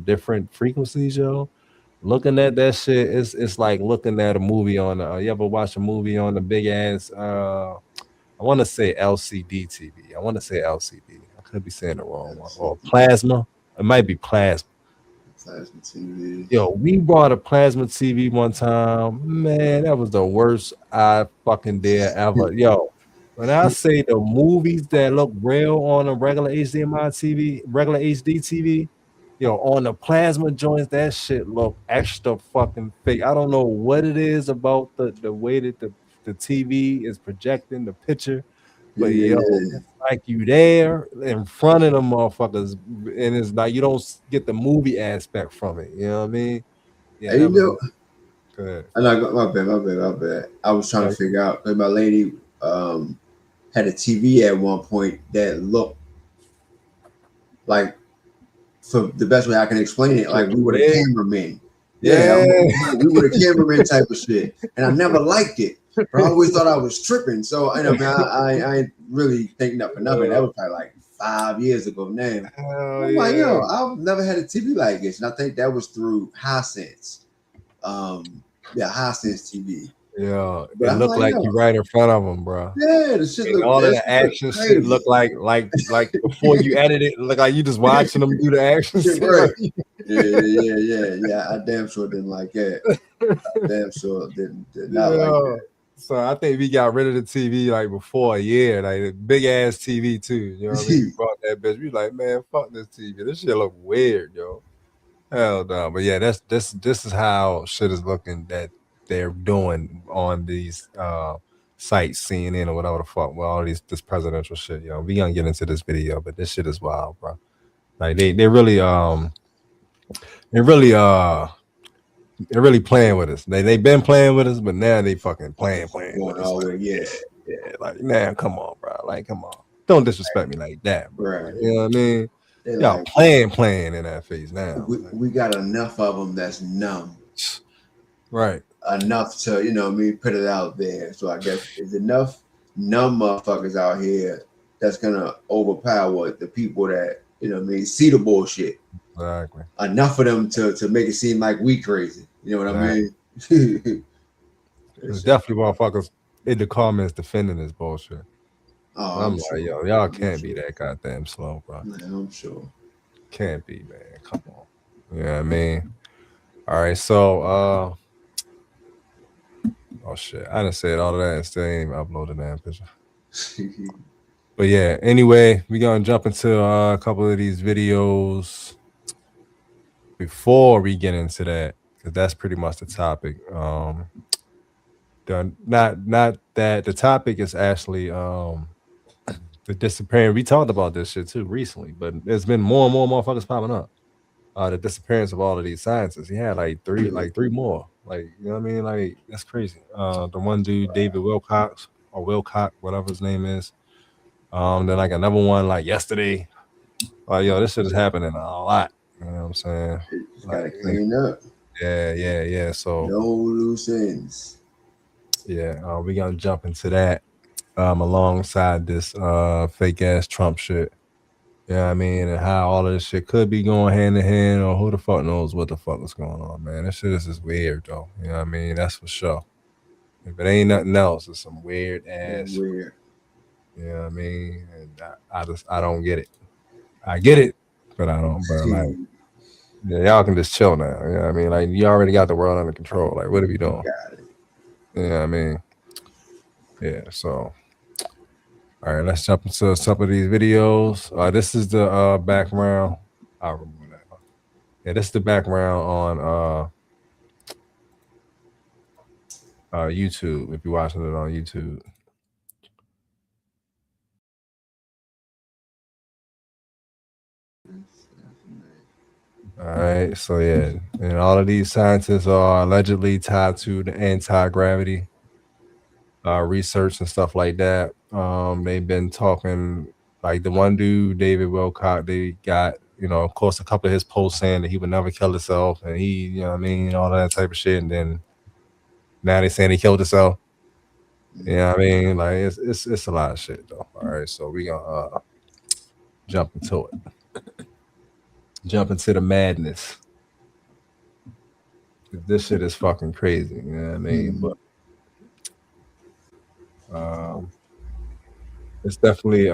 S1: different frequencies, yo. Looking at that shit, it's like looking at a movie on. You ever watch a movie on the big ass? I want to say LCD TV. I want to say LCD. I could be saying the wrong one. Or plasma. It might be plasma.
S2: Plasma TV.
S1: Yo, we bought a plasma TV one time. Man, that was the worst I fucking did ever. Yo, when I say the movies that look real on a regular HDMI TV, regular HD TV. Yo, on the plasma joints, that shit look extra fucking fake. I don't know what it is about the way that the TV is projecting the picture, but it's like you there in front of them motherfuckers, and it's like you don't get the movie aspect from it. You know what I mean? Yeah,
S2: hey,
S1: go ahead.
S2: My bad. I was trying to figure out because my lady had a TV at one point that looked like. For the best way I can explain it, like we were the cameramen. We were the cameraman type of shit, and I never liked it. But I always thought I was tripping. So I ain't really think nothing of it. That was probably like 5 years ago now. I'm like, yo, I've never had a TV like this, and I think that was through Hisense. Hisense TV.
S1: Yeah, it looked like you right in front of them, bro.
S2: Yeah, the shit look
S1: all of the action shit look like before you edit it, look like you just watching them do the action shit.
S2: Right. Yeah. I damn sure didn't like that. I damn sure did not like that.
S1: So I think we got rid of the TV like before a year, like a big ass TV too. You know what I mean? We brought that bitch. We like, man, fuck this TV. This shit look weird, yo. Hell no. But yeah, this is how shit is looking that they're doing on these sites, CNN or whatever the fuck. Well, all this presidential shit, yo. We gonna get into this video, but this shit is wild, bro. Like they're really they're really playing with us. They've been playing with us, but now they fucking playing with
S2: Going
S1: us.
S2: all the
S1: Like,
S2: way, yeah.
S1: yeah, like now, come on, bro. Like, come on. Don't disrespect me like that, bro.
S2: Right.
S1: Like, you know what I mean?
S2: They
S1: Y'all
S2: like,
S1: playing in that face now.
S2: we got enough of them that's numb.
S1: Right.
S2: Enough to, you know what I mean, put it out there. So I guess there's enough numb motherfuckers out here that's gonna overpower the people that, you know what I mean, see the bullshit.
S1: Exactly.
S2: Enough of them to make it seem like we crazy. You know what I mean?
S1: There's definitely motherfuckers in the comments defending this bullshit.
S2: Oh,
S1: I'm
S2: I'm
S1: like,
S2: sure.
S1: yo, y'all can't be that goddamn slow, bro.
S2: Man, I'm sure.
S1: Can't be, man. Come on. You know what I mean? All right, so oh shit. I done said all of that and still ain't even uploaded that picture. But yeah, anyway, we're gonna jump into a couple of these videos before we get into that, because that's pretty much the topic. Not that the topic is actually the disappearance. We talked about this shit too recently, but there's been more and more motherfuckers popping up. The disappearance of all of these scientists. He had like three more. Like, you know what I mean? Like, that's crazy. The one dude, David Wilcox or Wilcock, whatever his name is. Then like another one like yesterday. Like, yo, this shit is happening a lot. You know what I'm saying?
S2: It's gotta clean up.
S1: Yeah. So
S2: no loose ends.
S1: Yeah, we're gonna jump into that alongside this fake ass Trump shit. You know what I mean? And how all of this shit could be going hand in hand, or who the fuck knows what the fuck is going on, man. This shit is just weird though. You know what I mean? That's for sure. If it ain't nothing else, it's some weird ass.
S2: Weird.
S1: You know what I mean? And I don't get it. I get it, but I don't. But like, yeah, y'all can just chill now. You know what I mean? Like, you already got the world under control. Like, what are we doing? You know what I mean? Yeah. So, all right, let's jump into some of these videos. This is the background. I remember that. Yeah, this is the background on YouTube. If you're watching it on YouTube. All right, so yeah, and all of these scientists are allegedly tied to the anti-gravity research and stuff like that. They've been talking, like the one dude, David Wilcock, they got, you know, of course, a couple of his posts saying that he would never kill himself, and he, you know what I mean, all that type of shit, and then now they saying he killed himself. You know what I mean? Like, it's a lot of shit though. All right, so we gonna jump into it. Jump into the madness. This shit is fucking crazy. You know what I mean? But it's definitely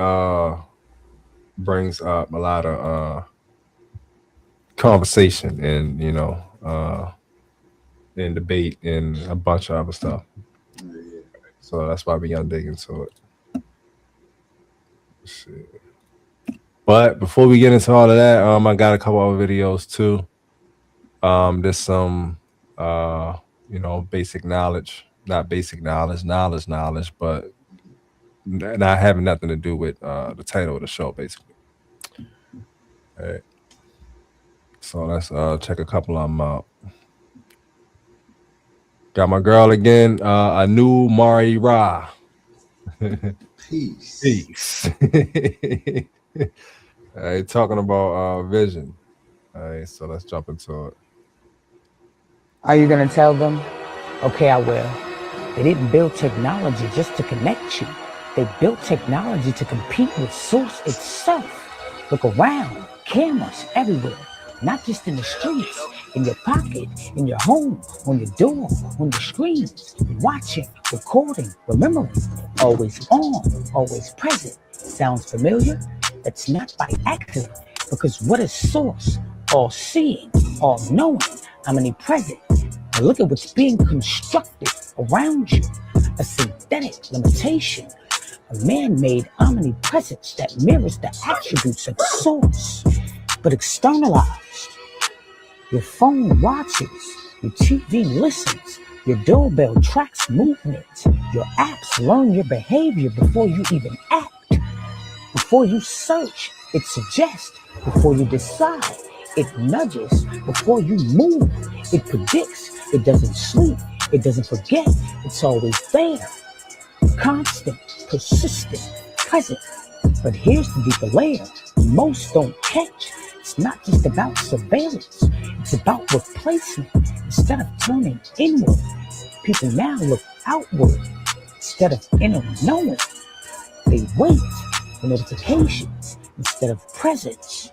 S1: brings up a lot of conversation and, you know, and debate and a bunch of other stuff. So that's why we gonna dig into it. Shit. But before we get into all of that, I got a couple other videos too. There's some you know, basic knowledge, not basic knowledge, but not having nothing to do with the title of the show, basically. All right. So let's check a couple of them out. Got my girl again, Anu Mari Ra.
S2: Peace.
S1: All right, talking about vision. All right, so let's jump into it.
S14: Are you going to tell them? Okay, I will. They didn't build technology just to connect you. They built technology to compete with Source itself. Look around, cameras everywhere, not just in the streets, in your pocket, in your home, on your door, on your screens, watching, recording, remembering, always on, always present. Sounds familiar? That's not by accident, because what is Source? All seeing, all knowing, omnipresent. Now look at what's being constructed around you. A synthetic limitation, a man-made omnipresence that mirrors the attributes of Source, but externalized. Your phone watches, your TV listens, your doorbell tracks movements, your apps learn your behavior before you even act. Before you search, it suggests. Before you decide, it nudges. Before you move, it predicts. It doesn't sleep. It doesn't forget. It's always there. Constant, persistent, present. But here's the deeper layer most don't catch. It's not just about surveillance. It's about replacement. Instead of turning inward, people now look outward. Instead of inner knowing, they wait for notifications instead of presence.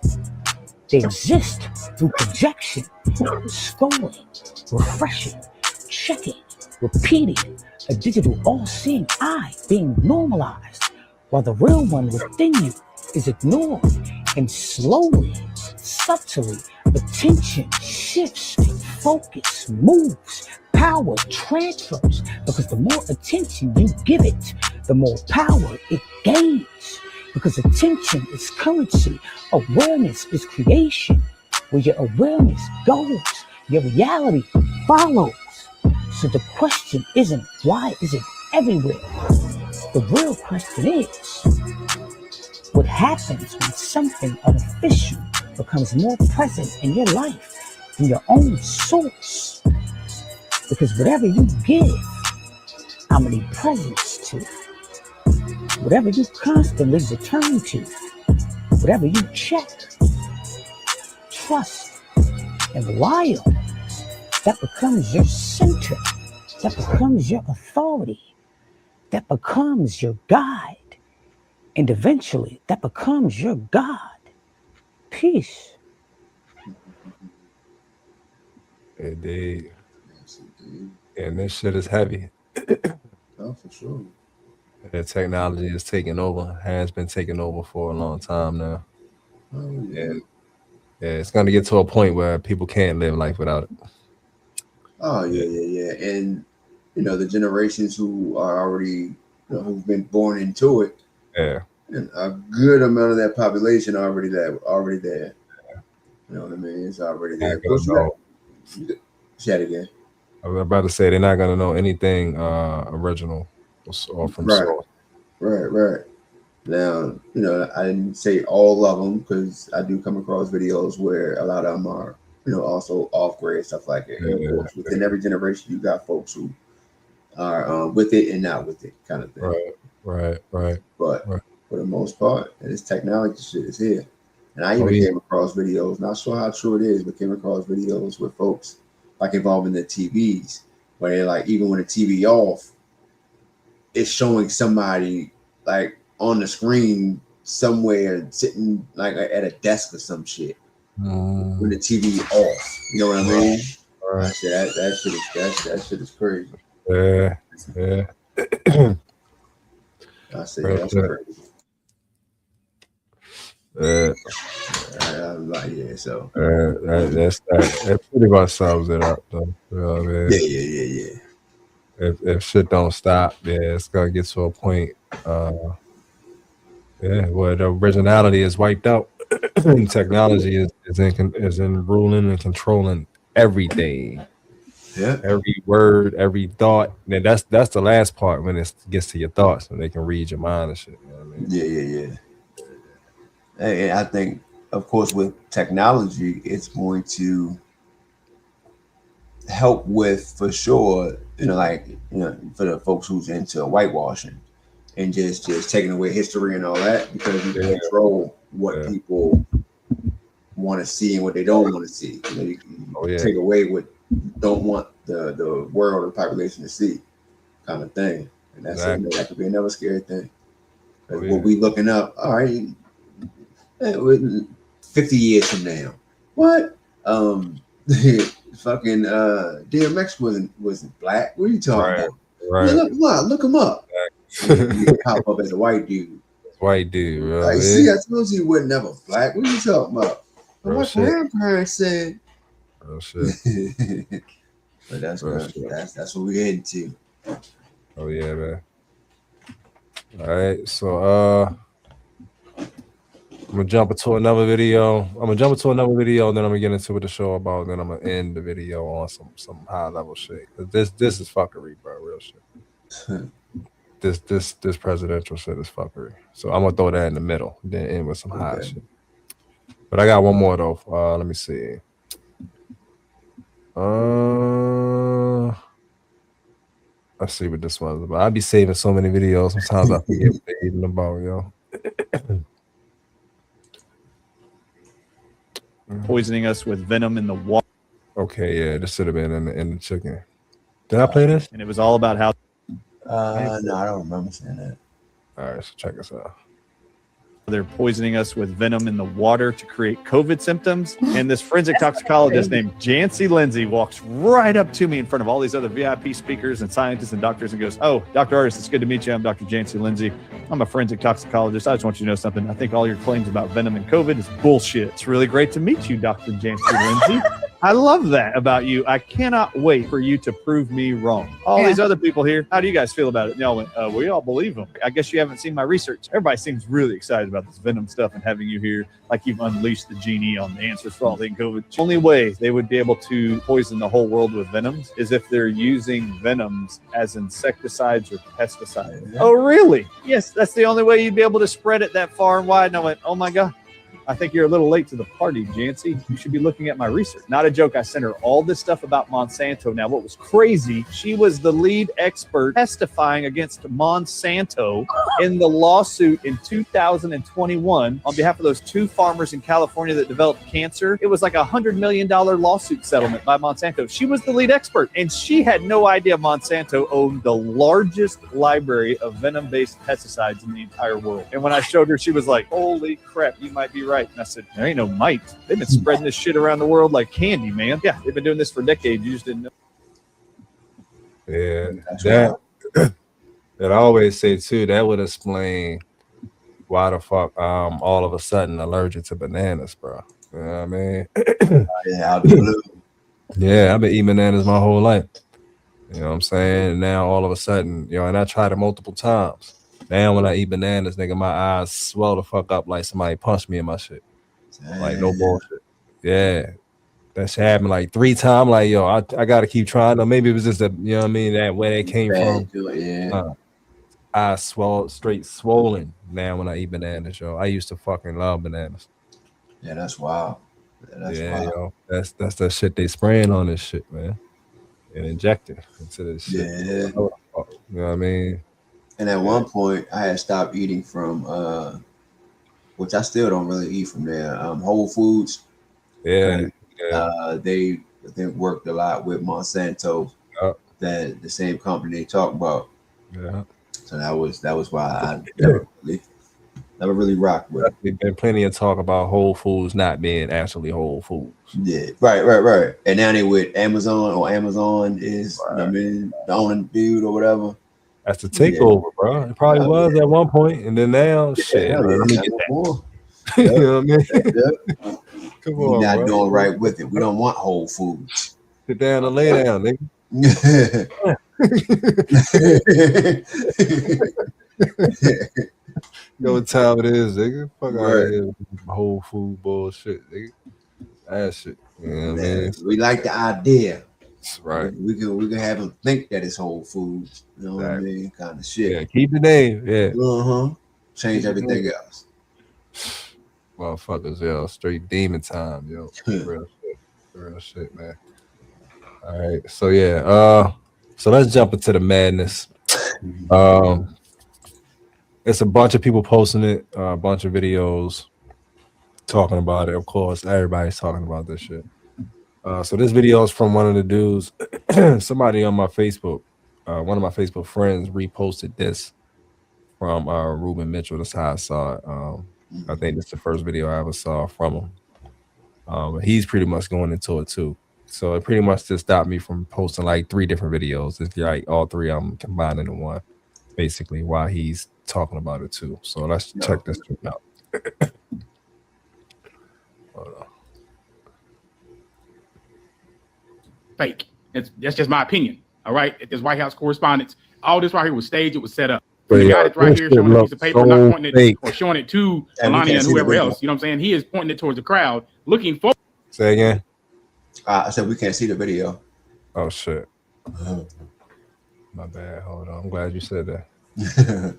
S14: They exist through projection, scrolling, refreshing, checking, repeating, a digital all-seeing eye being normalized, while the real one within you is ignored. And slowly, subtly, attention shifts, focus moves, power transfers, because the more attention you give it, the more power it gains. Because attention is currency, awareness is creation. Where your awareness goes, your reality follows. So the question isn't, why is it everywhere? The real question is, what happens when something artificial becomes more present in your life than your own source? Because whatever you give how many presents to, whatever you constantly return to, whatever you check, trust, and rely on, that becomes your center, that becomes your authority, that becomes your guide, and eventually that becomes your God. Peace.
S1: Indeed. And this shit is heavy.
S2: Oh, for sure.
S1: The technology is taking over, has been taking over for a long time now.
S2: Oh, yeah.
S1: Yeah, it's gonna get to a point where people can't live life without it.
S2: Oh, yeah. And, the generations who are already, who've been born into it,
S1: Yeah.
S2: and a good amount of that population are already there. You know what I mean? It's already there. Of course, say it again.
S1: I was about to say they're not gonna know anything original or from source.
S2: Right. Now, I didn't say all of them because I do come across videos where a lot of them are, also off grade, stuff like that. And of course, within every generation, you got folks who are with it and not with it, kind of thing.
S1: Right.
S2: But for the most part, this technology shit is here. And I even came across videos, not sure how true it is, but came across videos with folks like involving the TVs, where they're like, even when the TV off, it's showing somebody like on the screen somewhere sitting like at a desk or some shit when the TV off. You know what I mean?
S1: Right.
S2: That shit is crazy.
S1: Yeah.
S2: I say that's crazy. I'm like, yeah, so
S1: that pretty much sums it up, though. You know what I mean?
S2: Yeah.
S1: If shit don't stop, it's gonna get to a point, where the originality is wiped out. And technology is in ruling and controlling everything.
S2: Yeah.
S1: Every word, every thought. And that's the last part, when it gets to your thoughts and they can read your mind and shit. You know what I mean?
S2: Yeah. And I think, of course, with technology, it's going to help with, for sure, for the folks who's into whitewashing and just taking away history and all that, because you can control what people want to see and what they don't want to see. You take away what you don't want the world or population to see, kind of thing. And that's that could be another scary thing. What we looking up, all right, 50 years from now, what? Fucking DMX wasn't black. What are you talking about?
S1: Right.
S2: Look him up. You pop up as a white dude.
S1: White dude, bro.
S2: Like, see, I told you he wasn't never black. What are you talking about? My grandparents said.
S1: Real shit.
S2: But that's what we're heading to.
S1: Oh yeah, man. All right, so gonna jump into another video. And then I'm gonna get into what the show about. And then I'm gonna end the video on some high level shit. This is fuckery, bro. Real shit. This presidential shit is fuckery. So I'm gonna throw that in the middle, then end with some high shit. But I got one more though. Let me see. Let's see what this one's about. I be saving so many videos. Sometimes I forget what they're even about, yo.
S13: Poisoning us with venom in the water.
S1: Okay, yeah, this should have been in the chicken. Did I play this?
S13: And it was all about how.
S2: No, I don't remember saying that.
S1: All right, so check this out.
S13: They're poisoning us with venom in the water to create COVID symptoms. And this forensic toxicologist named Jancy Lindsay walks right up to me in front of all these other VIP speakers and scientists and doctors and goes, "Oh, Dr. Artist, it's good to meet you. I'm Dr. Jancy Lindsay. I'm a forensic toxicologist. I just want you to know something. I think all your claims about venom and COVID is bullshit. It's really great to meet you, Dr. Jancy Lindsay. I love that about you. I cannot wait for you to prove me wrong." All these other people here, how do you guys feel about it? And y'all went, we all believe them. I guess you haven't seen my research. Everybody seems really excited about this venom stuff and having you here like you've unleashed the genie on the answers for all things COVID. The only way they would be able to poison the whole world with venoms is if they're using venoms as insecticides or pesticides. Yeah. Oh, really? Yes, that's the only way you'd be able to spread it that far and wide. And I went, oh my God. I think you're a little late to the party, Jancy. You should be looking at my research. Not a joke. I sent her all this stuff about Monsanto. Now, what was crazy, she was the lead expert testifying against Monsanto in the lawsuit in 2021 on behalf of those two farmers in California that developed cancer. It was like $100 million lawsuit settlement by Monsanto. She was the lead expert, and she had no idea Monsanto owned the largest library of venom-based pesticides in the entire world. And when I showed her, she was like, holy crap, you might be right. And I said, there ain't no might. They've been spreading this shit around the world like candy, man. Yeah, they've been doing this for decades. You just didn't know.
S1: Yeah, that I always say too, that would explain why the fuck all of a sudden allergic to bananas, bro. You know what I mean?
S2: Yeah, out the blue.
S1: Yeah, I've been eating bananas my whole life. You know what I'm saying? Now all of a sudden, and I tried it multiple times. Now when I eat bananas, nigga, my eyes swell the fuck up like somebody punched me in my shit. Like no bullshit. Yeah. That shit happened like 3 times. Like, yo, I gotta keep trying. Or maybe it was just that, you know what I mean, that where it came from.
S2: Yeah.
S1: Eyes straight swollen now when I eat bananas, yo. I used to fucking love bananas.
S2: Yeah, that's wild. That's wild.
S1: Yo. That's the shit they spraying on this shit, man. And injecting into this shit.
S2: Yeah.
S1: You know what I mean?
S2: And at one point, I had stopped eating from, which I still don't really eat from there, Whole Foods.
S1: Yeah.
S2: They worked a lot with Monsanto, that the same company they talk about.
S1: Yeah.
S2: So that was why I never really rocked with it.
S1: There's been plenty of talk about Whole Foods not being actually Whole Foods.
S2: Yeah, right. And now they with Amazon, or Amazon is, I mean, the owning dude or whatever.
S1: That's the takeover, bro. It probably was at one point, and then now, shit. Let me get that. You know what I mean? Come on,
S2: we're not
S1: bro.
S2: doing right with it. We don't want Whole Foods.
S1: Sit down and lay down, nigga. You know what time it is, nigga? Fuck out of here with Whole Food bullshit, nigga. That shit. You know what I mean?
S2: We like the idea.
S1: Right.
S2: We can have them think that it's Whole Foods. You know what I mean? Kind of shit.
S1: Yeah, keep the name. Yeah.
S2: Change everything else.
S1: Motherfuckers, yo. Straight demon time, yo. Real shit, man. All right. So yeah. So let's jump into the madness. It's a bunch of people posting it, a bunch of videos talking about it. Of course, everybody's talking about this shit. So this video is from one of the dudes. Somebody on my Facebook, one of my Facebook friends reposted this from Ruben Mitchell. That's how I saw it. I think it's the first video I ever saw from him. He's pretty much going into it too. So it pretty much just stopped me from posting like 3 different videos. It's like all 3 of them combined into one, basically, while he's talking about it too. So let's check this out. Hold on.
S15: Fake. That's just my opinion. All right. If this White House correspondence, all this right here was staged, it was set up.
S4: from the guy that's right
S1: this
S4: here
S1: shit
S4: showing a
S1: look
S4: piece of paper,
S1: so
S4: not pointing it
S1: fake.
S4: or showing it to
S2: And we
S4: Melania
S2: can't
S4: and
S2: see the
S4: whoever
S2: video.
S4: else. You know what I'm saying? He is pointing it towards the crowd, looking forward.
S1: Say again.
S2: I said we can't see the video.
S1: Oh shit. My bad. Hold on. I'm glad you said that.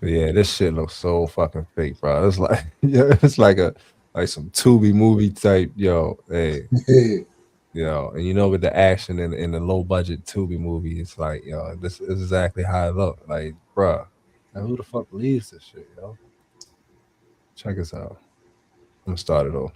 S1: But yeah, this shit looks so fucking fake, bro. It's like, yeah, it's like some Tubi movie type, yo. Hey, yo, and you know, with the action in the low budget Tubi movie, it's like, yo, this is exactly how it look. Like, bro, like, who the fuck believes this shit, yo? Check this out. I'm gonna start it off.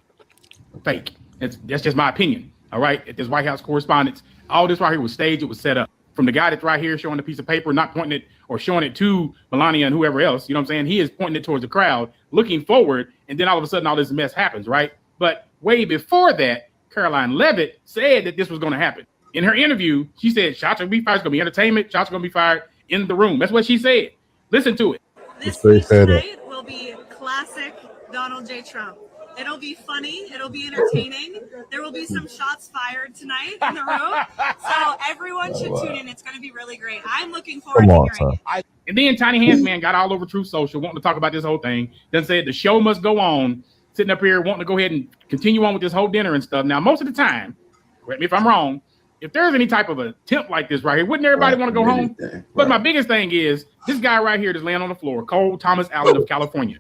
S4: Fake. That's just my opinion. All right. At this White House correspondence, all this right here was staged. It was set up. From the guy that's right here showing the piece of paper, not pointing it or showing it to Melania and whoever else, you know what I'm saying? He is pointing it towards the crowd, looking forward, and then all of a sudden all this mess happens, right? But way before that, Caroline Levitt said that this was going to happen. In her interview, she said shots are going to be fired, it's going to be entertainment, shots are going to be fired in the room. That's what she said. Listen to it.
S15: This speech tonight will be classic Donald J. Trump. It'll be funny. It'll be entertaining. There will be some shots fired tonight in the room. So everyone should tune in. It's going to be really great. I'm looking forward to hearing it.
S4: And then Tiny Hands Man got all over Truth Social wanting to talk about this whole thing. Then said the show must go on. Sitting up here wanting to go ahead and continue on with this whole dinner and stuff. Now, most of the time, correct me if I'm wrong, if there's any type of attempt like this right here, wouldn't everybody want to go home? But my biggest thing is this guy right here that's laying on the floor, Cole Thomas Allen of California.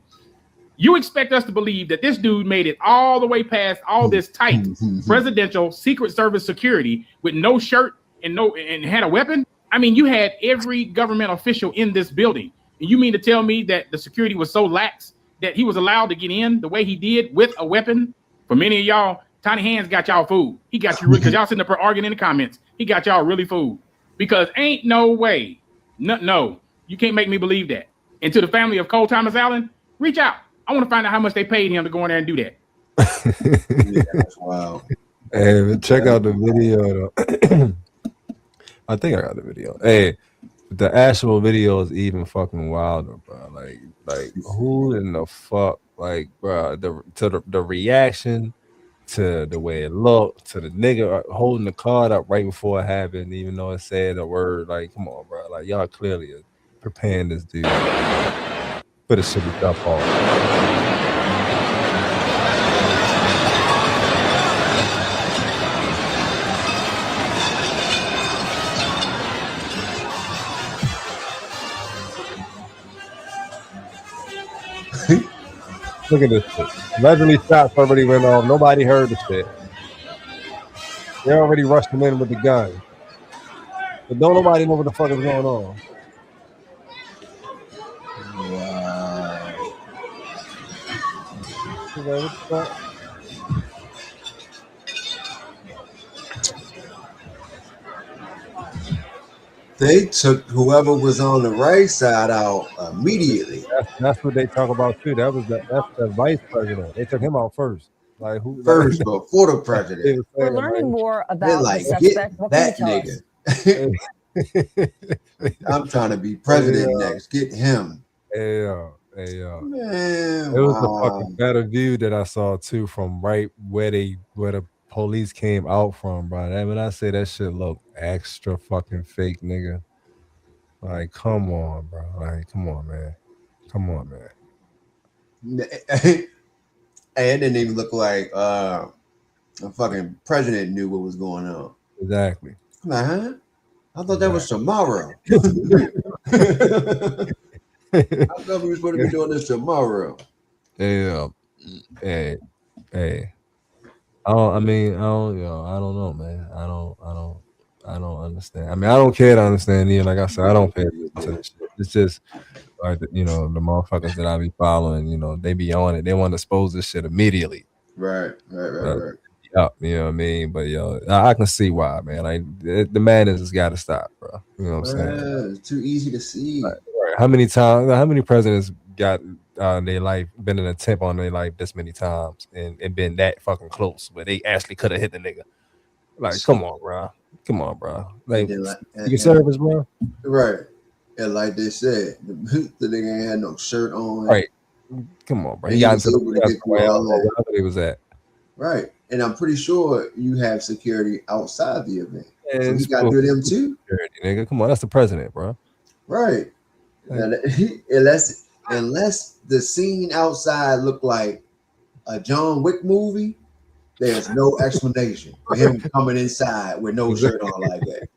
S4: You expect us to believe that this dude made it all the way past all this tight presidential Secret Service security with no shirt and had a weapon? I mean, you had every government official in this building. And you mean to tell me that the security was so lax that he was allowed to get in the way he did with a weapon? For many of y'all, Tiny Hands got y'all fooled. He got you, because y'all sitting up here arguing in the comments. He got y'all really fooled. Because ain't no way, no, you can't make me believe that. And to the family of Cole Thomas Allen, reach out. I want to find out how much they paid him to go in there and do that.
S2: Yeah, that's wild.
S1: Hey, check out the video. I think I got the video. Hey, the actual video is even fucking wilder, bro. Like who in the fuck? Like, bro, the reaction to the way it looked, to the nigga holding the card up right before it happened, even though it said a word. Like, come on, bro. Like, y'all clearly are preparing this dude for the shit stuff off. Look at this shit. Allegedly shots already went off. Nobody heard the shit. They already rushed him in with the gun. But don't nobody know what the fuck is going on.
S2: Wow.
S1: What the fuck?
S2: They took whoever was on the right side out immediately.
S1: That's what they talk about too. That's the vice president. They took him out first. Like who
S2: first before the president?
S16: We're learning more about
S2: like,
S16: the suspect. What can
S2: that
S16: you tell
S2: nigga. I'm trying to be president next. Get him.
S1: Hey,
S2: Man,
S1: it was the fucking better view that I saw too from right where the police came out from, bro. And when I say that shit look extra fucking fake, nigga. Like, come on, bro. Like, come on, man. Come on, man.
S2: Hey, it didn't even look like a fucking president knew what was going on.
S1: Exactly.
S2: I'm like, huh? I thought that was tomorrow. I thought we were supposed to be doing this tomorrow.
S1: Yeah. Hey. I don't know, man. I don't understand. I mean, I don't care to understand either. Like I said, I don't pay attention to this shit. It's just like the motherfuckers that I be following, they be on it. They want to expose this shit immediately.
S2: Right.
S1: Yeah, you know what I mean? But I can see why, man. Like the madness has got to stop, bro. You know what I'm saying?
S2: It's too easy to see.
S1: Right. How many presidents got their life, been an attempt on their life this many times and been that fucking close where they actually could have hit the nigga? Like, come on, bro. Like, you service, bro.
S2: Right. And like they said, the nigga ain't had no shirt on.
S1: Right. Come on, bro. He got into the wherever he was at.
S2: Right. And I'm pretty sure you have security outside the event.
S1: And
S2: So you got to do them too.
S1: Security, nigga. Come on, that's the president, bro.
S2: Right.
S1: Like,
S2: unless the scene outside looked like a John Wick movie, there's no explanation for him coming inside with no shirt on like that.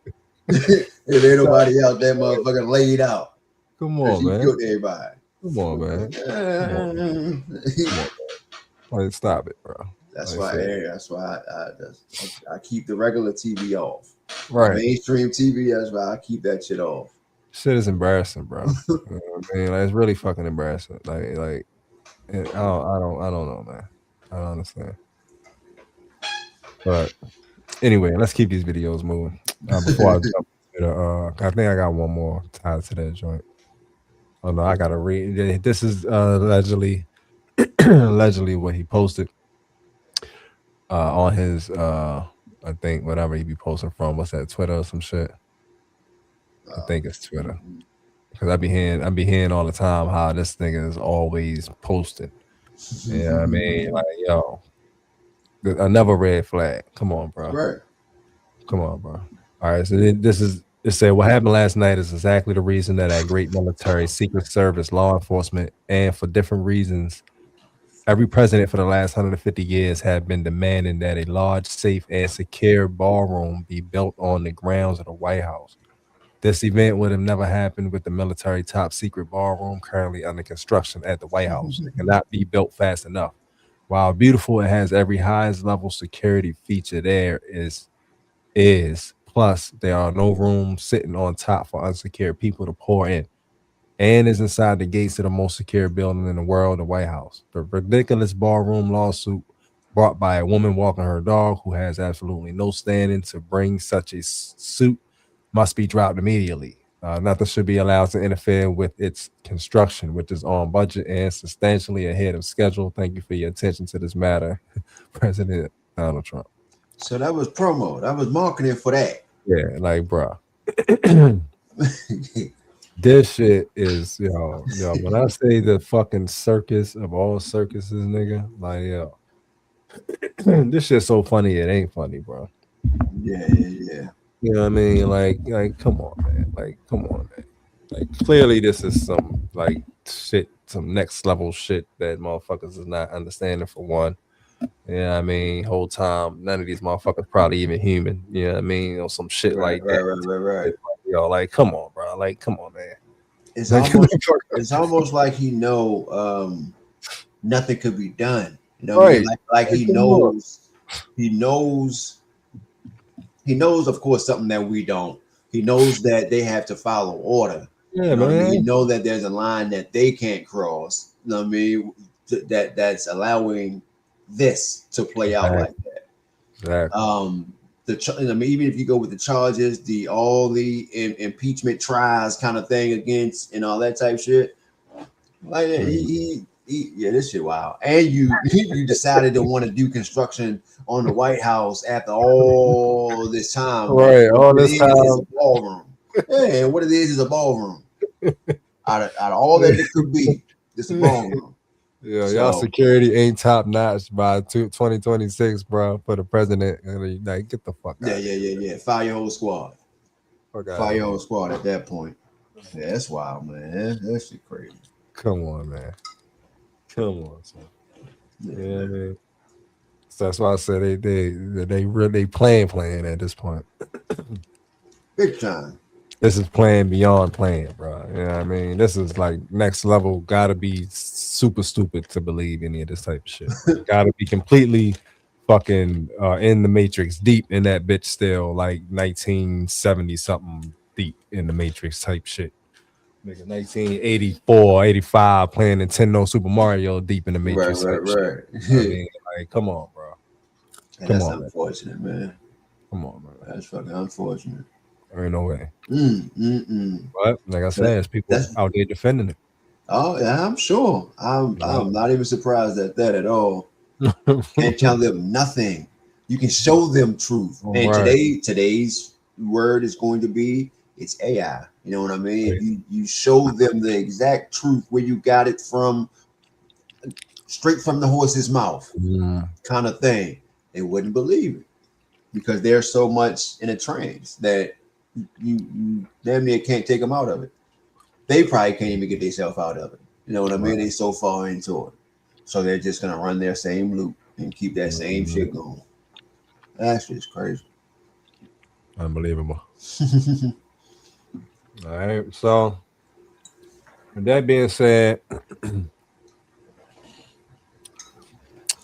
S2: If ain't nobody out there motherfucking laid out.
S1: Come on,
S2: He
S1: man.
S2: killed everybody.
S1: Come on, man. Come on. Like, stop it, bro.
S2: That's
S1: like,
S2: why I keep the regular TV off.
S1: Right.
S2: Mainstream TV, that's why I keep that shit off.
S1: Shit is embarrassing, bro. You know what I mean, like, it's really fucking embarrassing. Like, I don't know, man. I don't understand. But anyway, let's keep these videos moving. Before I jump to the, I think I got one more tied to that joint. Oh no, I gotta read. This is allegedly what he posted on his I think whatever he be posting from. What's that, Twitter or some shit? I think it's Twitter. Because I be hearing all the time how this nigga is always posting. Yeah, I mean, like, yo, another red flag. Come on, bro.
S2: Right.
S1: Come on, bro. All right, so it said what happened last night is exactly the reason that our great military, secret service, law enforcement, and for different reasons, every president for the last 150 years have been demanding that a large, safe, and secure ballroom be built on the grounds of the White House. This event would have never happened with the military top secret ballroom currently under construction at the White House. It cannot be built fast enough. While beautiful, it has every highest level security feature there is. Plus, there are no rooms sitting on top for unsecured people to pour in. And is inside the gates of the most secure building in the world, the White House. The ridiculous ballroom lawsuit brought by a woman walking her dog who has absolutely no standing to bring such a suit must be dropped immediately. Nothing should be allowed to interfere with its construction, which is on budget and substantially ahead of schedule. Thank you for your attention to this matter, President Donald Trump.
S2: So that was promo. That was marketing for that.
S1: Yeah, like, bro. This shit is, yo, when I say the fucking circus of all circuses, nigga, like, yo, this shit's so funny, it ain't funny, bro.
S2: Yeah.
S1: You know what I mean? Like, come on, man. Like, come on, man. Like, clearly this is some, like, shit, some next level shit that motherfuckers is not understanding, for one. You know what I mean? Whole time, none of these motherfuckers probably even human. You know what I mean? Or some shit like that.
S2: Right.
S1: Yo, like, come on, bro. Like, come on, man.
S2: It's almost like he know nothing could be done. You know,
S1: right?
S2: Like he knows, of course, something that we don't. He knows that they have to follow order.
S1: Yeah,
S2: you know
S1: man.
S2: What I mean? He know that there's a line that they can't cross. You know what I mean? That's allowing this to play out like that.
S1: Exactly.
S2: I mean, even if you go with the charges, all the impeachment trials kind of thing against and all that type shit, like yeah, this shit wild. And you decided to want to do construction on the White House after all this time,
S1: right? All this time,
S2: is a ballroom. Yeah, and what it is a ballroom. out of all that it could be, it's a ballroom.
S1: Yeah, y'all security ain't top notch by 2026, bro. For the president, like, get the fuck out.
S2: Yeah. Fire your whole squad. Fire your whole squad at that point. Yeah, that's wild, man. That shit crazy.
S1: Come on, man. Come on, son. Yeah, I mean, so that's why I said they really playing at this point.
S2: Big time.
S1: This is playing beyond playing, bro. You know what I mean? This is like next level. Gotta be super stupid to believe any of this type of shit. Gotta be completely fucking in the Matrix, deep in that bitch still, like 1970 something deep in the Matrix type shit. Nigga, 1984, 85 playing Nintendo Super Mario deep in the Matrix.
S2: Right.
S1: Shit. I mean, like, come on, bro.
S2: Come on, unfortunate, man.
S1: Come on, man.
S2: That's fucking unfortunate.
S1: There ain't no way. But like I said, there's people out there defending it.
S2: Oh, yeah, I'm sure. I'm not even surprised at that at all. Can't tell them nothing. You can show them truth. And today's word is going to be it's AI. You know what I mean? Right. You show them the exact truth where you got it from. straight from the horse's mouth,
S1: Mm.
S2: kind of thing, they wouldn't believe it because they're so much in a trance that you damn near can't take them out of it. They probably can't even get themselves out of it. You know what I mean? They so far into it, so they're just gonna run their same loop and keep that same shit going. That shit's crazy.
S1: Unbelievable. All right. So, with that being said,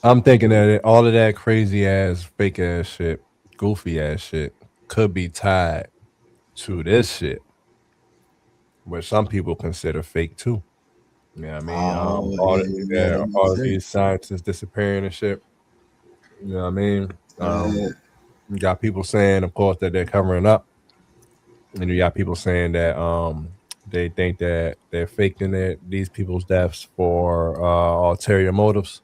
S1: I'm thinking that all of that crazy ass, fake ass shit, goofy ass shit could be tied to this shit, which some people consider fake too. You know what I mean?
S2: That makes
S1: All of these
S2: sense.
S1: scientists disappearing and shit. You know what I mean?
S2: Yeah.
S1: You got people saying, of course, that they're covering up. And you got people saying that they think that they're faking these people's deaths for ulterior motives.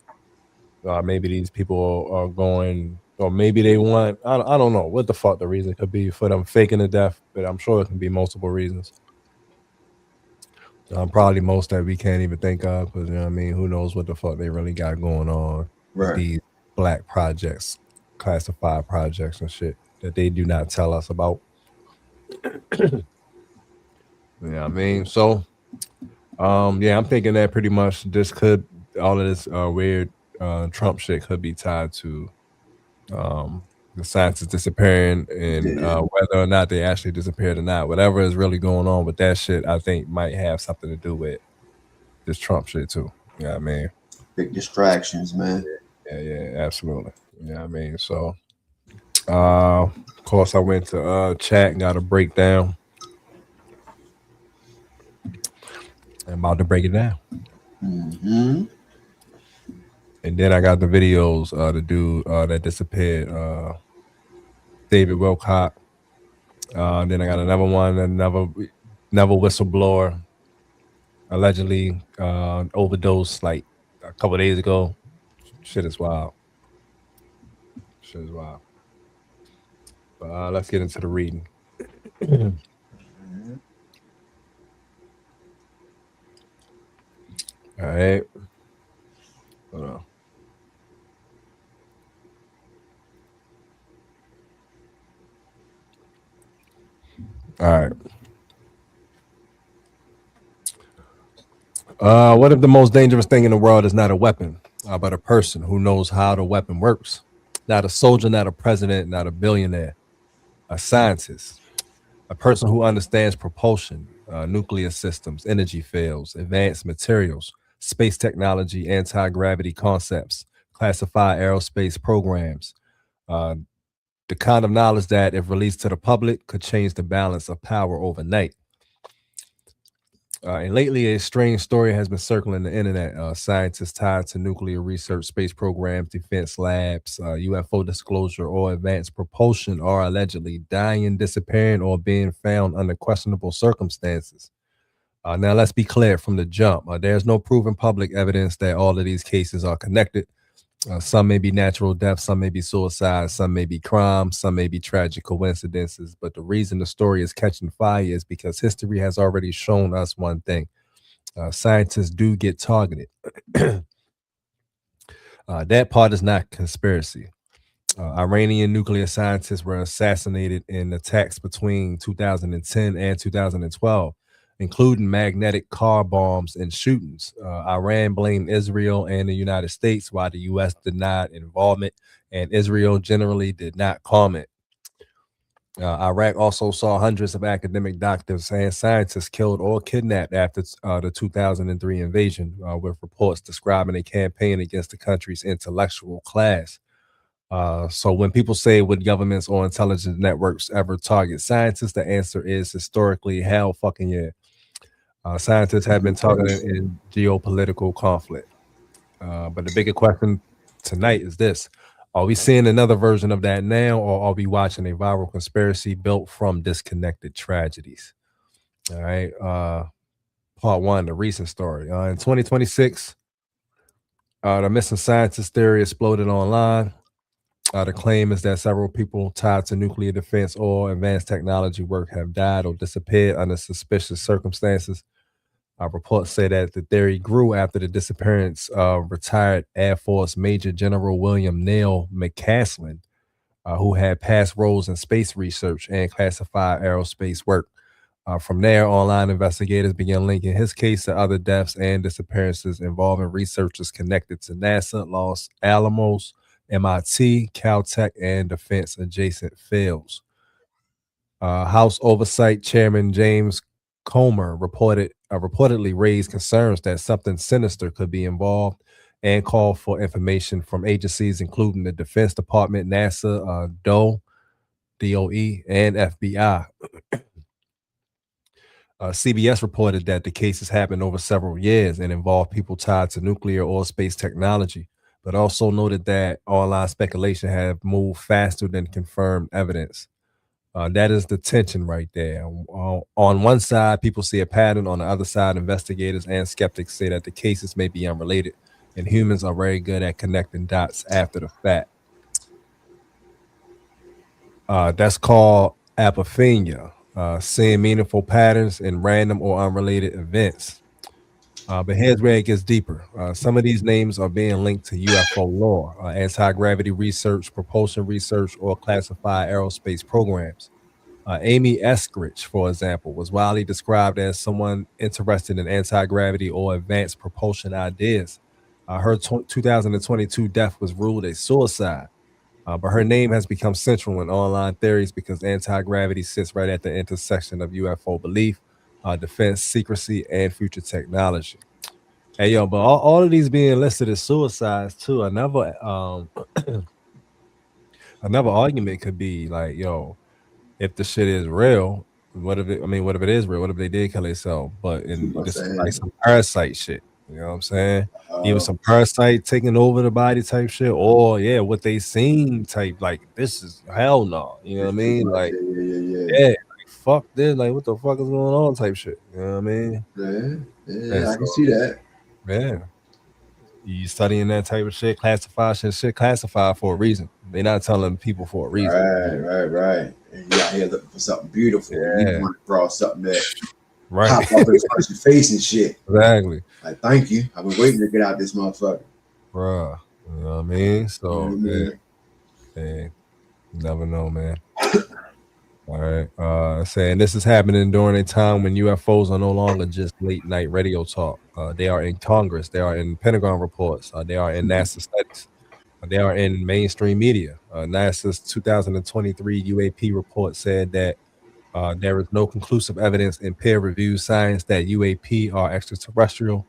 S1: Maybe these people are going, or maybe they want, I don't know what the fuck the reason could be for them faking the death, but I'm sure it can be multiple reasons. Probably most that we can't even think of, because, you know what I mean, who knows what the fuck they really got going on with these black projects, classified projects and shit that they do not tell us about. You know what I mean? So, yeah, I'm thinking that pretty much all of this weird Trump shit could be tied to the scientists disappearing, and whether or not they actually disappeared or not, whatever is really going on with that shit, I think might have something to do with this Trump shit too. You know what I mean?
S2: Big distractions, man.
S1: Yeah, absolutely. You know what I mean? So, of course, I went to chat and got a breakdown. I'm about to break it down.
S2: Mm-hmm.
S1: And then I got the videos, the dude that disappeared, David Wilcock. Then I got another one, another whistleblower, allegedly overdosed like a couple of days ago. Shit is wild. But let's get into the reading. All right. Hold on. All right. What if the most dangerous thing in the world is not a weapon, but a person who knows how the weapon works? Not a soldier, not a president, not a billionaire. A scientist. A person who understands propulsion, nuclear systems, energy fields, advanced materials, space technology, anti-gravity concepts, classified aerospace programs. The kind of knowledge that, if released to the public, could change the balance of power overnight. And lately, a strange story has been circling the internet. Scientists tied to nuclear research, space programs, defense labs, UFO disclosure, or advanced propulsion are allegedly dying, disappearing, or being found under questionable circumstances. Now, let's be clear from the jump. There's no proven public evidence that all of these cases are connected. Some may be natural deaths, some may be suicide, some may be crime, some may be tragic coincidences. But the reason the story is catching fire is because history has already shown us one thing. Scientists do get targeted. That part is not conspiracy. Iranian nuclear scientists were assassinated in attacks between 2010 and 2012, including magnetic car bombs and shootings. Iran blamed Israel and the United States, while the U.S. denied involvement, and Israel generally did not comment. Iraq also saw hundreds of academic doctors and scientists killed or kidnapped after the 2003 invasion, with reports describing a campaign against the country's intellectual class. So when people say, would governments or intelligence networks ever target scientists, the answer is historically, hell fucking yeah. Scientists have been targeted in geopolitical conflict. But the bigger question tonight is this: are we seeing another version of that now, or are we watching a viral conspiracy built from disconnected tragedies? All right. Part one, the recent story. In 2026, the missing scientist theory exploded online. The claim is that several people tied to nuclear defense or advanced technology work have died or disappeared under suspicious circumstances. Reports say that the theory grew after the disappearance of retired Air Force Major General William Neil McCaslin, who had past roles in space research and classified aerospace work. From there, online investigators began linking his case to other deaths and disappearances involving researchers connected to NASA, Los Alamos, MIT, Caltech, and defense adjacent fields. House Oversight Chairman James Comer reportedly raised concerns that something sinister could be involved and called for information from agencies including the Defense Department, NASA, DOE, and FBI. CBS reported that the cases happened over several years and involved people tied to nuclear or space technology, but also noted that online speculation had moved faster than confirmed evidence. That is the tension right there. On one side, people see a pattern. On the other side, investigators and skeptics say that the cases may be unrelated, and humans are very good at connecting dots after the fact. That's called apophenia, seeing meaningful patterns in random or unrelated events. But here's where it gets deeper. Some of these names are being linked to UFO lore, anti-gravity research, propulsion research, or classified aerospace programs. Amy Eskridge, for example, was widely described as someone interested in anti-gravity or advanced propulsion ideas. Her 2022 death was ruled a suicide, but her name has become central in online theories because anti-gravity sits right at the intersection of UFO belief, defense, secrecy, and future technology. Hey, yo, but all of these being listed as suicides too. Another argument could be like, yo, if the shit is real, what if it is real? What if they did kill themselves? But this is like some parasite shit. You know what I'm saying? Either some parasite taking over the body type shit, or what they seen type. Like, this is hell no. You know what I mean? Like, like, fuck this. Like, what the fuck is going on? Type shit. You know what I mean?
S2: Yeah, I can see that.
S1: Yeah. You studying that type of shit, shit classified for a reason. They're not telling people for a reason.
S2: Right. And you out here looking for something beautiful.
S1: Yeah.
S2: You want to draw something that
S1: right
S2: pop up in front of your face and shit.
S1: Exactly.
S2: Like, thank you. I've been waiting to get out this motherfucker.
S1: Bruh. You know what I mean? So, you never know, man. All right. Saying this is happening during a time when UFOs are no longer just late night radio talk. They are in Congress. They are in Pentagon reports. They are in NASA studies. They are in mainstream media. NASA's 2023 UAP report said that there is no conclusive evidence in peer-reviewed science that UAP are extraterrestrial,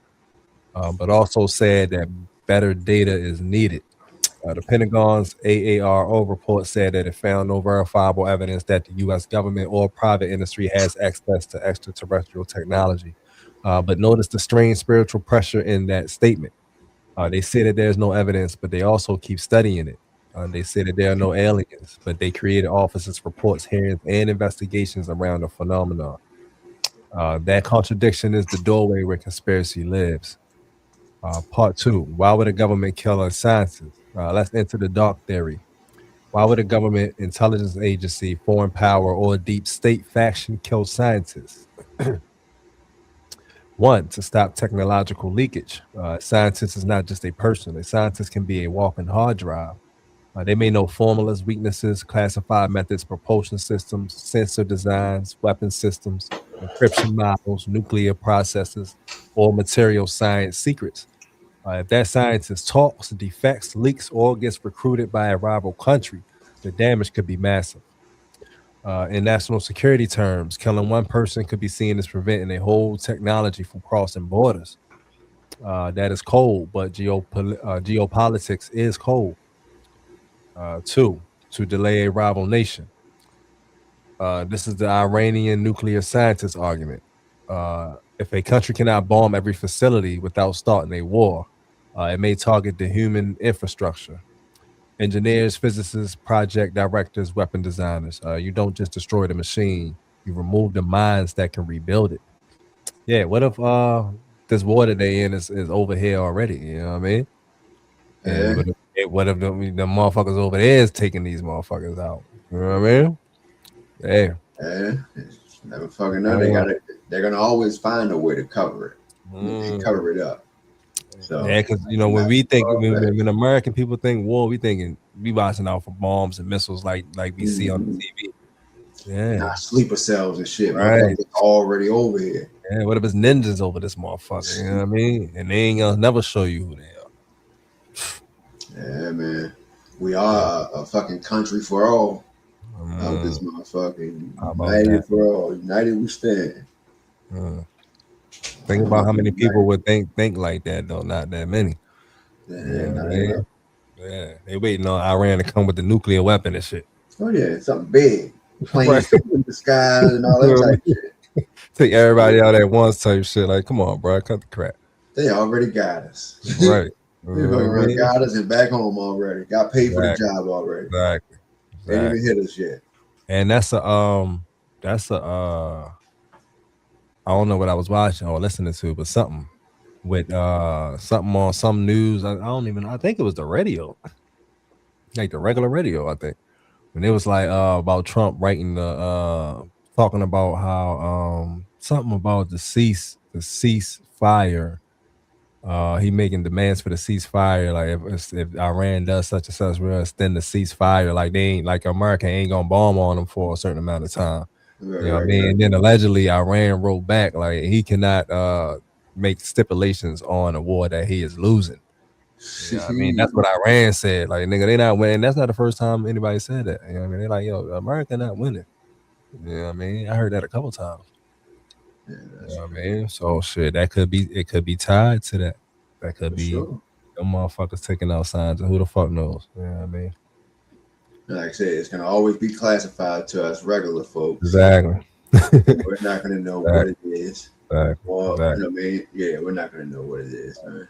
S1: but also said that better data is needed. The Pentagon's AARO report said that it found no verifiable evidence that the U.S. government or private industry has access to extraterrestrial technology. But notice the strange spiritual pressure in that statement. They say that there's no evidence, but they also keep studying it. They say that there are no aliens, but they created offices, reports, hearings, and investigations around the phenomenon. That contradiction is the doorway where conspiracy lives. Part 2, why would a government kill our scientists? Let's enter the dark theory. Why would a government, intelligence agency, foreign power, or a deep state faction kill scientists? One, to stop technological leakage. Scientist is not just a person. A scientist can be a walking hard drive. They may know formulas, weaknesses, classified methods, propulsion systems, sensor designs, weapon systems, encryption models, nuclear processes, or material science secrets. If that scientist talks, defects, leaks, or gets recruited by a rival country, the damage could be massive. In national security terms, killing one person could be seen as preventing a whole technology from crossing borders. That is cold, but geopolitics is cold. 2, to delay a rival nation. This is the Iranian nuclear scientist argument. If a country cannot bomb every facility without starting a war, it may target the human infrastructure. Engineers, physicists, project directors, weapon designers. You don't just destroy the machine, you remove the minds that can rebuild it. Yeah, what if this war that they in is over here already? You know what I mean? And what if the motherfuckers over there is taking these motherfuckers out? You know what I mean? Yeah.
S2: Never fucking know. They're gonna always find a way to cover it, cover it up. So
S1: yeah, because when we think when American people think war, we watching out for bombs and missiles like we see on the TV. Yeah,
S2: not sleeper cells and shit.
S1: Right.
S2: Motherfuckers already over here.
S1: Yeah, what if it's ninjas over this motherfucker? You know what I mean? And they ain't gonna never show you who they are.
S2: Yeah, man. We are a fucking country for all. Of this motherfucking united for all. United we stand.
S1: Think about how many people would think like that though. Not that many.
S2: Yeah,
S1: they waiting on Iran to come with the nuclear weapon and shit.
S2: Oh yeah, something big. Planes in the sky and all that type of shit.
S1: Take everybody out at once type shit. Like, come on, bro, cut the crap.
S2: They already got us.
S1: Right.
S2: They got us and back home already. Got paid for the job already.
S1: Exactly.
S2: They didn't even hit us yet.
S1: And that's a I don't know what I was watching or listening to, but something with something on some news. I don't even know. I think it was the radio. Like the regular radio, I think. And it was like about Trump writing talking about how something about the ceasefire. He making demands for the ceasefire. Like if Iran does such and such, we'll extend the ceasefire. Like they ain't like America ain't gonna bomb on them for a certain amount of time. You know what I mean? And then allegedly Iran wrote back like he cannot make stipulations on a war that he is losing. You know what I mean? That's what Iran said. Like, nigga, they not winning. That's not the first time anybody said that. You know what I mean? They're like, yo, America not winning. You know what I mean? I heard that a couple times. You know what I mean? So shit, it could be tied to that. That could be them motherfuckers taking out signs, and who the fuck knows? You know what I mean?
S2: Like I said, it's gonna always be classified to us regular folks.
S1: Exactly.
S2: We're not gonna know what it is.
S1: Exactly.
S2: Or, you know what I mean? Yeah, we're not gonna know what it is, man.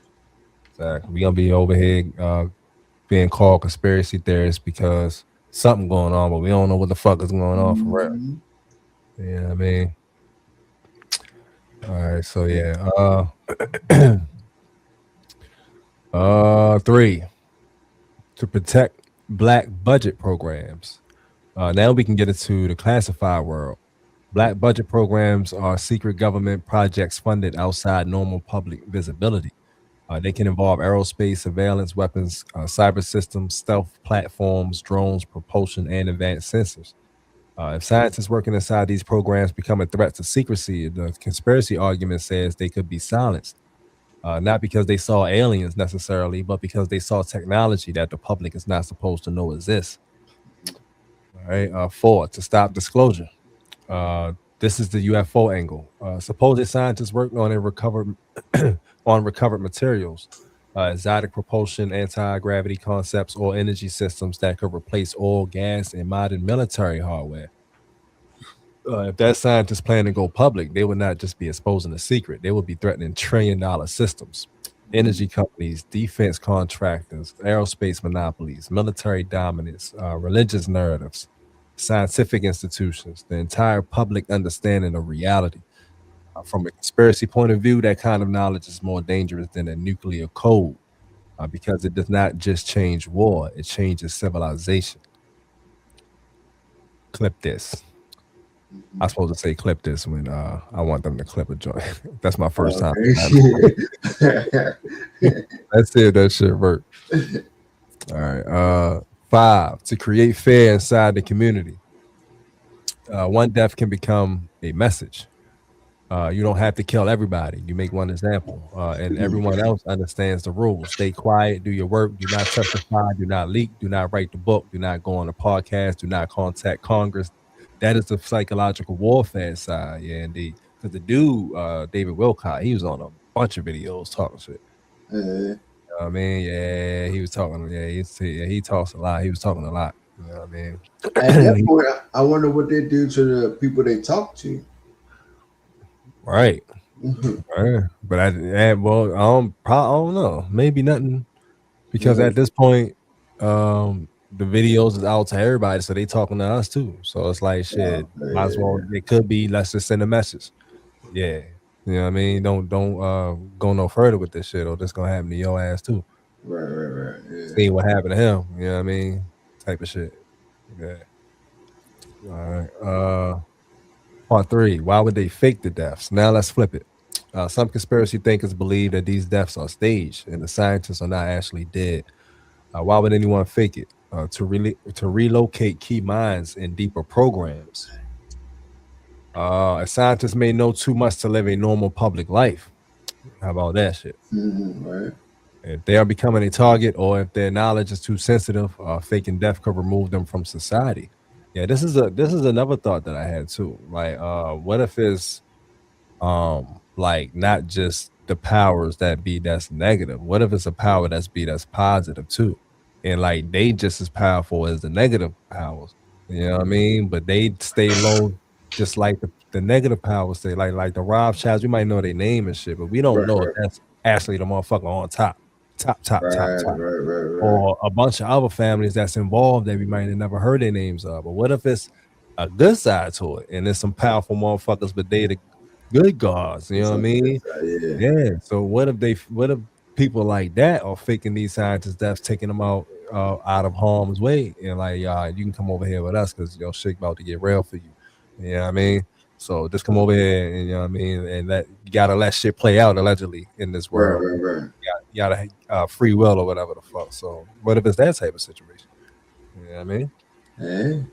S1: Exactly. We gonna be over here being called conspiracy theorists because something going on, but we don't know what the fuck is going on for real. You know what I mean? All right, so yeah. 3, to protect Black budget programs. Now we can get into the classified world. Black budget programs are secret government projects funded outside normal public visibility. They can involve aerospace, surveillance, weapons, cyber systems, stealth platforms, drones, propulsion, and advanced sensors. If scientists working inside these programs become a threat to secrecy, the conspiracy argument says they could be silenced. Not because they saw aliens necessarily, but because they saw technology that the public is not supposed to know exists. All right. 4, to stop disclosure. This is the UFO angle. Supposed scientists worked on recovered materials, exotic propulsion, anti-gravity concepts, or energy systems that could replace oil, gas, and modern military hardware. If that scientist plan to go public, they would not just be exposing a secret. They would be threatening trillion-dollar systems, energy companies, defense contractors, aerospace monopolies, military dominance, religious narratives, scientific institutions, the entire public understanding of reality. From a conspiracy point of view, that kind of knowledge is more dangerous than a nuclear code because it does not just change war, it changes civilization. Clip this. I'm supposed to say clip this when I want them to clip a joint. That's my first time. Let's see if that shit work. All right. 5, to create fear inside the community. One death can become a message. You don't have to kill everybody. You make one example, and everyone else understands the rules. Stay quiet, do your work, do not testify, do not leak, do not write the book, do not go on a podcast, do not contact Congress. That is the psychological warfare side, yeah, indeed. Because the dude, David Wilcott, he was on a bunch of videos talking shit. You know what I mean, yeah, he was talking. Yeah, he talks a lot. He was talking a lot. You know what I mean?
S2: At that point, I wonder what they do to the people they talk to.
S1: Right. Right. But I don't know. Maybe nothing, because at this point, the videos is out to everybody, so they talking to us too. So it's like shit. Might as well. It could be. Let's just send a message. Yeah. You know what I mean? Don't go no further with this shit, or this gonna happen to your ass too.
S2: Right. Yeah.
S1: See what happened to him. You know what I mean? Type of shit. Yeah. All right. Part 3, why would they fake the deaths? Now let's flip it. Some conspiracy thinkers believe that these deaths are staged and the scientists are not actually dead. Why would anyone fake it? To relocate key minds in deeper programs. A scientist may know too much to live a normal public life. How about that shit?
S2: Right.
S1: If they are becoming a target or if their knowledge is too sensitive, faking death could remove them from society. Yeah, this is another thought that I had too. Like, what if it's like not just the powers that be that's negative? What if it's a power that's positive too? And like they just as powerful as the negative powers. You know what I mean? But they stay low just like the negative powers stay like the Rothschilds, we might know their name and shit, but we don't know if that's actually the motherfucker on top.
S2: Right.
S1: Or a bunch of other families that's involved that we might have never heard their names of. But what if it's a good side to it and there's some powerful motherfuckers, but they the good gods, you know what I mean? Yeah. So what if people like that are faking these scientists' deaths, taking them out of harm's way, and like you can come over here with us because your shit about to get real for you. You know what I mean? So just come over here and you know what I mean, and you gotta let shit play out allegedly in this world.
S2: Right.
S1: You gotta free will or whatever the fuck. So what if it's that type of situation? You know what I mean?
S2: Hey,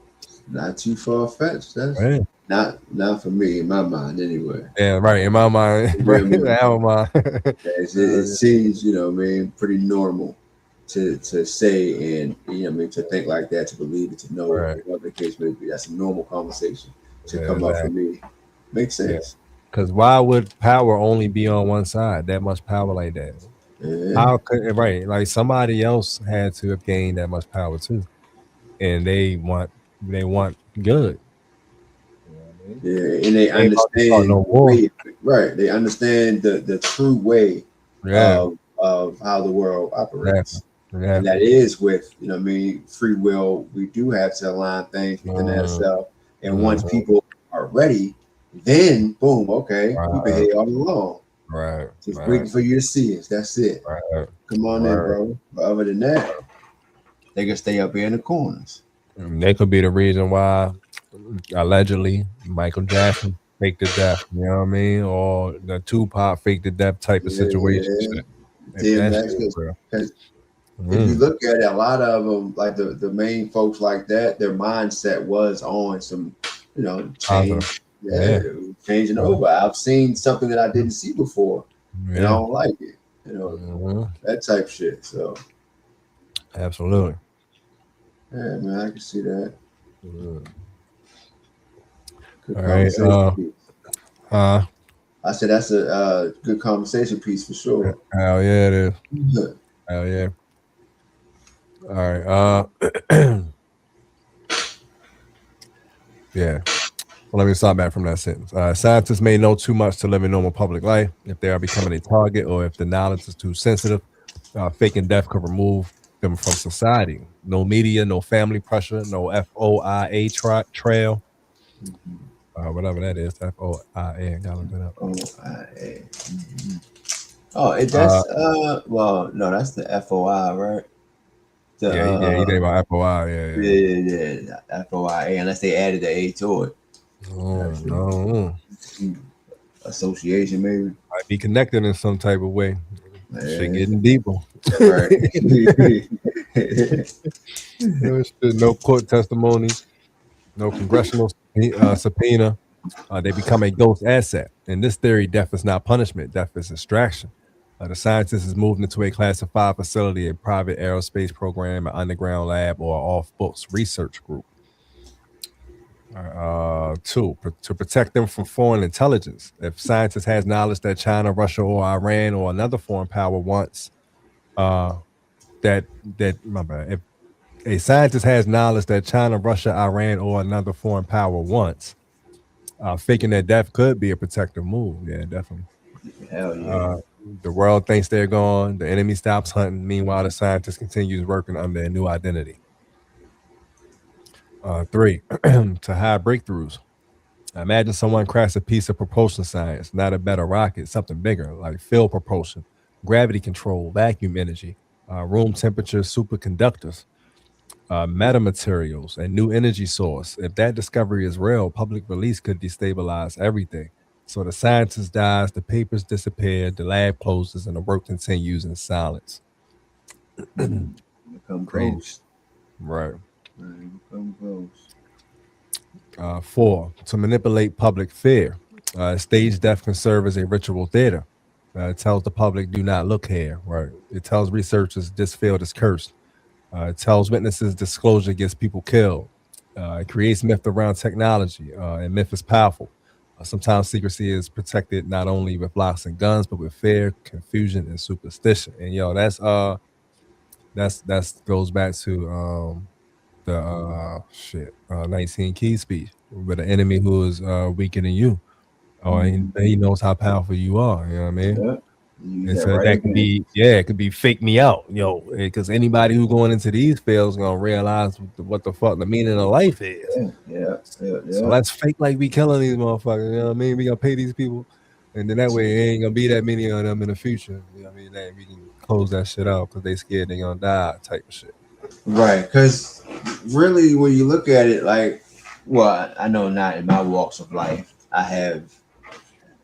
S2: not too far fetched. That's
S1: right.
S2: Not for me in my mind anyway.
S1: Yeah, right. In my mind, right. In our mind.
S2: It seems, you know what I mean, pretty normal to say and you know what I mean, to think like that, to believe it, to know what the case may be. That's a normal conversation to come up for me. Makes sense.
S1: Because why would power only be on one side? That much power like that? How could like somebody else had to have gained that much power too, and they want good.
S2: Yeah, and they understand right. They understand the true way of how the world operates. And that is with, you know what I mean, free will. We do have to align things within ourselves. And once people are ready, then boom, okay, we've been here all along.
S1: Right.
S2: Just waiting for you to see us. That's it.
S1: Right.
S2: Come on in, bro. But other than that, they can stay up here in the corners.
S1: They could be the reason why allegedly Michael Jackson faked the death, you know what I mean? Or the Tupac faked the death type of situation.
S2: Because if you look at it, a lot of them, like the main folks like that, their mindset was on some, you know, change. Changing over. I've seen something that I didn't see before, and I don't like it. You know, that type shit. So,
S1: absolutely.
S2: Yeah, man, I can see that. Good
S1: all right.
S2: I said that's a good conversation piece for sure.
S1: Hell yeah, it is. Hell yeah. All right. Yeah. Well, let me start back from that sentence. Scientists may know too much to live a normal public life. If they are becoming a target or if the knowledge is too sensitive, faking death could remove them from society. No media, no family pressure, no FOIA trail. Whatever that is, FOIA. Gotta look it up.
S2: FOIA. Oh, that's well, no, that's the FOI, right?
S1: You think about FOI,
S2: yeah, FOIA, unless they added the A to it.
S1: No.
S2: Association, maybe.
S1: Might be connected in some type of way. Shit getting deeper.
S2: Right.
S1: No court testimony, no congressional subpoena. They become a ghost asset. In this theory, death is not punishment. Death is extraction. The scientist is moved into a classified facility, a private aerospace program, an underground lab, or off-books research group. 2, to protect them from foreign intelligence. If scientist has knowledge that China, Russia, or Iran or another foreign power wants, if a scientist has knowledge that China, Russia, Iran, or another foreign power wants, faking their death could be a protective move. Yeah, definitely.
S2: Hell yeah.
S1: The world thinks they're gone. The enemy stops hunting. Meanwhile, the scientist continues working under a new identity. 3, to hide breakthroughs. Imagine someone crafts a piece of propulsion science, not a better rocket, something bigger, like field propulsion, gravity control, vacuum energy, room temperature superconductors. metamaterials, and new energy source. If that discovery is real, public release could destabilize everything. So the scientist dies, the papers disappear, the lab closes, and the work continues in silence.
S2: Become
S1: Crazy.
S2: ghosts.
S1: Right.
S2: Become ghosts.
S1: 4, to manipulate public fear. Stage death can serve as a ritual theater. It tells the public, do not look here. Right. It tells researchers this field is cursed. It tells witnesses disclosure gets people killed. It creates myth around technology, and myth is powerful. Sometimes secrecy is protected not only with locks and guns, but with fear, confusion, and superstition. And that's goes back to the 19 key speech with an enemy who is weaker than you. He knows how powerful you are. You know what I mean?
S2: Yeah.
S1: And so that could be, it could be fake me out, because anybody who going into these fields gonna realize what the fuck the meaning of life is.
S2: Yeah.
S1: So let's fake like we killing these motherfuckers. You know what I mean? We gonna pay these people, and then that way it ain't gonna be that many of them in the future. You know what I mean? Then we can close that shit out because they scared they gonna die type of shit.
S2: Right, because really, when you look at it, like, well, I know not in my walks of life, I have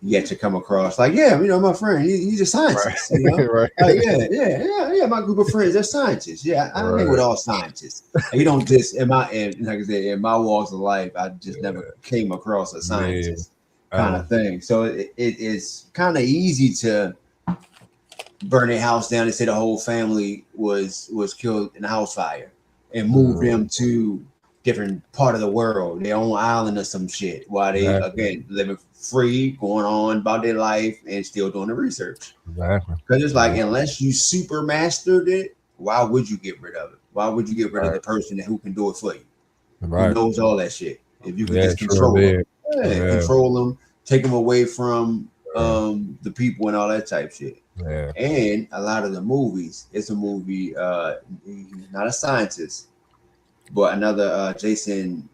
S2: yet to come across like, my friend, he's a scientist,
S1: Right.
S2: yeah, my group of friends, they're scientists. Yeah, I hang with all scientists. You don't just like I said, in my walks of life, I just never came across a scientist kind of thing. So it is kind of easy to burn a house down and say the whole family was killed in a house fire and move them to different part of the world, their own island or some shit, while they again living free, going on about their life and still doing the research.
S1: Exactly.
S2: Because it's like, unless you super mastered it, why would you get rid of it? Why would you get rid of the person who can do it for you? Who knows all that shit? If you can just control them, control them, take them away from the people and all that type shit.
S1: Yeah.
S2: And a lot of the movies, it's a movie, he's not a scientist, but another Jason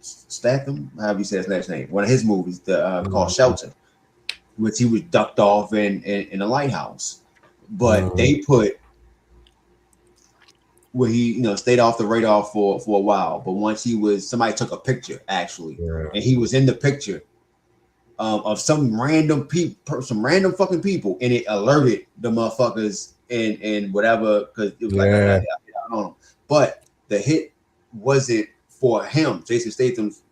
S2: Statham, however you say his last name, one of his movies, called Shelter, which he was ducked off in a lighthouse. But they put where he stayed off the radar for a while. But once somebody took a picture actually, and he was in the picture of some random fucking people, and it alerted the motherfuckers and whatever, because it was like I don't know. But the hit wasn't for him, Jason Statham's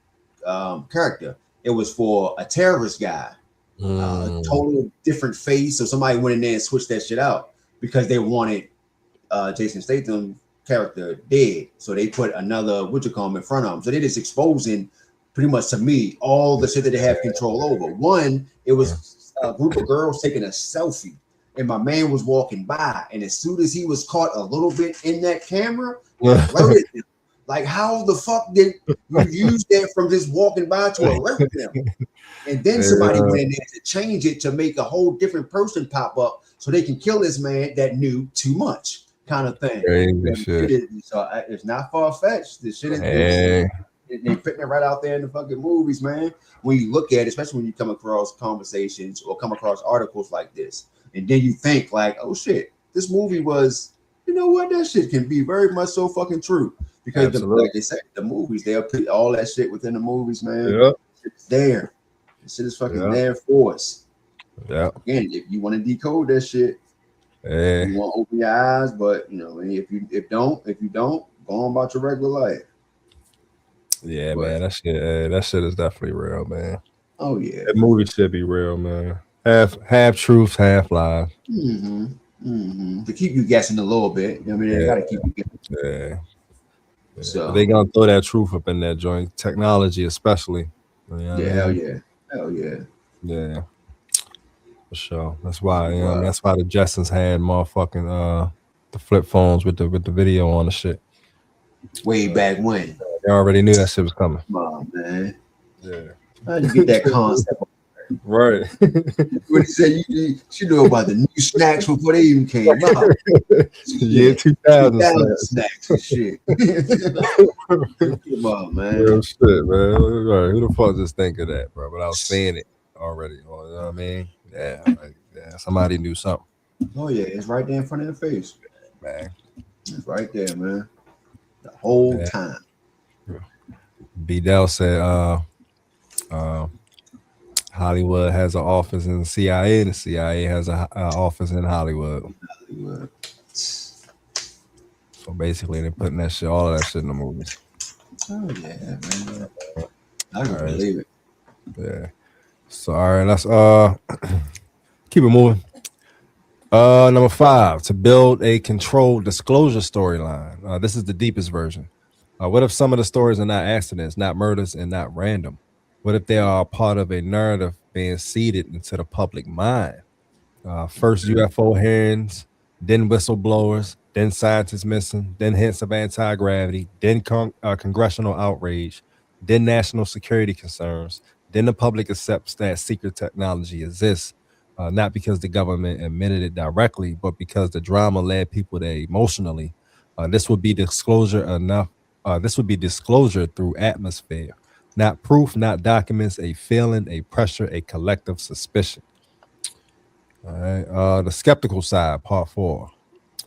S2: character. It was for a terrorist guy, a total different face. So somebody went in there and switched that shit out because they wanted Jason Statham's character dead. So they put another in front of him. So they're just exposing, pretty much to me, all the shit that they have control over. One, it was a group of girls taking a selfie, and my man was walking by, and as soon as he was caught a little bit in that camera, alerted him. Like, how the fuck did you use that from just walking by to alert them? And then somebody went in there to change it to make a whole different person pop up so they can kill this man that knew too much, kind of thing. It's not far-fetched. This shit is they're putting it right out there in the fucking movies, man. When you look at it, especially when you come across conversations or come across articles like this, and then you think like, oh shit, this movie was, you know what, that shit can be very much so fucking true. Because like they said, the movies, they'll put all that shit within the movies, man.
S1: Yep.
S2: It's there. The shit is fucking there for us.
S1: Yeah.
S2: Again, if you want to decode that shit, you want to open your eyes, but if you don't, go on about your regular life.
S1: Yeah, man, that shit is definitely real, man.
S2: Oh yeah,
S1: that movie should be real, man. Half truth, half lies.
S2: To keep you guessing a little bit. I mean, they gotta keep you guessing.
S1: Yeah.
S2: So
S1: they gonna throw that truth up in that joint, technology especially. You know
S2: hell yeah.
S1: Yeah, for sure. That's why that's why the Jetsons had motherfucking the flip phones with the video on the shit.
S2: Way back when.
S1: They already knew that shit was coming.
S2: Come on, man.
S1: Yeah.
S2: How did you get that concept?
S1: Right.
S2: What he said, you know about the new snacks before they even came out.
S1: Yeah, 2000
S2: snacks and shit. Come on, man.
S1: Real shit, man. Right. Who the fuck just think of that, bro? But I was saying it already. You know what I mean? Yeah, somebody knew something.
S2: Oh yeah, it's right there in front of their face,
S1: man.
S2: It's right there, man. the whole time.
S1: B. Dell said Hollywood has an office in the CIA, and the CIA has an office in Hollywood. So basically, they're putting that shit, all of that shit in the movies.
S2: Oh yeah, man. I can believe it.
S1: Yeah. So all right, let's keep it moving. Number 5, to build a controlled disclosure storyline. This is the deepest version. What if some of the stories are not accidents, not murders, and not random? What if they are part of a narrative being seeded into the public mind? First UFO hearings, then whistleblowers, then scientists missing, then hints of anti-gravity, then congressional outrage, then national security concerns, then the public accepts that secret technology exists, not because the government admitted it directly, but because the drama led people there emotionally. This would be disclosure enough. This would be disclosure through atmosphere, not proof, not documents, a feeling, a pressure, a collective suspicion. All right. The skeptical side, part 4.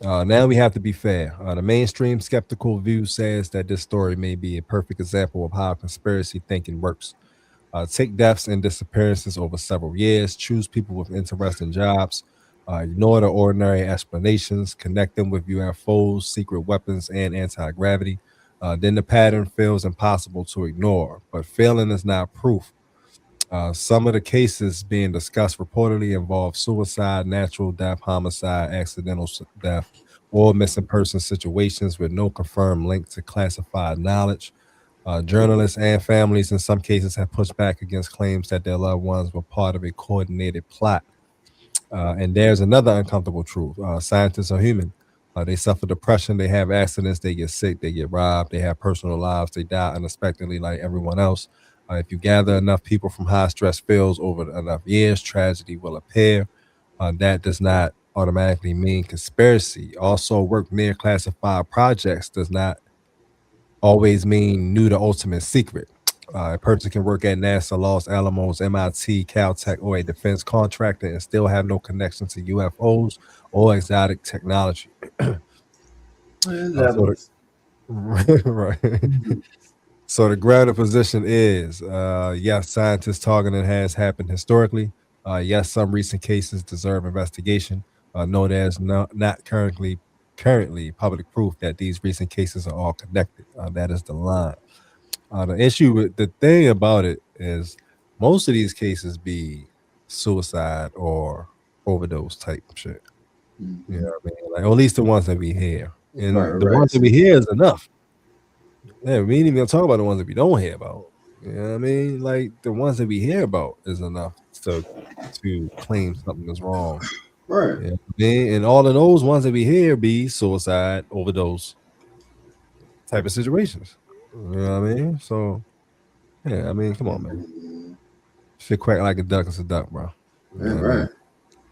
S1: Now we have to be fair. The mainstream skeptical view says that this story may be a perfect example of how conspiracy thinking works. Take deaths and disappearances over several years, choose people with interesting jobs, ignore the ordinary explanations, connect them with UFOs, secret weapons, and anti-gravity. Then the pattern feels impossible to ignore, but failing is not proof. Some of the cases being discussed reportedly involve suicide, natural death, homicide, accidental death, or missing person situations with no confirmed link to classified knowledge. Journalists and families in some cases have pushed back against claims that their loved ones were part of a coordinated plot. And there's another uncomfortable truth. Scientists are human. They suffer depression, they have accidents, they get sick, they get robbed, they have personal lives, they die unexpectedly like everyone else. If you gather enough people from high stress fields over enough years, tragedy will appear. That does not automatically mean conspiracy. Also, work near classified projects does not always mean knew the ultimate secret. A person can work at NASA, Los Alamos, MIT, Caltech, or a defense contractor and still have no connection to UFOs or exotic technology. Right. So the grounded position is, yes, scientists targeting has happened historically. Yes, some recent cases deserve investigation. No, there's not currently public proof that these recent cases are all connected. That is the line. The issue with the thing about it is most of these cases be suicide or overdose type shit.
S2: Mm-hmm.
S1: You know what I mean? Like, or at least the ones that we hear. And
S2: Right,
S1: the ones that we hear is enough. Yeah, we ain't even gonna talk about the ones that we don't hear about. You know what I mean? Like the ones that we hear about is enough to claim something is wrong.
S2: Right.
S1: You know what I mean? And all of those ones that we hear be suicide, overdose type of situations. You know what I mean? So yeah, I mean, come on, man. Shit quack like a duck is a duck, bro. You know what I mean?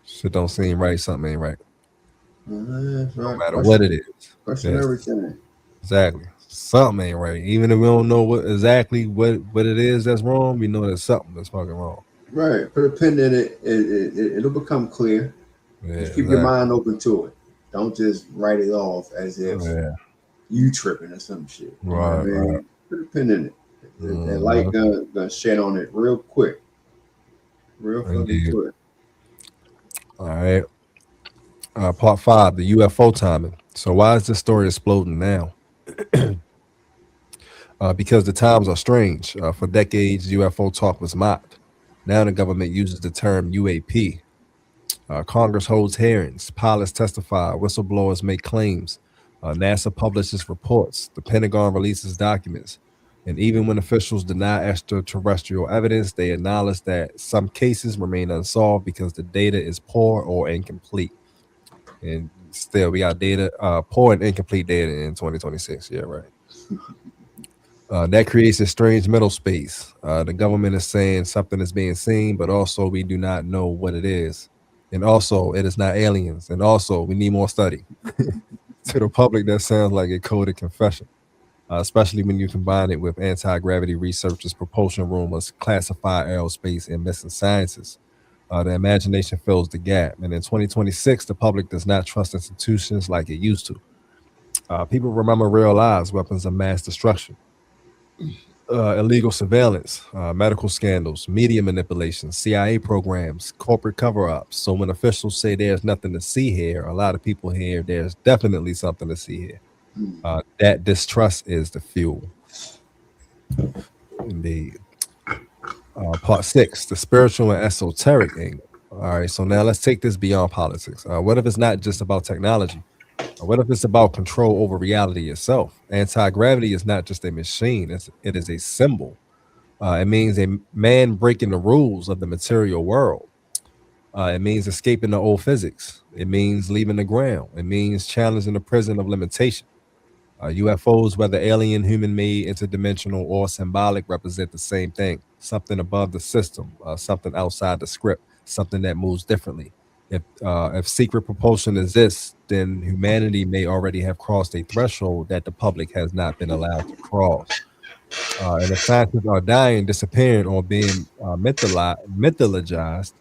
S1: Shit don't seem right, something ain't right. No matter what it is.
S2: Question everything.
S1: Exactly. Something ain't right. Even if we don't know what it is that's wrong, we know there's something that's fucking wrong.
S2: Right. Put a pin in it. It'll become clear.
S1: Yeah,
S2: just keep your mind open to it. Don't just write it off as if you tripping or some shit. You know what I mean?
S1: Right.
S2: Put a pin in it. That light gonna shed on it real quick. Real fucking quick.
S1: All right. Part 5, the UFO timing. So why is this story exploding now? Because the times are strange. For decades, UFO talk was mocked. Now the government uses the term UAP. Congress holds hearings. Pilots testify. Whistleblowers make claims. NASA publishes reports. The Pentagon releases documents. And even when officials deny extraterrestrial evidence, they acknowledge that some cases remain unsolved because the data is poor or incomplete. And still, we got data, poor and incomplete data in 2026. Yeah, right. That creates a strange middle space. The government is saying something is being seen, but also we do not know what it is. And also, it is not aliens. And also, we need more study. To the public, that sounds like a coded confession, especially when you combine it with anti-gravity researchers, propulsion rumors, classified aerospace, and missing sciences. The imagination fills the gap. And in 2026, the public does not trust institutions like it used to. People remember real lives, weapons of mass destruction, illegal surveillance, medical scandals, media manipulation, CIA programs, corporate cover-ups. So when officials say there's nothing to see here, a lot of people hear there's definitely something to see here. That distrust is the fuel. Indeed. Part 6, the spiritual and esoteric angle. All right, so now let's take this beyond politics. What if it's not just about technology? What if it's about control over reality itself? Anti-gravity is not just a machine, it is a symbol. It means a man breaking the rules of the material world. It means escaping the old physics. It means leaving the ground. It means challenging the prison of limitation. UFOs, whether alien, human-made, interdimensional, or symbolic, represent the same thing: something above the system, something outside the script, something that moves differently. If secret propulsion exists, then humanity may already have crossed a threshold that the public has not been allowed to cross. And if scientists are dying, disappearing, or being mythologized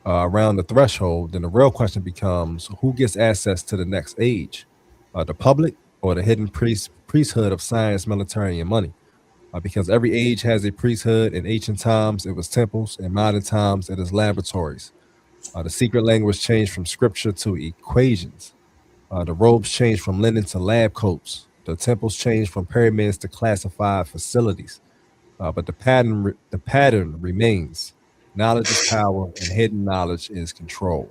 S1: around the threshold, then the real question becomes: who gets access to the next age? The public or the hidden priesthood of science, military, and money? Because every age has a priesthood. In ancient times, it was temples. In modern times, it is laboratories. The secret language changed from scripture to equations. The robes changed from linen to lab coats. The temples changed from pyramids to classified facilities. But the pattern remains. Knowledge is power, and hidden knowledge is control.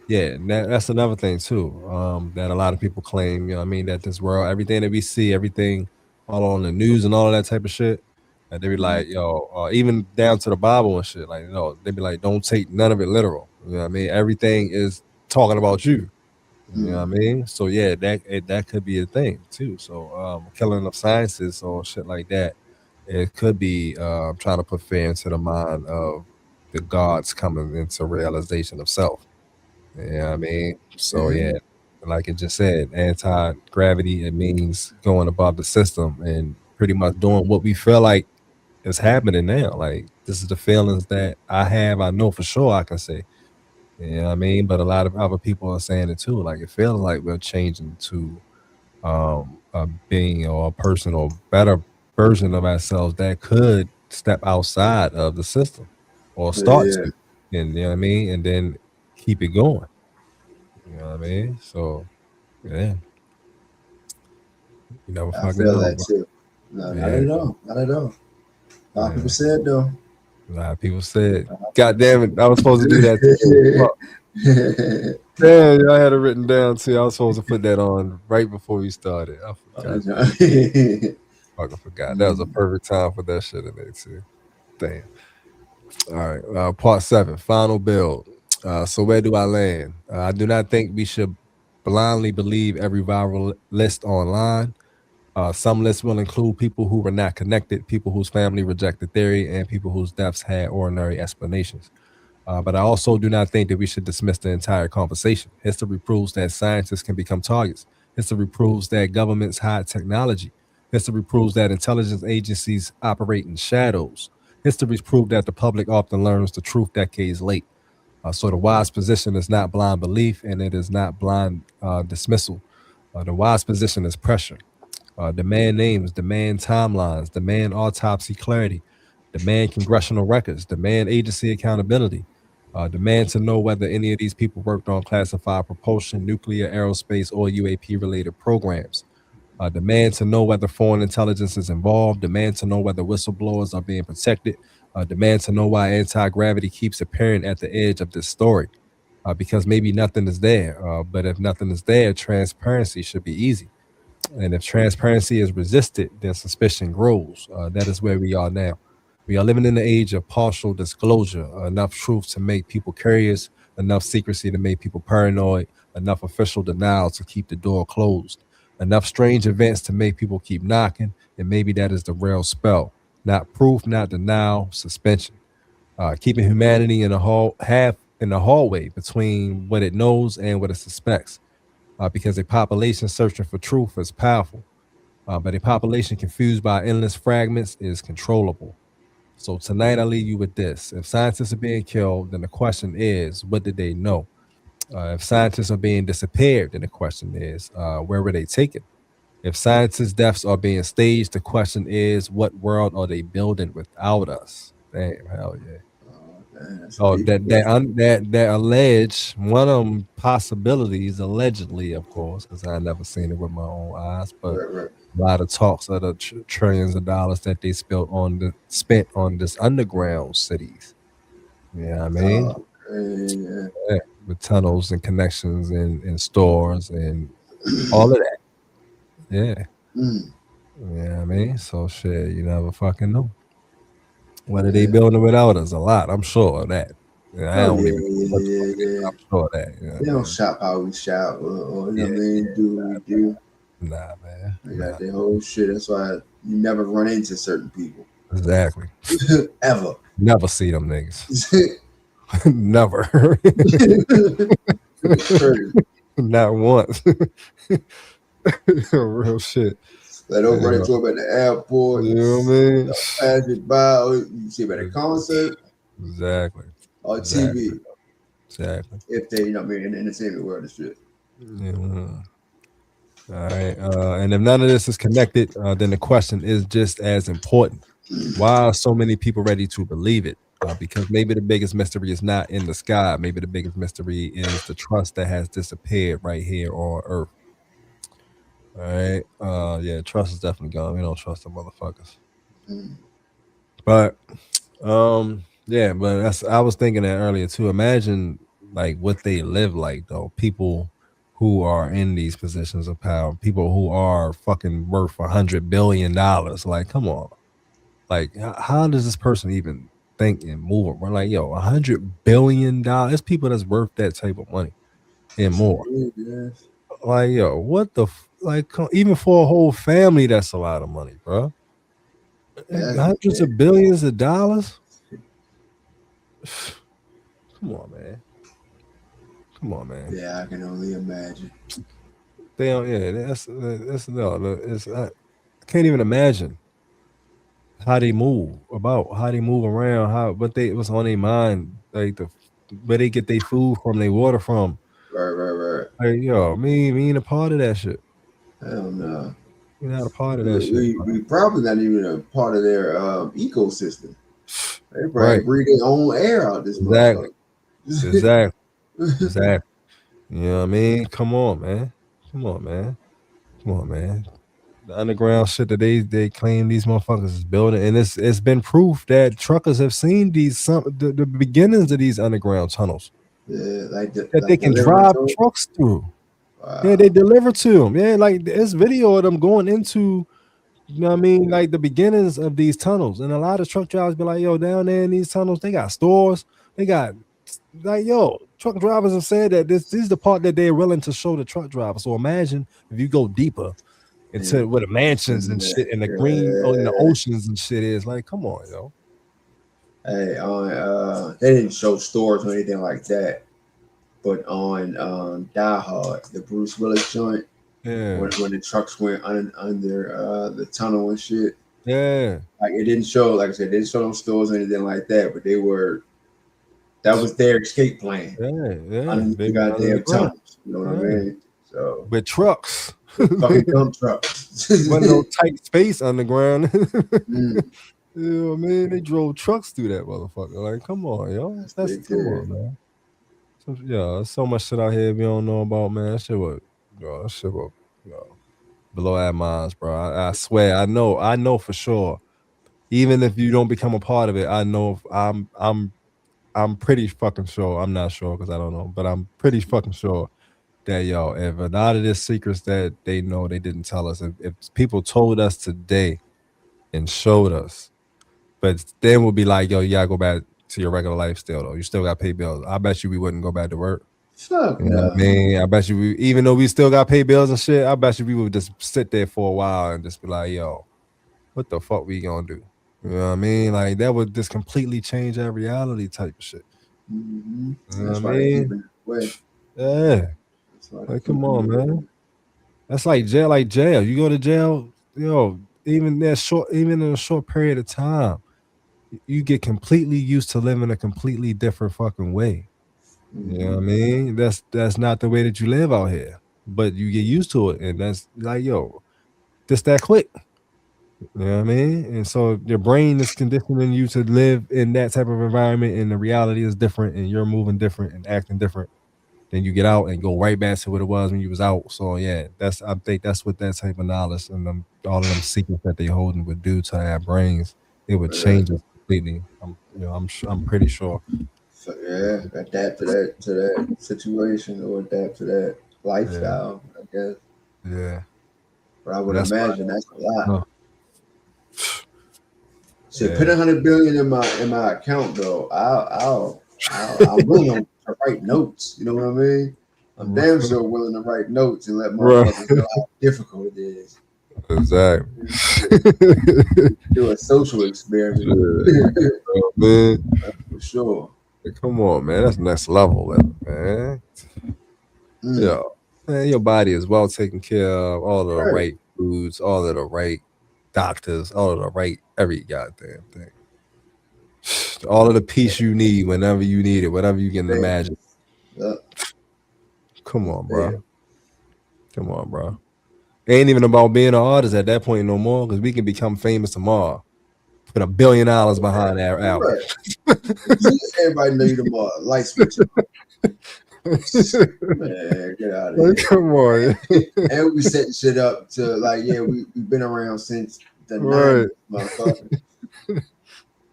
S1: Yeah, and that's another thing too. That a lot of people claim. You know, what I mean, that this world, everything that we see, everything all on the news and all of that type of shit, and they be like, yo, even down to the Bible and shit. Like, they be like, don't take none of it literal. You know what I mean? Everything is talking about you. You know what I mean? So yeah, that could be a thing too. So killing of sciences or shit like that, it could be trying to put fear into the mind of the gods coming into realization of self. You know what I mean? So yeah, like it just said, anti-gravity, it means going above the system and pretty much doing what we feel like is happening now. Like, this is the feelings that I have. I know for sure I can say. You know what I mean? But a lot of other people are saying it too. Like, it feels like we're changing to a being or a person or better version of ourselves that could step outside of the system or start to. And you know what I mean? And then keep it going. You know what I mean? So yeah. You never
S2: I
S1: fucking
S2: feel
S1: know.
S2: that too. No, not
S1: Yeah.
S2: at all. Not at all. A lot of people said though.
S1: A lot of people said, God damn it, I was supposed to do that too. Damn, I had it written down too. I was supposed to put that on right before we started. I forgot. Fucking forgot. That was a perfect time for that shit in there too. Damn. All right. Part 7, final build. So where do I land? I do not think we should blindly believe every viral list online. Some lists will include people who were not connected, people whose family rejected theory, and people whose deaths had ordinary explanations. But I also do not think that we should dismiss the entire conversation. History proves that scientists can become targets. History proves that governments hide technology. History proves that intelligence agencies operate in shadows. History's proved that the public often learns the truth decades late. So the wise position is not blind belief, and it is not blind dismissal. The wise position is pressure. Demand names, demand timelines, demand autopsy clarity, demand congressional records, demand agency accountability, demand to know whether any of these people worked on classified propulsion, nuclear, aerospace, or UAP related programs. Demand to know whether foreign intelligence is involved, demand to know whether whistleblowers are being protected, demand to know why anti-gravity keeps appearing at the edge of this story. Because maybe nothing is there. But if nothing is there, transparency should be easy. And if transparency is resisted, then suspicion grows. That is where we are now. We are living in the age of partial disclosure, enough truth to make people curious, enough secrecy to make people paranoid, enough official denial to keep the door closed, enough strange events to make people keep knocking, and maybe that is the real spell. Not proof, not denial, suspension. Keeping humanity in the hallway between what it knows and what it suspects. Because a population searching for truth is powerful, but a population confused by endless fragments is controllable. So tonight I leave you with this. If scientists are being killed, then the question is, what did they know? If scientists are being disappeared, then the question is, where were they taken? If scientists' deaths are being staged, the question is, what world are they building without us? Damn, hell yeah. Oh, that alleged one of them possibilities, allegedly, of course, because I never seen it with my own eyes, but
S2: Right.
S1: a lot of talks of the trillions of dollars that they spent on this underground cities. Yeah, I mean, yeah, with tunnels and connections and stores and all of that. Yeah. Yeah, I mean, so shit, you never fucking know. What are they building without us? A lot, I'm sure of that. Yeah, I
S2: Oh
S1: don't
S2: yeah,
S1: even know what the fuck they do. I'm sure of that. You know
S2: They
S1: what I
S2: don't
S1: mean?
S2: shop how we shop, or you know
S1: Yeah,
S2: what I mean, do what we do.
S1: Nah, man.
S2: They got their whole shit. That's why you never run into certain people.
S1: Exactly.
S2: Ever.
S1: Never see them niggas. Never.
S2: It's crazy.
S1: Not once. Real shit.
S2: They don't run into them at the airport.
S1: You know what I mean?
S2: Pass it by, or you see them at a concert.
S1: Exactly.
S2: Or
S1: Exactly.
S2: TV.
S1: Exactly.
S2: If they, you know what I mean, in the entertainment world and shit.
S1: Yeah. All right. And if none of this is connected, then the question is just as important. Why are so many people ready to believe it? Because maybe the biggest mystery is not in the sky. Maybe the biggest mystery is the trust that has disappeared right here on Earth. All right. Yeah, trust is definitely gone. We don't trust the motherfuckers. But yeah, but I was thinking that earlier too. Imagine like what they live like though. People who are in these positions of power, people who are fucking worth $100 billion. Like, come on. Like, how does this person even think and move? We're like, yo, $100 billion. There's people that's worth that type of money and more. Like, yo, what the even for a whole family, that's a lot of money, bro. Hundreds of billions of dollars. Come on, man. Come on, man.
S2: Yeah, I can only imagine.
S1: They don't. Yeah, that's no. It's I can't even imagine how they move around. What's on their mind, like where they get their food from, their water from.
S2: Right.
S1: Like, yo, me ain't a part of that shit.
S2: Hell no.
S1: We're not a part of that shit.
S2: We probably not even a part of their ecosystem. They probably
S1: Right.
S2: breathe their own air out this motherfucker.
S1: Exactly. You know what I mean? Come on, man. The underground shit that they claim these motherfuckers is building, and it's been proof that truckers have seen the beginnings of these underground tunnels.
S2: Yeah,
S1: That they can drive trucks through.
S2: Wow.
S1: Yeah, they deliver to them. Yeah, like there's video of them going into, you know what I mean, like the beginnings of these tunnels. And a lot of truck drivers be like, yo, down there in these tunnels, they got stores. They got like, yo, truck drivers have said that this is the part that they're willing to show the truck driver. So imagine if you go deeper into where the mansions and shit and the green and the oceans and shit is. Like, come on, yo.
S2: Hey, they didn't show stores or anything like that, but on Die Hard, the Bruce Willis joint, when the trucks went under the tunnel and shit, like it didn't show, like I said, they didn't show no stores or anything like that, but that was their escape plan. Under the goddamn tunnels, you know what I mean? So
S1: with trucks,
S2: fucking dump trucks,
S1: one of those tight space underground. You know what I mean? They drove trucks through that motherfucker. Like, come on, yo. Come on, man. So, yeah, there's so much shit out here we don't know about, man. That shit would blow our minds, bro. I swear, I know for sure. Even if you don't become a part of it, I know I'm pretty fucking sure. I'm not sure because I don't know, but I'm pretty fucking sure that yo, if a lot of the secrets that they know they didn't tell us, if people told us today and showed us, but then we'll be like, yo, you gotta go back to your regular life still though. You still gotta pay bills. I bet you we wouldn't go back to work.
S2: Fuck
S1: you know what I mean? I bet you even though we still gotta pay bills and shit, I bet you we would just sit there for a while and just be like, yo, what the fuck we gonna do? You know what I mean? Like that would just completely change our reality type of shit.
S2: Mm-hmm.
S1: You know
S2: That's
S1: what I
S2: why they
S1: mean?
S2: keep it away.
S1: Yeah. Like, come on, man. That's like jail. You go to jail, even in a short period of time, you get completely used to living a completely different fucking way. You know what I mean? That's not the way that you live out here. But you get used to it, and that's like, yo, just that quick. You know what I mean? And so your brain is conditioning you to live in that type of environment, and the reality is different, and you're moving different and acting different. Then you get out and go right back to what it was when you was out. So yeah, I think that's what that type of knowledge and all of them secrets that they holding would do to our brains. It would change us completely. I'm pretty sure.
S2: So yeah, adapt to that situation or adapt to that lifestyle, I guess.
S1: Yeah.
S2: But I would
S1: That's
S2: imagine that's a lot.
S1: Oh.
S2: So put 100 billion in my account though. I'm willing to write notes. You know what I mean? I'm damn sure willing to write notes and let motherfuckers know how difficult it is.
S1: Exactly.
S2: Do a social experiment.
S1: Man.
S2: For sure.
S1: Come on, man. That's next level, man. Yeah. Man, your body is well taken care of, all of the right foods, all of the right doctors, all of the right every goddamn thing. All of the peace you need whenever you need it, whatever you can imagine. Come on, bro. Come on, bro. It ain't even about being an artist at that point no more, because we can become famous tomorrow. Put $1 billion behind that album.
S2: Everybody know you tomorrow. Light switch. Man, get out of here.
S1: Come on.
S2: And we setting shit up to like, yeah, we've been around since the 90s, motherfucker.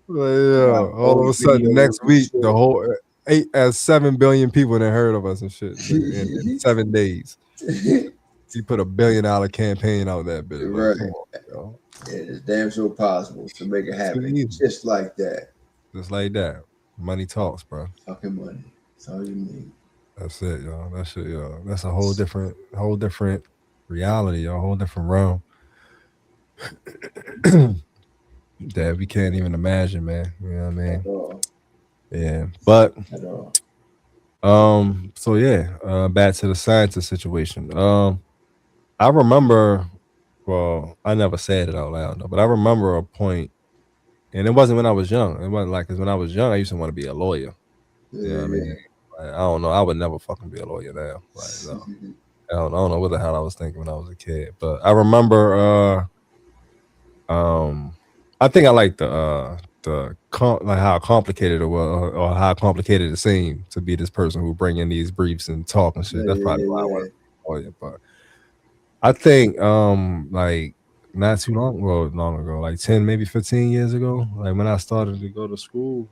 S1: Yeah, all of a sudden next week, the whole 7 billion people that heard of us and shit in 7 days. You put $1 billion campaign out that bitch. Like,
S2: Right.
S1: come on, yo.
S2: Yeah, it's damn sure possible to make it happen. Just like that.
S1: Just like that. Money talks, bro.
S2: Fucking money. That's all you need.
S1: That's it, y'all. That shit, y'all. That's a whole different reality, y'all. A whole different realm. That we can't even imagine, man. You know what I mean?
S2: At all.
S1: Yeah. But
S2: At all.
S1: So yeah, back to the scientist situation. I remember, well, I never said it out loud, though, but I remember a point, and it wasn't when I was young. It wasn't like, because when I was young, I used to want to be a lawyer. You know what I mean? Like, I don't know. I would never fucking be a lawyer now. Like, no. I don't know what the hell I was thinking when I was a kid. But I remember, I think I like like how complicated it was, or how complicated it seemed to be this person who bring in these briefs and talk and shit. That's probably why I wanted to be a lawyer. But I think like not too long ago, like 10, maybe 15 years ago, like when I started to go to school,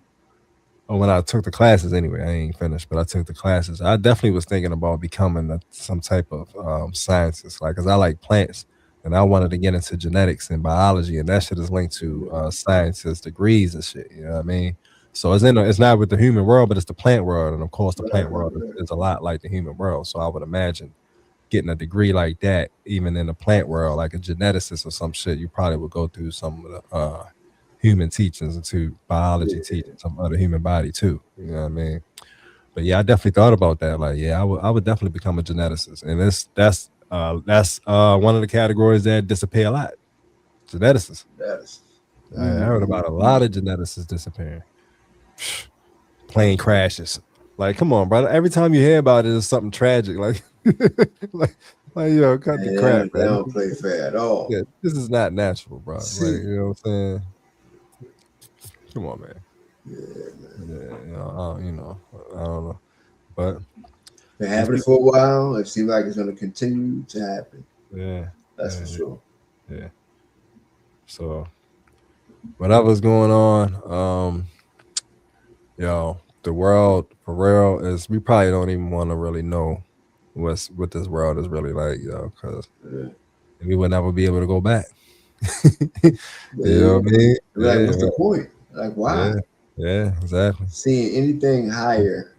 S1: or when I took the classes anyway, I ain't finished, but I took the classes. I definitely was thinking about becoming some type of scientist, like, because I like plants, and I wanted to get into genetics and biology, and that shit is linked to sciences degrees and shit. You know what I mean? So it's not with the human world, but it's the plant world, and of course the plant world is a lot like the human world. So I would imagine getting a degree like that, even in the plant world, like a geneticist or some shit, you probably would go through some of the human teachings into biology teaching, some other human body too. You know what I mean? But yeah, I definitely thought about that. Like, yeah, I would definitely become a geneticist, and that's one of the categories that disappear a lot. Geneticists. I heard about a lot of geneticists disappearing. Plane crashes. Like, come on, brother. Every time you hear about it, it's something tragic. Like, yo, cut the crap,
S2: They
S1: man.
S2: don't play fair at all.
S1: Yeah, this is not natural, bro. Like, you know what I'm saying? Come on, man. Yeah, I don't know. But
S2: been happening for a while. It seems like it's going to continue to happen.
S1: Yeah.
S2: That's for sure.
S1: Yeah. So whatever's going on, the world for real is, we probably don't even want to really know what this world is really like, because we would never be able to go back. You know what I mean?
S2: Like, what's the point? Like, why?
S1: Yeah, exactly.
S2: Seeing anything higher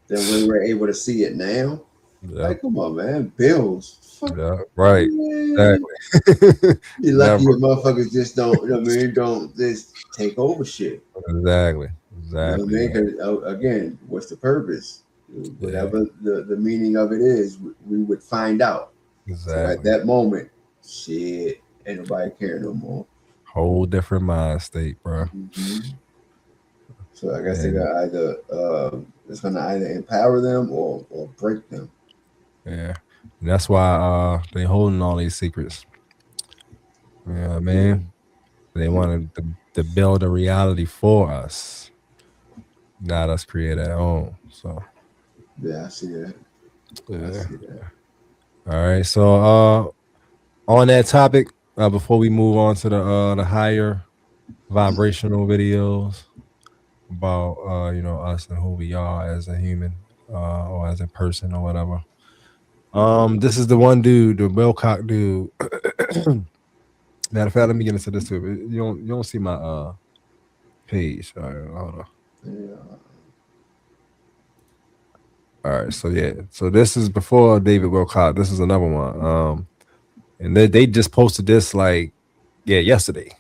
S2: than when we're able to see it now.
S1: Yeah.
S2: Like, come on, man. Bills.
S1: Yeah, right. Exactly.
S2: You're lucky your motherfuckers just don't, you know what I mean, don't just take over shit.
S1: Exactly.
S2: You know what I mean? 'Cause, again, what's the purpose? Whatever the meaning of it is, we would find out.
S1: Exactly.
S2: So at that moment, shit, ain't nobody care no more.
S1: Whole different mind state, bro.
S2: So I guess they got either it's gonna either empower them or break them.
S1: Yeah, and that's why they holding all these secrets. Yeah, man. They wanted to build a reality for us, not us create our own. So
S2: yeah, I see that.
S1: yeah.
S2: I see that.
S1: All right. So on that topic, before we move on to the higher vibrational videos about you know, us and who we are as a human or as a person or whatever. This is the one dude, the Wilcock dude. Matter of fact, let me get into this too. You don't see my page. All right, hold on.
S2: Yeah.
S1: All right, so yeah, so this is before David Wilcock. This is another one. And they just posted this like yesterday.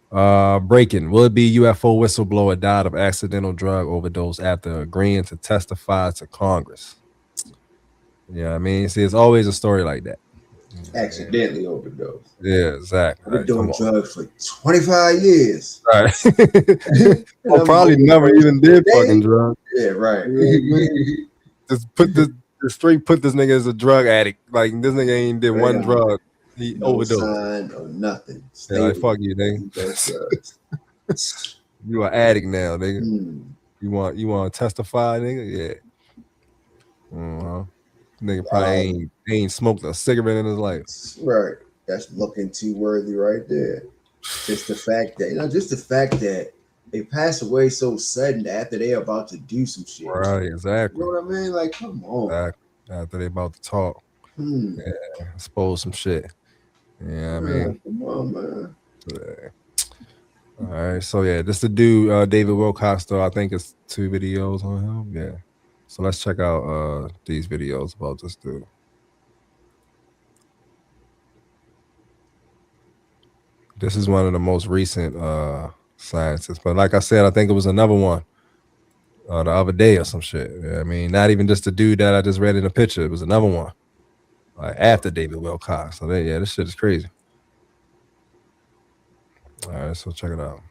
S1: Breaking. Will it be UFO whistleblower died of accidental drug overdose after agreeing to testify to Congress? Yeah, I mean, see, it's always a story like that.
S2: Accidentally overdose.
S1: Yeah, exactly.
S2: I've been doing drugs for 25 years.
S1: Right. Well, probably never even did fucking drugs.
S2: Yeah, right.
S1: Just put this nigga as a drug addict. Like this nigga ain't did one drug. He overdosed.
S2: Sign or nothing.
S1: Yeah, like fuck you, nigga. You an addict now, nigga. You want to testify, nigga? Yeah. Nigga probably ain't smoked a cigarette in his life.
S2: Right. That's looking too worthy right there. Just the fact that they pass away so sudden after they're about to do some shit.
S1: Right, exactly.
S2: You know what I mean? Like, come on.
S1: Exactly. After they about to talk. Yeah, expose some shit. Yeah, I mean.
S2: Come on, man.
S1: Yeah. All right, so yeah, this the dude, David Wilcox, though. I think it's 2 videos on him. Yeah. So let's check out these videos about this dude. This is one of the most recent scientists. But like I said, I think it was another one the other day or some shit. Yeah, I mean, not even just the dude that I just read in the picture. It was another one. Like after David Wilcox. So this shit is crazy. All right, so check it out.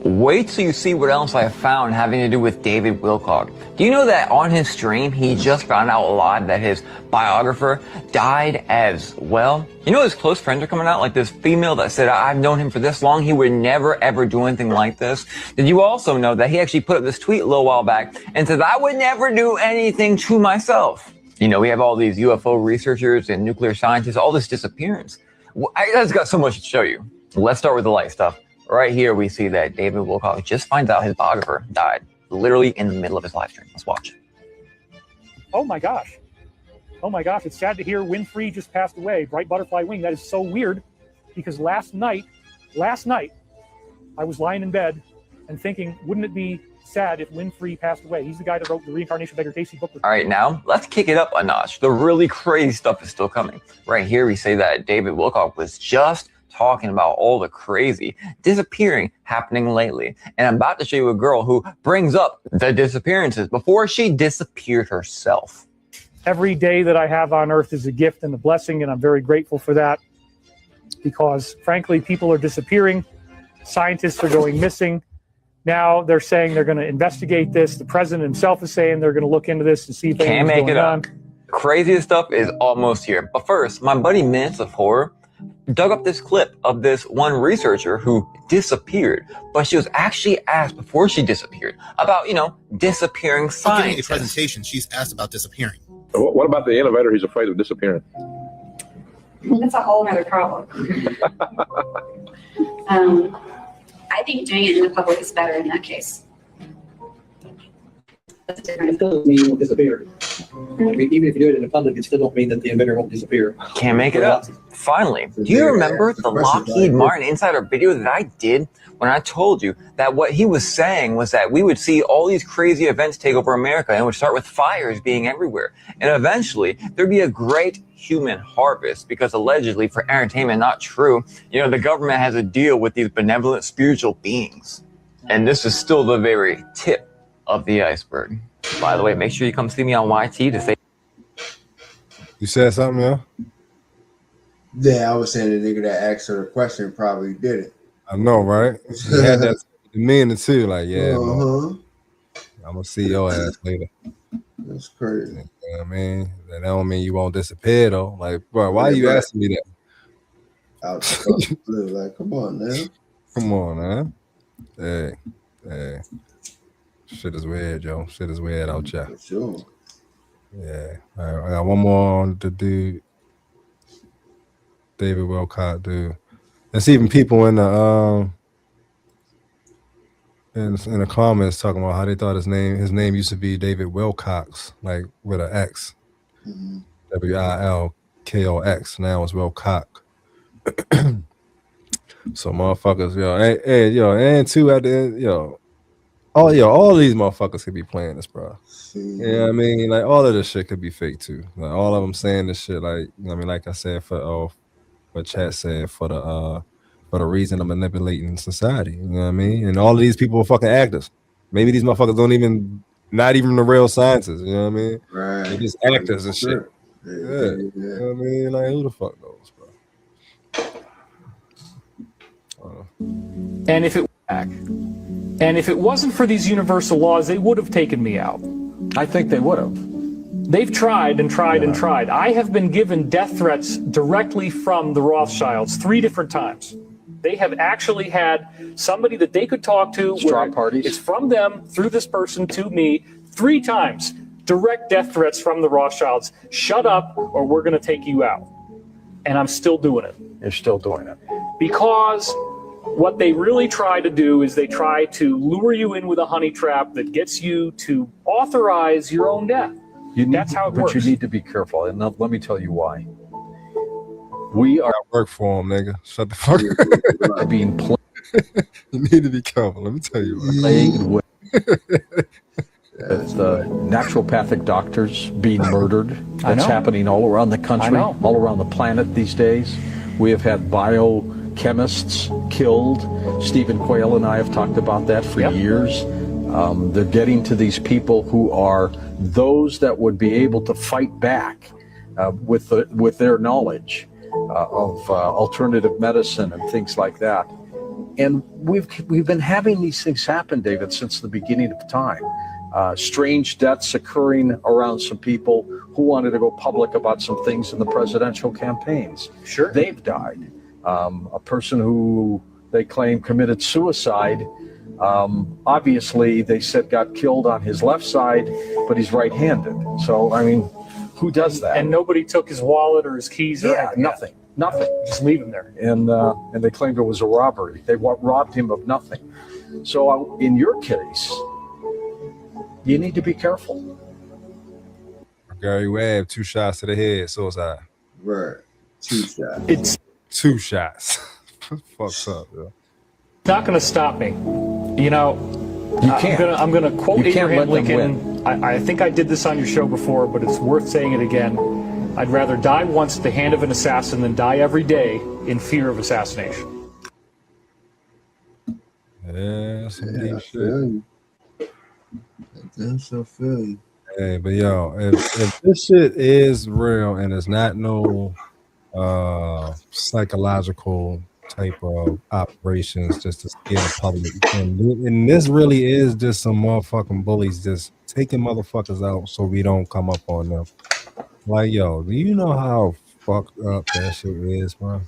S17: Wait till you see what else I found having to do with David Wilcock. Do you know that on his stream, he just found out live that his biographer died as well? You know his close friends are coming out, like this female that said, I've known him for this long, he would never ever do anything like this. Did you also know that he actually put up this tweet a little while back and said, I would never do anything to myself? You know, we have all these UFO researchers and nuclear scientists, all this disappearance. I just got so much to show you. Let's start with the light stuff. Right here, we see that David Wilcock just finds out his biographer died literally in the middle of his live stream. Let's watch.
S18: Oh my gosh. Oh my gosh. It's sad to hear Winfrey just passed away. Bright butterfly wing. That is so weird because last night, I was lying in bed and thinking, wouldn't it be sad if Winfrey passed away? He's the guy that wrote the Reincarnation of Edgar Casey book.
S17: All right, now let's kick it up a notch. The really crazy stuff is still coming. Right here, we say that David Wilcock was just talking about all the crazy disappearing happening lately. And I'm about to show you a girl who brings up the disappearances before she disappeared herself.
S18: Every day that I have on earth is a gift and a blessing, and I'm very grateful for that because, frankly, people are disappearing. Scientists are going missing. Now they're saying they're going to investigate this. The president himself is saying they're going to look into this and see if
S17: Can't
S18: anything's
S17: make it
S18: going
S17: up.
S18: on.
S17: Craziest stuff is almost here. But first, my buddy Minutes of Horror dug up this clip of this one researcher who disappeared, but she was actually asked before she disappeared about, disappearing
S12: Giving
S17: scientists.
S12: a presentation, she's asked about disappearing.
S19: What about the innovator who's afraid of disappearing?
S20: That's a whole other problem. I think doing it in the public is better in that case.
S21: It doesn't mean it will disappear. I mean, even if you do it in the public, it still don't mean that the inventor won't disappear.
S17: Can't make it up. Finally, do you remember the Lockheed Martin insider video that I did when I told you that what he was saying was that we would see all these crazy events take over America and it would start with fires being everywhere. And eventually there'd be a great human harvest because allegedly, for entertainment, not true, the government has a deal with these benevolent spiritual beings. And this is still the very tip of the iceberg. By the way, make sure you come see me on YT to say.
S1: You said something, yeah?
S2: Yeah, I was saying the nigga that asked her the question probably did it.
S1: I know, right? He had that mean it too. Like, yeah, man,
S2: Uh-huh.
S1: I'm gonna see your ass later.
S2: That's crazy.
S1: You know what I mean? That don't mean you won't disappear though. Like, bro, why
S2: Right,
S1: are you
S2: right.
S1: asking me that?
S2: Out the fucking blue. Like, come on now.
S1: Come on, man. Hey. Shit is weird, yo. Shit is weird out here.
S2: For sure.
S1: Yeah. All right, I got one more on the dude. David Wilcock, dude. There's even people in the in the comments talking about how they thought his name used to be David Wilcox, like with an X.
S2: Mm-hmm.
S1: Wilkox. Now it's Wilcock. So motherfuckers, yo, and two at the end, all these motherfuckers could be playing this, bro. You know what I mean? Like all of this shit could be fake too. Like all of them saying this shit, like, you know what I mean, like I said, what Chat said, for the reason of manipulating society. You know what I mean? And all of these people are fucking actors. Maybe these motherfuckers not even the real scientists. You know what I mean?
S2: Right.
S1: They're just actors and shit.
S2: Yeah.
S1: You know what I mean? Like who the fuck knows, bro?
S18: And if it wasn't for these universal laws, they would have taken me out.
S5: I think they would have.
S18: They've tried and tried and tried. I have been given death threats directly from the Rothschilds 3 different times. They have actually had somebody that they could talk to.
S5: Straw parties.
S18: It's from them through this person to me 3 times. Direct death threats from the Rothschilds. Shut up or we're going to take you out. And I'm still doing it.
S5: You're still doing it.
S18: Because what they really try to do is they try to lure you in with a honey trap that gets you to authorize your own death. That's how it works.
S5: But you need to be careful, and let me tell you why. We are
S1: work for them, nigga. Shut the fuck up.
S5: being played.
S1: You need to be careful. Let me tell you.
S5: With naturopathic doctors being murdered. That's happening all around the country, all around the planet these days. We have had biochemists killed. Stephen Quayle and I have talked about that for years. They're getting to these people who are those that would be able to fight back with their knowledge of alternative medicine and things like that. And we've been having these things happen, David, since the beginning of time. Strange deaths occurring around some people who wanted to go public about some things in the presidential campaigns.
S18: Sure.
S5: They've died. A person who they claim committed suicide, obviously they said got killed on his left side, but he's right-handed. So, I mean, who does that?
S18: And nobody took his wallet or his keys or anything.
S5: Nothing.
S18: Just leave him there.
S5: And they claimed it was a robbery. They robbed him of nothing. So in your case, you need to be careful.
S1: Gary Webb, 2 shots to the head, suicide.
S2: Right. 2 shots.
S18: It's
S1: 2 shots. Fucked up, yo.
S18: not going to stop me. You know,
S5: you can't.
S18: I'm going to quote Abraham Lincoln.
S5: Win.
S18: I think I did this on your show before, but it's worth saying it again. I'd rather die once at the hand of an assassin than die every day in fear of assassination.
S1: Yeah, some deep shit.
S2: You. That's I feel you.
S1: Hey, but yo, if this shit is real and it's not no psychological type of operations just to scare the public, and this really is just some motherfucking bullies just taking motherfuckers out so we don't come up on them. Like, yo, do you know how fucked up that shit is, bro?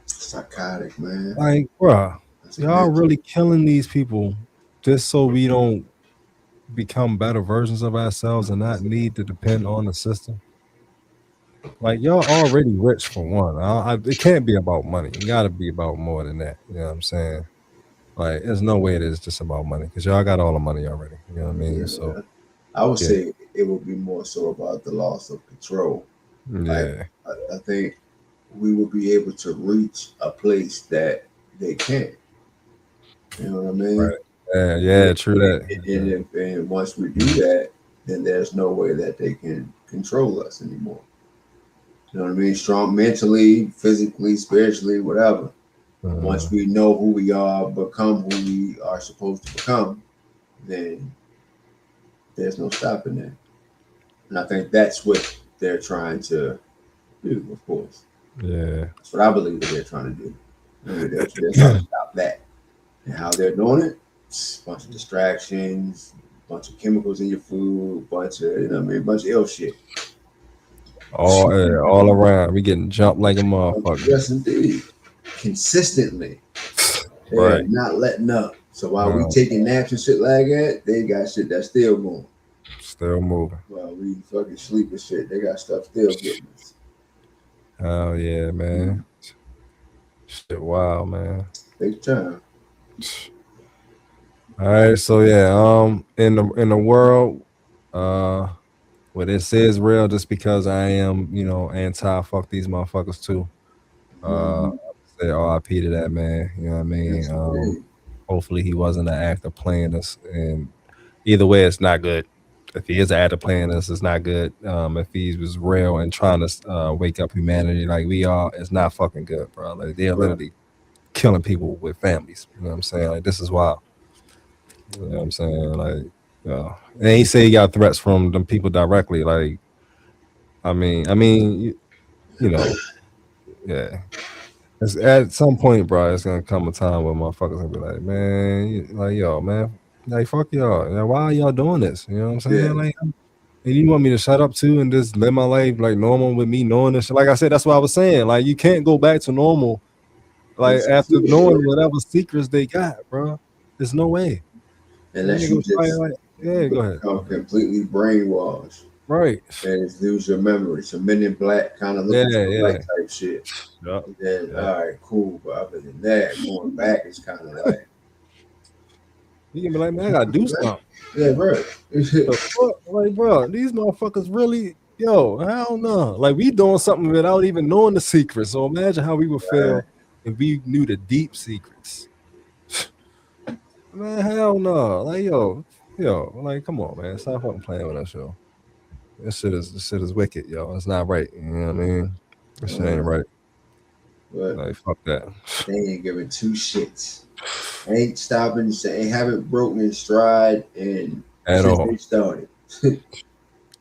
S2: Psychotic, man.
S1: Like, bro, y'all really killing these people just so we don't become better versions of ourselves and not need to depend on the system. Like, y'all already rich for one. It can't be about money. It gotta be about more than that. You know what I'm saying? Like, there's no way it is just about money because y'all got all the money already. You know what I mean?
S2: Yeah,
S1: so
S2: I would say it would be more so about the loss of control.
S1: Yeah.
S2: Like, I think we will be able to reach a place that they can't. You know what I mean?
S1: Right. Yeah, true that.
S2: And once we do that, then there's no way that they can control us anymore. You know what I mean? Strong mentally, physically, spiritually, whatever. Once we know who we are, become who we are supposed to become, then there's no stopping that. And I think that's what they're trying to do, of course.
S1: Yeah.
S2: That's what I believe that they're trying to do. They're trying to stop that. And how they're doing it, bunch of distractions, bunch of chemicals in your food, bunch of bunch of ill shit.
S1: All around. We getting jumped like a motherfucker.
S2: Yes, indeed. Consistently. They
S1: Right.
S2: are not letting up. So while we taking naps and shit like that, they got shit that's still going.
S1: Still moving.
S2: While we fucking sleep and shit, they got stuff still getting us.
S1: Oh yeah, man. Shit, wow, man.
S2: Big time.
S1: All right, so yeah, in the world, well, this is real just because I am, anti fuck these motherfuckers too. Say R.I.P. to that man. You know what I mean? Hopefully he wasn't an actor playing us, and either way, it's not good. If he is an actor playing us, it's not good. If he was real and trying to wake up humanity like we are, it's not fucking good, bro. Like they're literally killing people with families. You know what I'm saying? Like this is wild. You know what I'm saying? Like, and he said he got threats from them people directly. Like, I mean, you know, yeah. It's, at some point, bro, it's gonna come a time where motherfuckers gonna be like, man, like, yo, man, like, fuck y'all. Like, why are y'all doing this? You know what I'm saying?
S2: Yeah.
S1: Like, and you want me to shut up too and just live my life like normal with me knowing this? Like I said, that's what I was saying. Like, you can't go back to normal, like after knowing whatever secrets they got, bro. There's no way.
S2: Unless you just
S1: go ahead.
S2: Completely brainwashed.
S1: Right.
S2: And just lose your memory. Some Men in Black kind of looking for black type shit.
S1: Yep.
S2: And then, all right, cool. But other than that, going back is kind of like.
S1: You can be like, man, I gotta do something.
S2: Yeah, right.
S1: Like, bro, these motherfuckers really, hell no. Like, we doing something without even knowing the secrets. So imagine how we would feel if we knew the deep secrets. Man, hell no. Like, like, come on, man. Stop fucking playing with us, yo. This shit is wicked, yo. It's not right. You know what I mean? This shit ain't right.
S2: But
S1: like, fuck that.
S2: They ain't giving two shits. Ain't stopping. Ain't haven't broken in stride and
S1: At all.
S2: they started.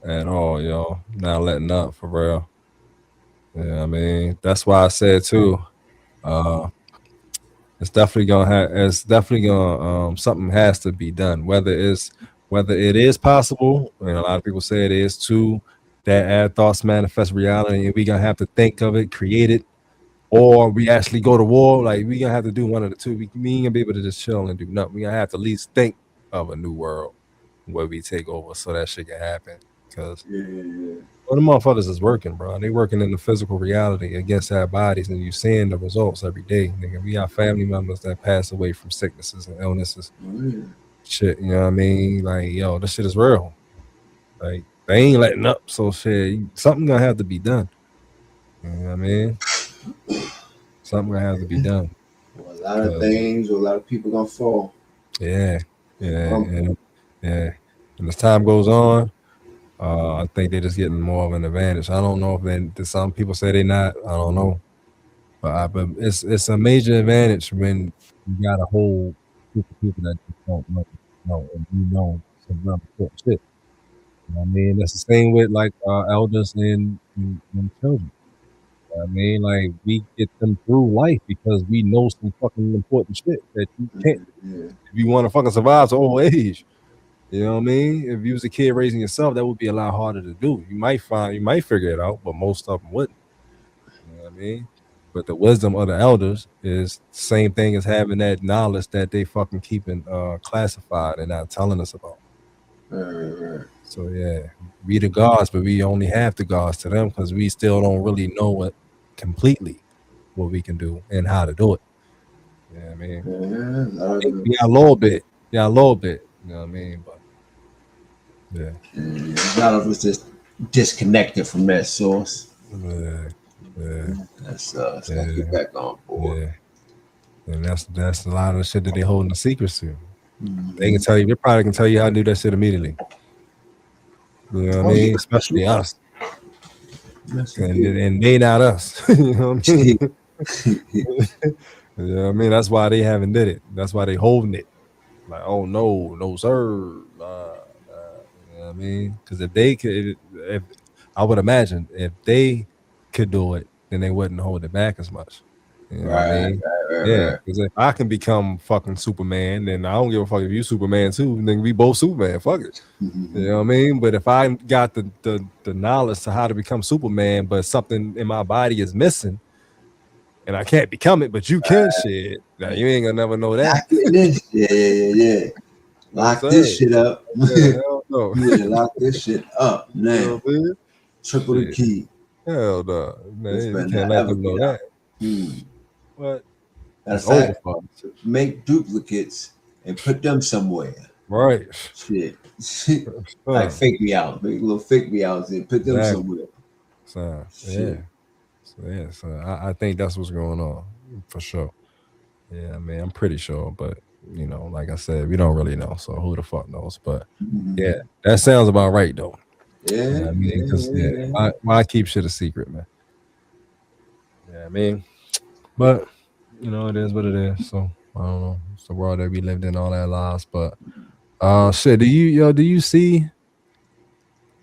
S1: At all, yo. Not letting up for real. Yeah, I mean, that's why I said too. It's definitely gonna something has to be done. Whether it is possible, and a lot of people say it is too, that our thoughts manifest reality, and we gonna have to think of it, create it, or we actually go to war. Like we gonna have to do one of the two. We ain't gonna be able to just chill and do nothing. We gonna have to at least think of a new world where we take over, so that shit can happen. Because well, the motherfuckers is working, bro. They working in the physical reality against our bodies, and you seeing the results every day, nigga. We got family members that pass away from sicknesses and illnesses. Shit, you know what I mean? Like, yo, this shit is real. Like, they ain't letting up, so shit, something gonna have to be done. You know what I mean? Something gonna have to be done.
S2: Well, a lot of things, a lot of people gonna fall.
S1: Yeah. And as time goes on, I think they're just getting more of an advantage. I don't know if some people say they're not. I don't know, but it's a major advantage when you got a whole group of people that just don't know, and you know some real important shit. You know what I mean? That's the same with like elders and children. You know what I mean, like we get them through life because we know some fucking important shit that you can't. If you want to fucking survive to old age. You know what I mean? If you was a kid raising yourself, that would be a lot harder to do. You might figure it out, but most of them wouldn't. You know what I mean? But the wisdom of the elders is the same thing as having that knowledge that they fucking keeping classified and not telling us about. So yeah, we the gods, but we only have the gods to them because we still don't really know completely what we can do and how to do it. You know what I mean? Yeah, a little bit. Yeah, a little bit. You know what I mean? But yeah.
S2: A lot of us just disconnected from that source.
S1: Yeah.
S2: That's gotta get back on board.
S1: Yeah. And that's a lot of the shit that they holding the secrets to. They can tell you, they probably can tell you how to do that shit immediately. You know what I mean? Especially us. And they not us. You know what I mean? You know what I mean? That's why they haven't did it. That's why they holding it. Like, oh no, sir. You know what I mean? Because I would imagine if they could do it, then they wouldn't hold it back as much. You know what I mean? Yeah, because if I can become fucking Superman, then I don't give a fuck if you Superman too. Then we both Superman. Fuck it. You know what I mean? But if I got the knowledge to how to become Superman, but something in my body is missing, and I can't become it, but you can, shit. Now you ain't gonna never know that.
S2: Yeah. Lock this shit up.
S1: Hell no.
S2: You better lock this shit up now.
S1: You know what I mean?
S2: Triple the key.
S1: Hell no. Man,
S2: This
S1: you
S2: better
S1: can't
S2: not
S1: let
S2: ever
S1: them know
S2: get out.
S1: that. What?
S2: Matter
S1: It's
S2: of fact,
S1: over.
S2: make duplicates and put them somewhere.
S1: Right.
S2: Shit. Like fake me out. Make little fake me outs and put them somewhere.
S1: So,
S2: Shit.
S1: So I think that's what's going on for sure. Yeah, I mean, I'm pretty sure, but you know, like I said, we don't really know, so who the fuck knows? But yeah, that sounds about right though.
S2: Yeah,
S1: you know what I mean, because why keep shit a secret, man? Yeah, I mean, but you know, it is what it is. So I don't know. It's the world that we lived in all our lives, but shit. Do you see?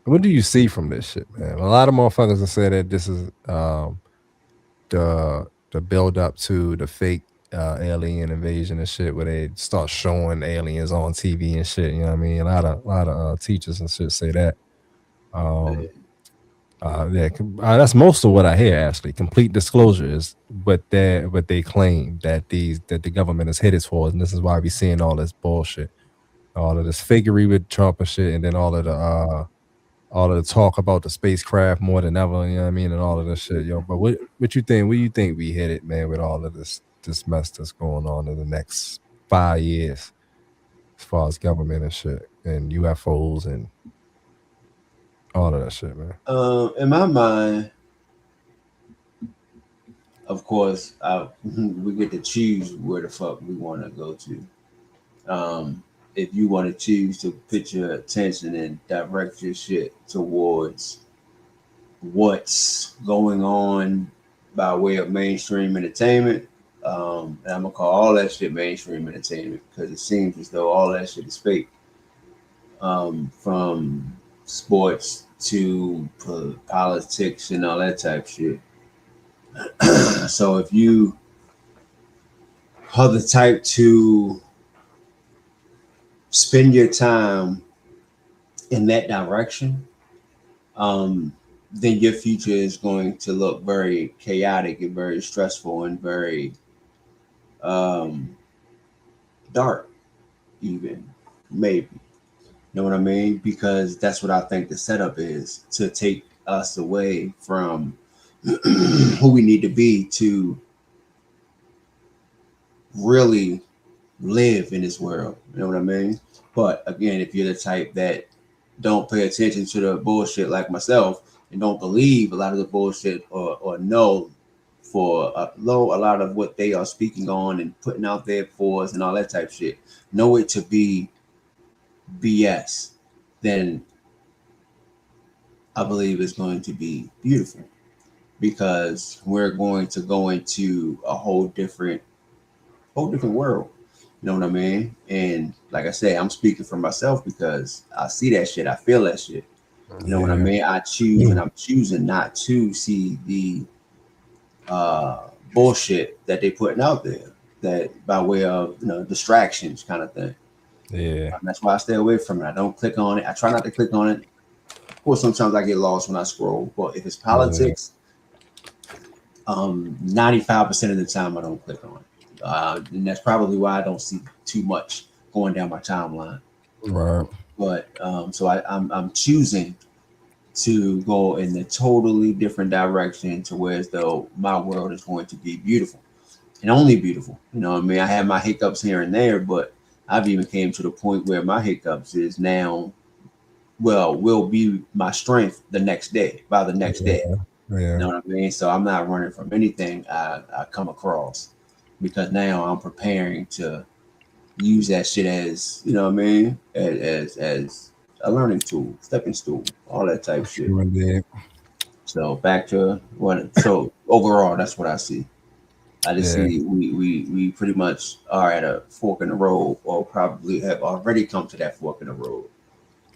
S1: What do you see from this shit, man? A lot of motherfuckers have said that this is the build up to the fake alien invasion and shit, where they start showing aliens on TV and shit. You know what I mean? A lot of teachers and shit say that. That's most of what I hear. Actually, complete disclosure is what they claim that the government is headed for, and this is why we seeing all this bullshit, all of this figgery with Trump and shit, and then all of the talk about the spacecraft more than ever, you know what I mean, and all of this shit, yo. But what you think? Where you think we headed, man, with all of this mess that's going on in the next 5 years, as far as government and shit, and UFOs and all of that shit, man?
S2: In my mind, of course, we get to choose where the fuck we want to go to. If you want to choose to put your attention and direct your shit towards what's going on by way of mainstream entertainment, and I'm gonna call all that shit mainstream entertainment because it seems as though all that shit is fake. From sports to politics and all that type shit. So if you are the type to spend your time in that direction, then your future is going to look very chaotic and very stressful and very dark, even, maybe. You know what I mean? Because that's what I think the setup is, to take us away from who we need to be to really live in this world. You know what I mean? But again, if you're the type that don't pay attention to the bullshit like myself and don't believe a lot of the bullshit or know for a lot of what they are speaking on and putting out there for us and all that type shit, know it to be BS, then I believe it's going to be beautiful, because we're going to go into a whole different world. You know what I mean? And like I say, I'm speaking for myself because I see that shit. I feel that shit. You know what I mean? I choose, and I'm choosing not to see the bullshit that they putting out there, that by way of, you know, distractions kind of thing.
S1: Yeah.
S2: That's why I stay away from it. I don't click on it. I try not to click on it. Of course, sometimes I get lost when I scroll, but if it's politics, 95% of the time I don't click on it. And that's probably why I don't see too much going down my timeline.
S1: Right.
S2: But so I'm choosing to go in a totally different direction, to where as though my world is going to be beautiful and only beautiful. You know what I mean? I have my hiccups here and there, but I've even came to the point where my hiccups is now, will be my strength the next day, by the next day. You know what I mean? So I'm not running from anything I come across, because now I'm preparing to use that shit as, you know what I mean, as a learning tool, stepping stool, all that type shit. So back to so overall, that's what I see. I just see we pretty much are at a fork in the road, or probably have already come to that fork in the road.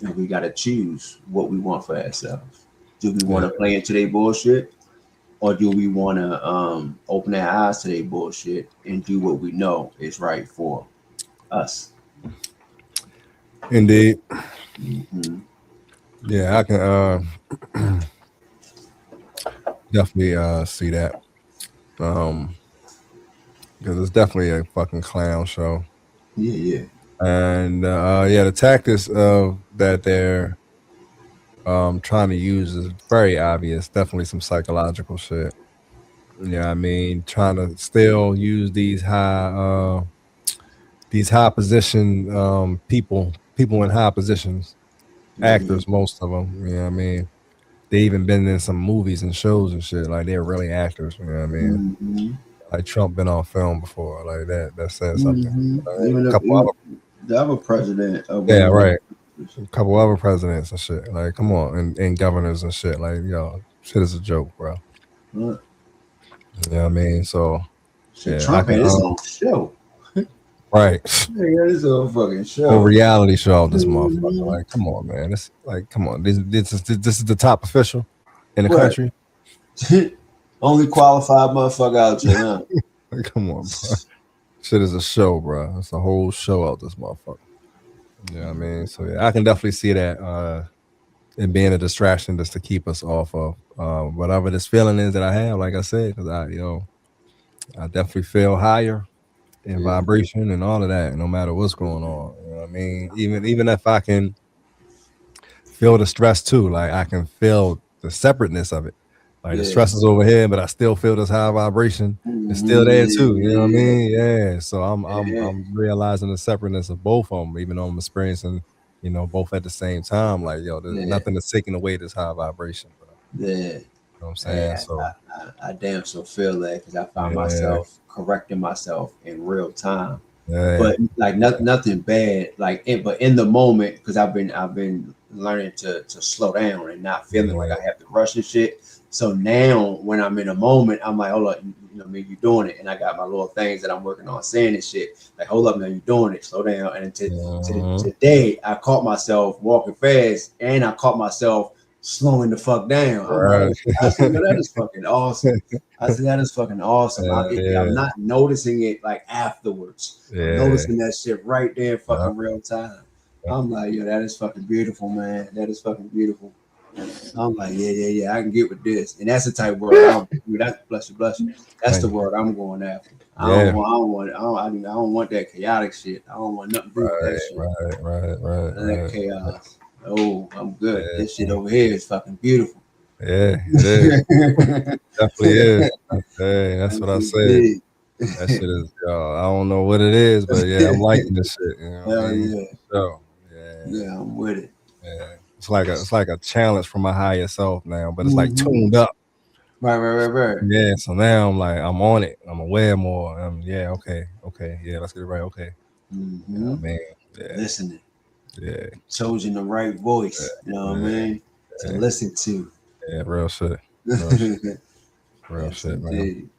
S2: And we got to choose what we want for ourselves. Do we want to play into their bullshit, or do we want to open our eyes to their bullshit and do what we know is right for us?
S1: Indeed.
S2: Mm-hmm.
S1: Yeah, I can definitely see that. Because it's definitely a fucking clown show.
S2: Yeah.
S1: And the tactics of that they're trying to use is very obvious. Definitely some psychological shit. Yeah, I mean, trying to still use these high position people in high positions, actors, most of them. You know what I mean? They even been in some movies and shows and shit. Like they're really actors. You know what I mean?
S2: Mm-hmm.
S1: Like Trump been on film before. Like that says something.
S2: Mm-hmm.
S1: Like,
S2: Even
S1: a couple other,
S2: the other president of
S1: yeah, right. A couple other presidents and shit. Like, come on, and governors and shit. Like, yo, shit is a joke, bro.
S2: What?
S1: You know what I mean? So,
S2: Shit,
S1: yeah,
S2: Trump had his own show.
S1: right.
S2: He had his own fucking show.
S1: Whole reality show of this
S2: Mm-hmm.
S1: motherfucker. Like, come on, man. It's like, come on. This is the top official in the
S2: Right.
S1: country.
S2: Only qualified motherfucker out there, huh?
S1: Like, come on, bro. Shit is a show, bro. It's a whole show out this motherfucker. You know what I mean? So yeah, I can definitely see that it being a distraction just to keep us off of whatever this feeling is that I have. Like I said, because I definitely feel higher in vibration and all of that, no matter what's going on. You know what I mean? Even if I can feel the stress too, like I can feel the separateness of it. Like the stress is over here, but I still feel this high vibration. It's still there too. You know what I mean? Yeah. So I'm realizing the separateness of both of them, even though I'm experiencing, both at the same time. Like, yo, there's nothing that's taking away this high vibration, bro.
S2: Yeah.
S1: You know what I'm saying?
S2: Yeah,
S1: So
S2: I damn so feel that because I found myself correcting myself in real time. But like nothing bad, but in the moment, because I've been learning to slow down and not feeling like I have to rush and shit. So now when I'm in a moment, I'm like, hold up, you know what I mean, you're doing it. And I got my little things that I'm working on saying and shit. Like, hold up, man, you're doing it, slow down. And today I caught myself walking fast and I caught myself slowing the fuck down. I'm like, I said, that is fucking awesome. I said, that is fucking awesome. I'm not noticing it like afterwards. I'm noticing that shit right there in fucking real time. I'm like, yo, that is fucking beautiful, man. That is fucking beautiful. I'm like, yeah, I can get with this. And that's the type of world bless you. That's the word I'm going after. I don't want that chaotic shit. I don't want nothing to do with that shit.
S1: Right.
S2: That chaos. Oh, I'm good. This shit over here is fucking beautiful.
S1: Yeah, it is. Definitely is. Hey, that's what I said. That shit is, I don't know what it is, but yeah, I'm liking this shit. You know what I mean? So,
S2: yeah, I'm with it.
S1: Yeah, it's like a challenge for my higher self now, but it's like tuned up.
S2: Right.
S1: Yeah, so now I'm like, I'm on it. I'm aware more. Okay. Yeah, let's get it right. Okay.
S2: Mm-hmm.
S1: You know what I mean? Yeah.
S2: Listening.
S1: Yeah.
S2: Chosen the right voice. You know what I mean? To listen to.
S1: Yeah, real shit. Real shit, man.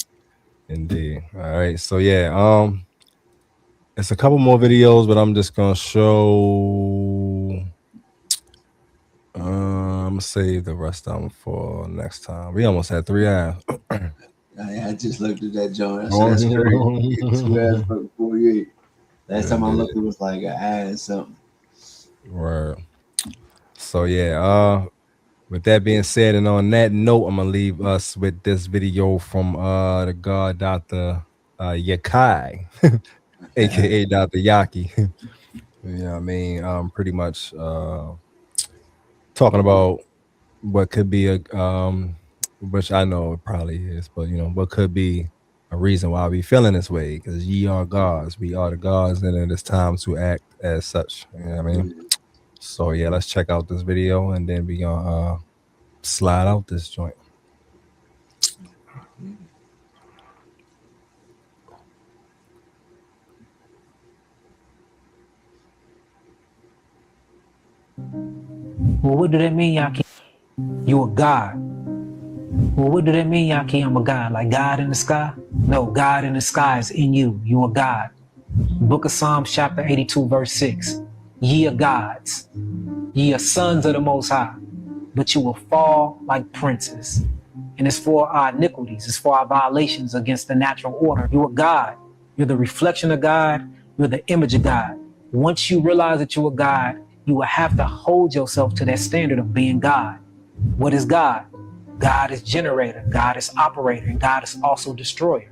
S1: Indeed. All right. So yeah, it's a couple more videos, but I'm just gonna show. I'm gonna save the rest of them for next time. We almost had 3 hours.
S2: I just looked at that joint. I said, that's crazy. 2 hours for 48. Last time I looked, it was like an hour or something.
S1: Right. So yeah, with that being said, and on that note, I'm gonna leave us with this video from the God Dr. Yakai, aka Dr. Yaki. You know what I mean? Pretty much talking about what could be which I know it probably is, but what could be a reason why we feeling this way, because ye are gods, we are the gods, and it is time to act as such. You know what I mean? So yeah, let's check out this video and then we gonna slide out this joint.
S14: Well, what do that mean, Yaki? You a god. Well, what do that mean, Yaki? I'm a god. Like God in the sky? No, God in the sky is in you. You a god. Book of Psalms, chapter 82, verse 6. Ye are gods. Ye are sons of the Most High, but you will fall like princes. And it's for our iniquities. It's for our violations against the natural order. You're God. You're the reflection of God. You're the image of God. Once you realize that you're God, you will have to hold yourself to that standard of being God. What is God? God is generator. God is operator. And God is also destroyer.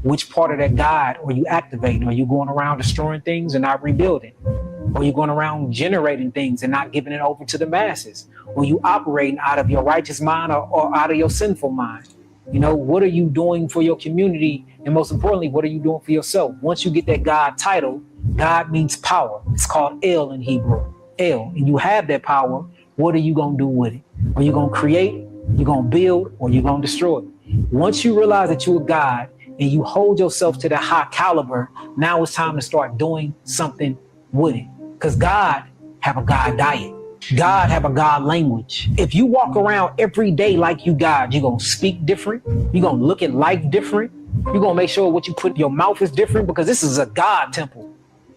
S14: Which part of that God are you activating? Are you going around destroying things and not rebuilding? Or are you going around generating things and not giving it over to the masses? Or are you operating out of your righteous mind or out of your sinful mind? You know, what are you doing for your community? And most importantly, what are you doing for yourself? Once you get that God title, God means power. It's called El in Hebrew. El. And you have that power. What are you going to do with it? Are you going to create? You're going to build? Or you're going to destroy? Once you realize that you're God and you hold yourself to the high caliber, now it's time to start doing something with it. Because God have a God diet. God have a God language. If you walk around every day like you God, you're going to speak different. You're going to look at life different. You're going to make sure what you put in your mouth is different because this is a God temple.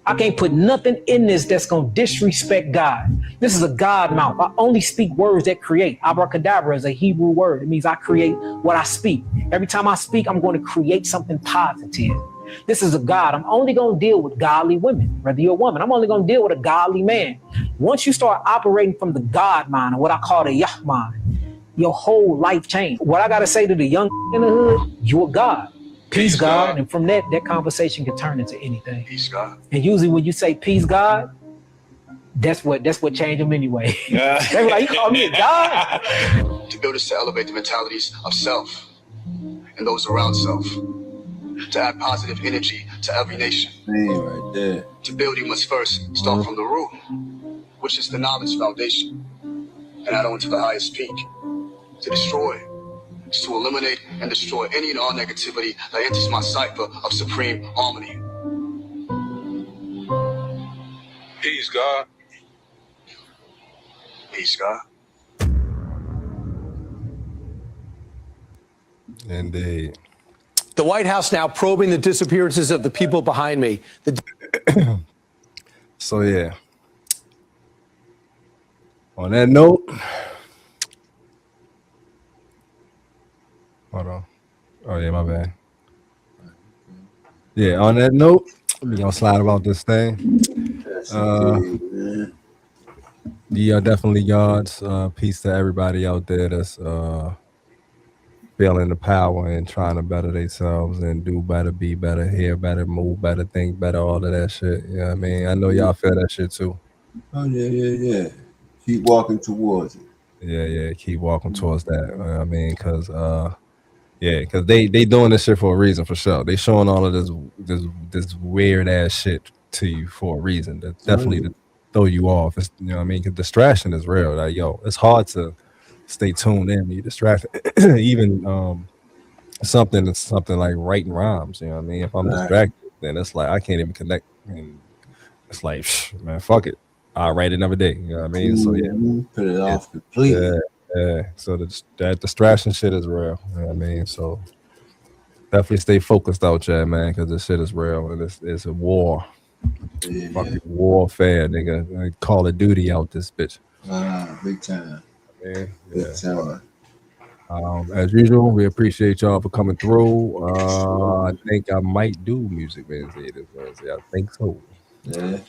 S14: I can't put nothing in this that's going to disrespect God. This is a God mouth. I only speak words that create. Abracadabra is a Hebrew word. It means I create what I speak. Every time I speak, I'm going to create something positive. This is a God. I'm only going to deal with godly women, whether you're a woman. I'm only going to deal with a godly man. Once you start operating from the God mind, or what I call the Yah mind, your whole life changed. What I got to say to the young in the hood, you're God. Peace, God. And from that conversation can turn into anything. Peace, God. And usually when you say peace, God, that's what changed them anyway. Yeah. They were like, you call me a God?
S6: To build is to elevate the mentalities of self and those around self. To add positive energy to every nation.
S2: Right there.
S6: To build, you must first start from the root, which is the knowledge foundation, and add on to the highest peak. To destroy is to eliminate and destroy any and all negativity that enters my cipher of supreme harmony. Peace, God. Peace, God.
S1: Indeed.
S22: The White House now probing the disappearances of the people behind me.
S1: So, yeah. On that note, hold on. Oh, yeah, my bad. Yeah, on that note, we're going to slide about this thing. Yeah, definitely God's peace to everybody out there that's feeling the power and trying to better themselves and do better, be better, hear better, move better, think better, all of that shit. You know what I mean? I know y'all feel that shit too.
S2: Oh, yeah. Keep walking towards it.
S1: Yeah, keep walking towards that. You know what I mean? Because because they doing this shit for a reason, for sure. They showing all of this weird ass shit to you for a reason. That definitely to throw you off. It's, you know what I mean? Because distraction is real. Like, yo, it's hard to stay tuned in. You distracted. Even something like writing rhymes. You know what I mean? If I'm distracted, then it's like I can't even connect. And it's like, man, fuck it. I'll write another day. You know what I mean? So yeah,
S2: put it off completely.
S1: Yeah. So that distraction shit is real. You know what I mean? So definitely stay focused out there, man, because this shit is real and it's a war.
S2: Yeah.
S1: Fucking warfare, nigga. Like Call of Duty out this bitch.
S2: Big time.
S1: Man,
S2: Big time.
S1: As usual, we appreciate y'all for coming through. I think I might do Music Wednesday this Wednesday. I think so.
S2: Yeah.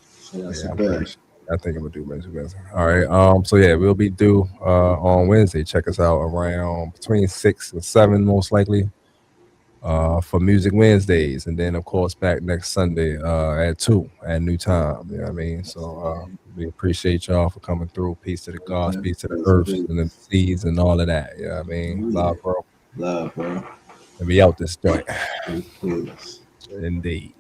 S1: I think I'm gonna do Music Wednesday. All right. So yeah, we'll be due on Wednesday. Check us out around between 6 and 7, most likely, for Music Wednesdays, and then of course back next Sunday at 2 at new time. You know what I mean? So we appreciate y'all for coming through. Peace to the gods, peace to the earth and the seas and all of that. You know what I mean? Love, bro.
S2: Love, bro.
S1: And we out this joint. Indeed.